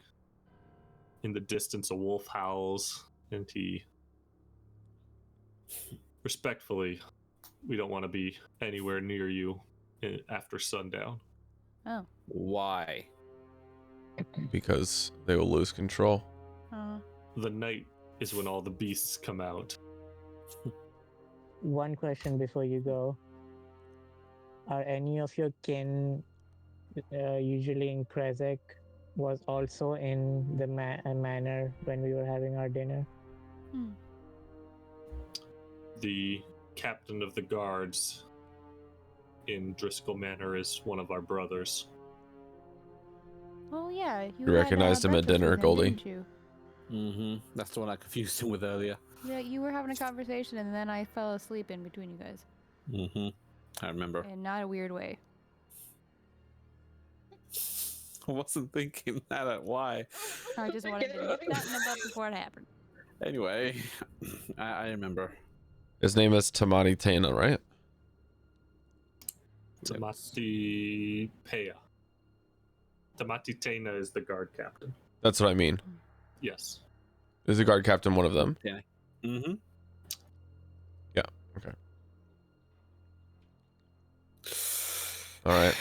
In the distance, a wolf howls, and he... Respectfully, we don't want to be anywhere near you after sundown. Oh. Why? Because they will lose control. The night is when all the beasts come out. One question before you go. Are any of your kin usually in Krezek was also in the manor when we were having our dinner? The captain of the guards in Driscoll Manor is one of our brothers. Oh yeah, You recognized him at dinner, Goldy. Didn't you? Mm-hmm. That's the one I confused him with earlier. Yeah, you were having a conversation and then I fell asleep in between you guys. Mm-hmm. I remember. In not a weird way. I wasn't thinking that. Why? I just wanted to nip that in the bud before it happened. Anyway, I remember. His name is Tamati Tana, right? Tamati Pea. Tamati Tena is the guard captain. That's what I mean. Yes. Is the guard captain one of them? Yeah. Mm-hmm. Yeah. Okay. All right.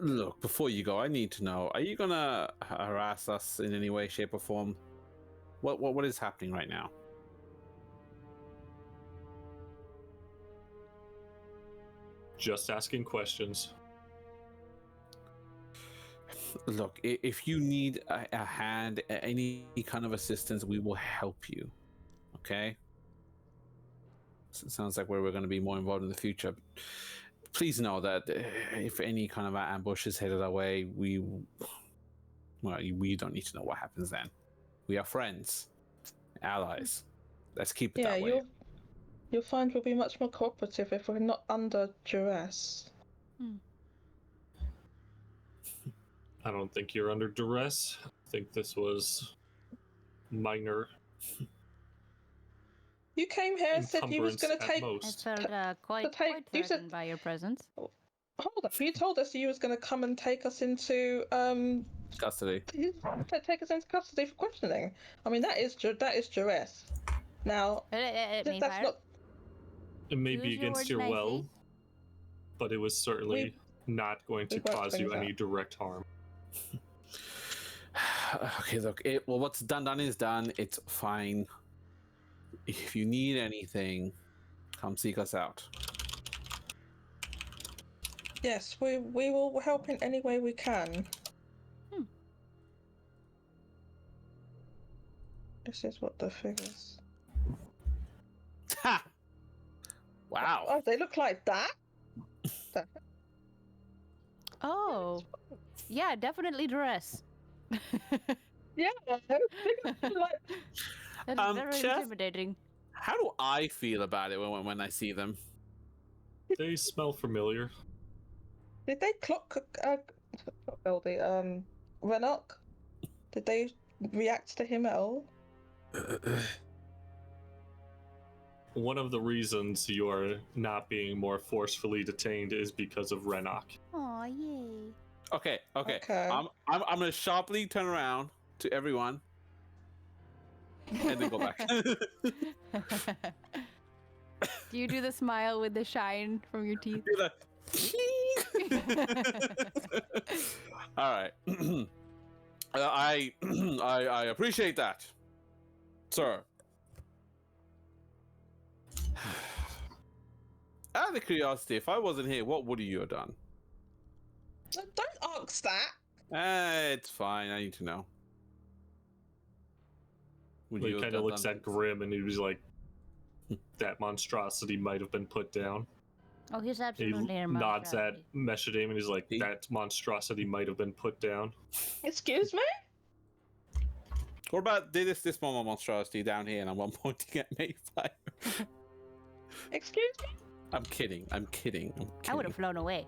Look, before you go, I need to know: are you gonna harass us in any way, shape, or form? What is happening right now? Just asking questions. Look, if you need a hand, any kind of assistance, we will help you. Okay? So it sounds like we're going to be more involved in the future. Please know that if any kind of ambush is headed our way, we don't need to know what happens then. We are friends, allies. Let's keep it that way. You'll find we'll be much more cooperative if we're not under duress. I don't think you're under duress. I think this was minor. You came here and said you was going to take. I most. felt quite threatened by your presence. Hold up! You told us you was going to come and take us into Custody. Take us into custody for questioning. I mean, that is duress. Now, that's Maefyre, not. It may be use your against words your nicely. will, but it was certainly not going to we worked cause you things any out. direct harm. Okay, look. Well, what's done is done. It's fine. If you need anything, come seek us out. Yes, we will help in any way we can. This is what the figures. Ha! Wow. Oh, they look like that. Oh, yeah, definitely dress. Yeah, like That is very Chef? intimidating. How do I feel about it when I see them? They smell familiar. did they clock Goldy, Renok? Did they react to him at all? One of the reasons you are not being more forcefully detained is because of Renok. Aw, yay. Okay. Okay. I'm gonna sharply turn around to everyone and then go back. Do you do the smile with the shine from your teeth? You're like, all right. I appreciate that, sir. Out of curiosity, if I wasn't here, what would you have done? Don't ask that. It's fine. I need to know. Would He you have kind of looks done at Grim and he was like, that monstrosity might have been put down. Oh, he's He absolutely a nods at monstrosity. Meshadieme and he's like, that monstrosity might have been put down. Excuse me? What about this moment monstrosity down here, and I'm pointing at Maefyre? Excuse me? I'm kidding. I would have flown away.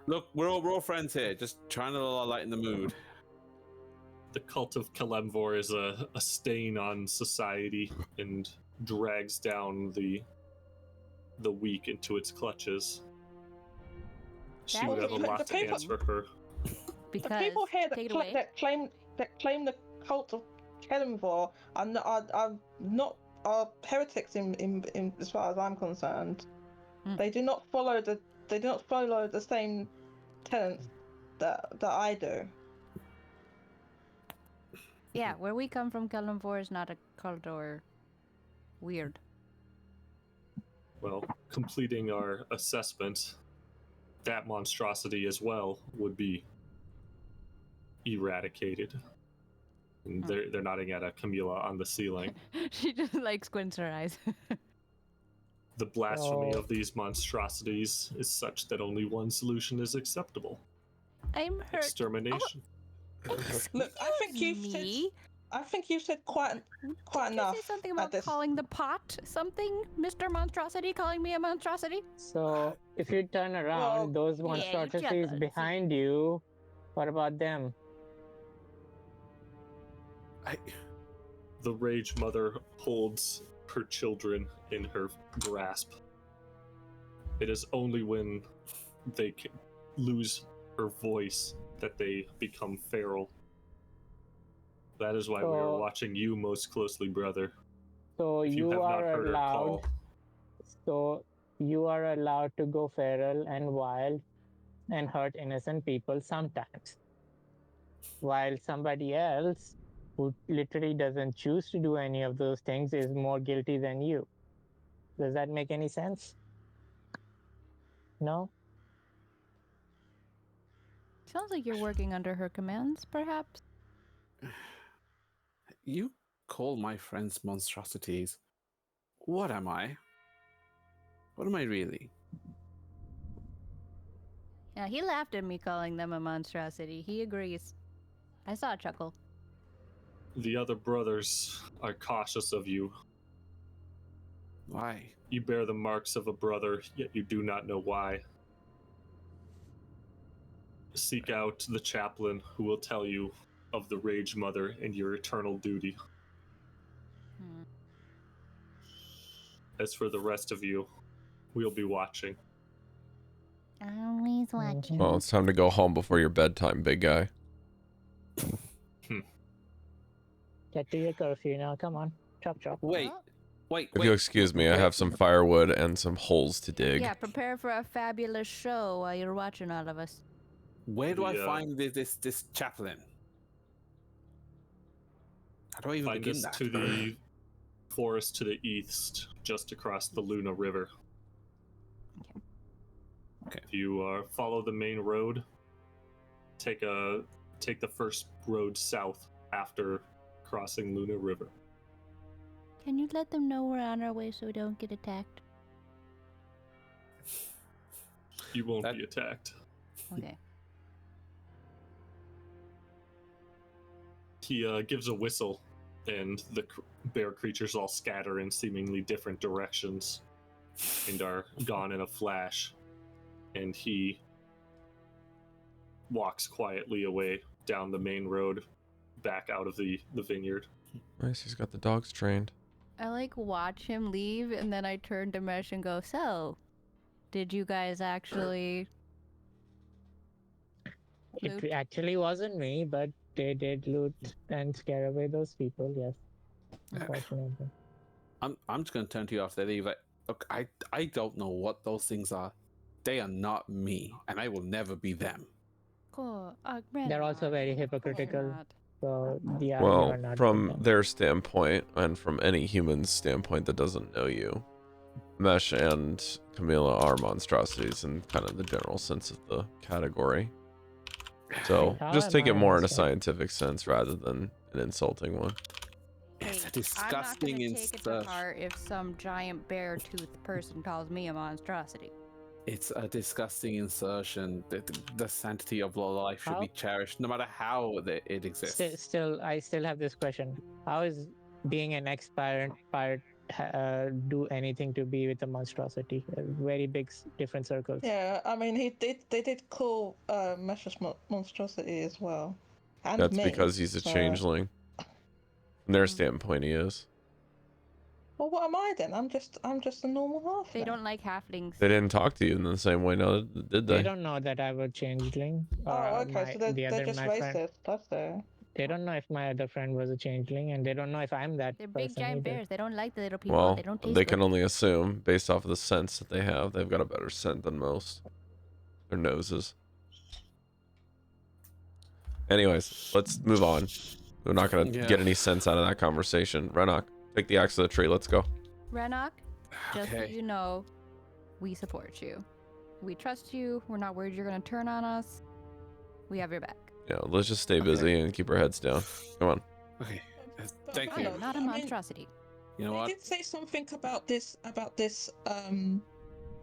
Look, we're all friends here, just trying to lighten the mood. The cult of Kalemvor is a stain on society and drags down the weak into its clutches. She That would is have a lot to interesting. answer her. Because, The people here take it away. that claim the cult of Kelemvor are heretics in as far as I'm concerned. They do not follow the same tenets that I do. Yeah, where we come from, Kalimvor is not a cult or weird. Well, completing our assessment, that monstrosity as well would be eradicated. And they're nodding at a Chamilla on the ceiling. She just like squints her eyes. The blasphemy of these monstrosities is such that only one solution is acceptable. I'm hurt. Extermination. Look, I think you've said quite Did you enough. say something at about this. calling the pot something? Mr. Monstrosity calling me a monstrosity? So if you turn around, Well, those you monstrosities chuckle. behind you, what about them? The Rage Mother holds her children in her grasp. It is only when they lose her voice that they become feral. That is why we are So- watching you most closely, brother. So If you you have not are heard her allowed. call, So you are allowed to go feral and wild and hurt innocent people sometimes, while somebody else who literally doesn't choose to do any of those things is more guilty than you. Does that make any sense? No? Sounds like you're working under her commands, perhaps? You call my friends monstrosities. What am I? What am I really? Yeah, he laughed at me calling them a monstrosity. He agrees. I saw a chuckle. The other brothers are cautious of you. Why? You bear the marks of a brother, yet you do not know why. Seek out the chaplain who will tell you of the Rage Mother and your eternal duty. As for the rest of you, we'll be watching. Always watching. Well, it's time to go home before your bedtime, big guy. Get to your curfew now. Come on. Chop chop. Wait. If you'll excuse me, I have some firewood and some holes to dig. Yeah, prepare for a fabulous show while you're watching all of us. Where do I find this chaplain? How do I even Find begin us that? to the forest to the east, just across the Luna River. Okay. If you follow the main road, take the first road south after crossing Luna River. Can you let them know we're on our way so we don't get attacked? You won't be attacked. Okay. He gives a whistle, and the bear creatures all scatter in seemingly different directions and are gone in a flash. And he walks quietly away down the main road, back out of the vineyard. Nice, he's got the dogs trained. I watch him leave, and then I turn to Mesh and go, "So, did you guys actually?" It actually wasn't me, but they did loot and scare away those people. Yes, unfortunately. I'm just gonna turn to you after they leave. Look, I don't know what those things are. They are not me, and I will never be them. Cool. They're also very hypocritical. So yeah, you Well, are not from with them. their standpoint, and from any human's standpoint that doesn't know you, Mesh and Chamilla are monstrosities in kind of the general sense of the category. So How just am take I it more in a monstrous? scientific sense rather than an insulting one. It's a I'm not disgusting gonna take it to insert. heart if some giant bear-toothed person calls me a monstrosity. It's a disgusting insertion. The sanctity of life should How? be cherished, no matter how it exists. Still, I still have this question. How is being an ex-pirate do anything to be with a monstrosity? Very big different circles. Yeah, I mean, they did call Mesh's monstrosity as well, and That's me. because he's a so- changeling. From their standpoint, he is. Well, what am I then? I'm just a normal halfling. They don't like halflings. They didn't talk to you in the same way, now did They they? don't know that I was changeling. Oh, okay. So they're just racist. That's there. They don't know if my other friend was a changeling, and they don't know if I'm that They're big person giant either. bears. They don't like the little people. Well, They don't taste they good. can only assume based off of the scents that they have. They've got a better scent than most. Their noses. Anyways, let's move on. We're not going to get any sense out of that conversation. Renok, take the axe to the tree. Let's go. Renok, just so Okay. you know, we support you. We trust you. We're not worried you're gonna turn on us. We have your back. Yeah, let's just stay busy and keep our heads down. Come on. Okay, But thank I you. am not a I mean, monstrosity. You know They what? did say something about this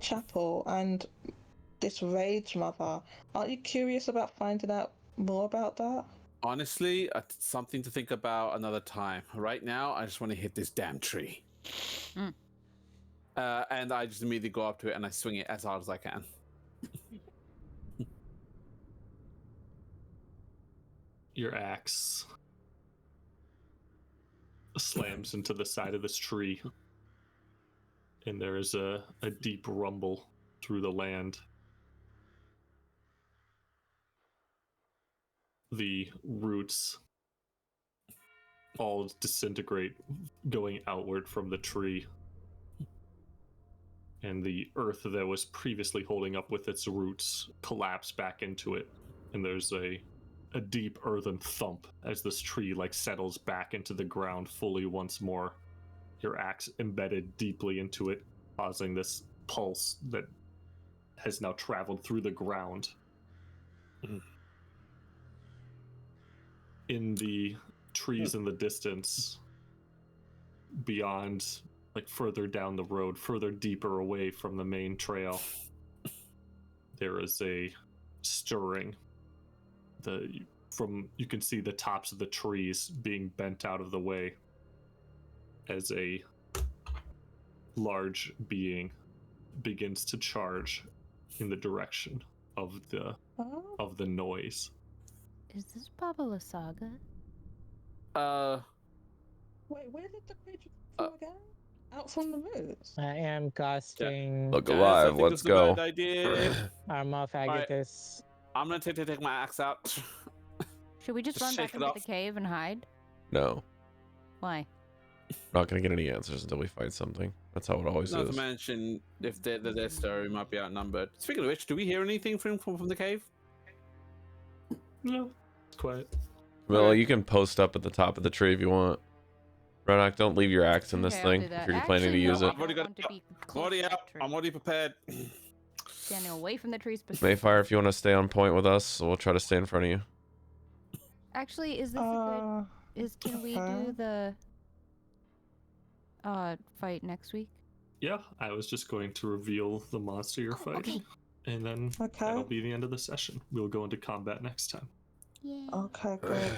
chapel and this Rage Mother. Aren't you curious about finding out more about that? Honestly, something to think about another time. Right now, I just want to hit this damn tree. Mm. And I just immediately go up to it and I swing it as hard as I can. Your axe slams into the side of this tree, and there is a deep rumble through the land. The roots all disintegrate, going outward from the tree. And the earth that was previously holding up with its roots collapse back into it. And there's a deep earthen thump as this tree settles back into the ground fully once more. Your axe embedded deeply into it, causing this pulse that has now traveled through the ground. in the trees in the distance, beyond, like further down the road, further deeper away from the main trail, there is a stirring. You can see the tops of the trees being bent out of the way as a large being begins to charge in the direction of the noise. Is this Baba Saga? Wait, where did the creature come again? Out from the roots? I am casting Look Guys, I alive. think Let's this is a go. bad idea. Armor of Agathis. I'm gonna take my axe out. Should we just Just run back shake it into off. the cave and hide? No, Why? we're not gonna get any answers until we fight something. That's how it always Not to is. mention, if they're there, we might be outnumbered. Speaking of which, do we hear anything from the cave? No, it's quiet. Camilla, you can post up at the top of the tree if you want. Renok, don't leave your axe in this Okay, I'll thing do that. if you're planning to Actually, use no, it. I I've already don't got want to it. be I'm close already to that out. tree. I'm already prepared. Standing away from the tree specifically. Maefyre, if you want to stay on point with us, we'll try to stay in front of you. Actually, is this a good... Can we do the... fight next week? Yeah, I was just going to reveal the monster you're fighting, okay. and then that'll be the end of the session. We'll go into combat next time. Yeah. Okay, good.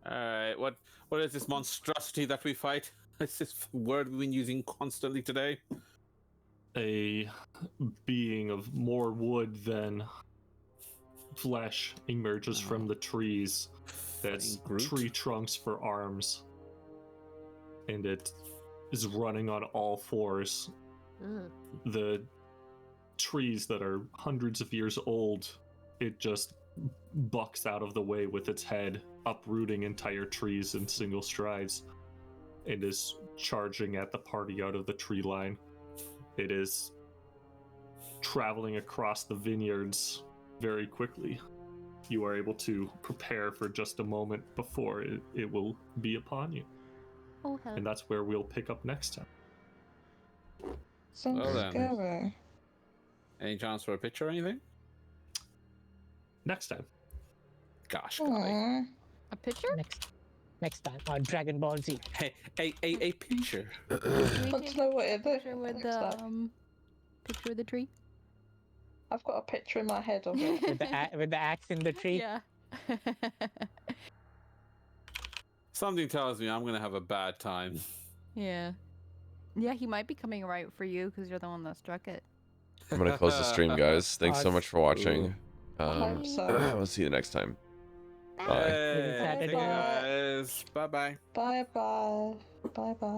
Alright, what is this monstrosity that we fight? It's this word we've been using constantly today. A being of more wood than flesh emerges from the trees. That's Fucking Groot. tree trunks for arms. And it is running on all fours. Ugh. The trees that are hundreds of years old, it just bucks out of the way with its head, uprooting entire trees in single strides, and is charging at the party out of the tree line. It is traveling across the vineyards very quickly. You are able to prepare for just a moment before it will be upon you. Oh, hell. And that's where we'll pick up next time. Sounds Well then. scary. Any chance for a picture or anything? Next time. Gosh, golly. Aw. A picture? Next time on Dragon Ball Z. Hey, a picture. Can we Want take to know what it is? picture with Next the time. picture of the tree? I've got a picture in my head of it. With the axe in the tree. Yeah. Something tells me I'm gonna have a bad time. Yeah. Yeah, he might be coming right for you because you're the one that struck it. I'm going to close the stream, guys. Thanks so much for watching. I hope so. We'll see you next time. Bye. Hey, Saturday. guys. Bye bye. Bye bye. Bye bye.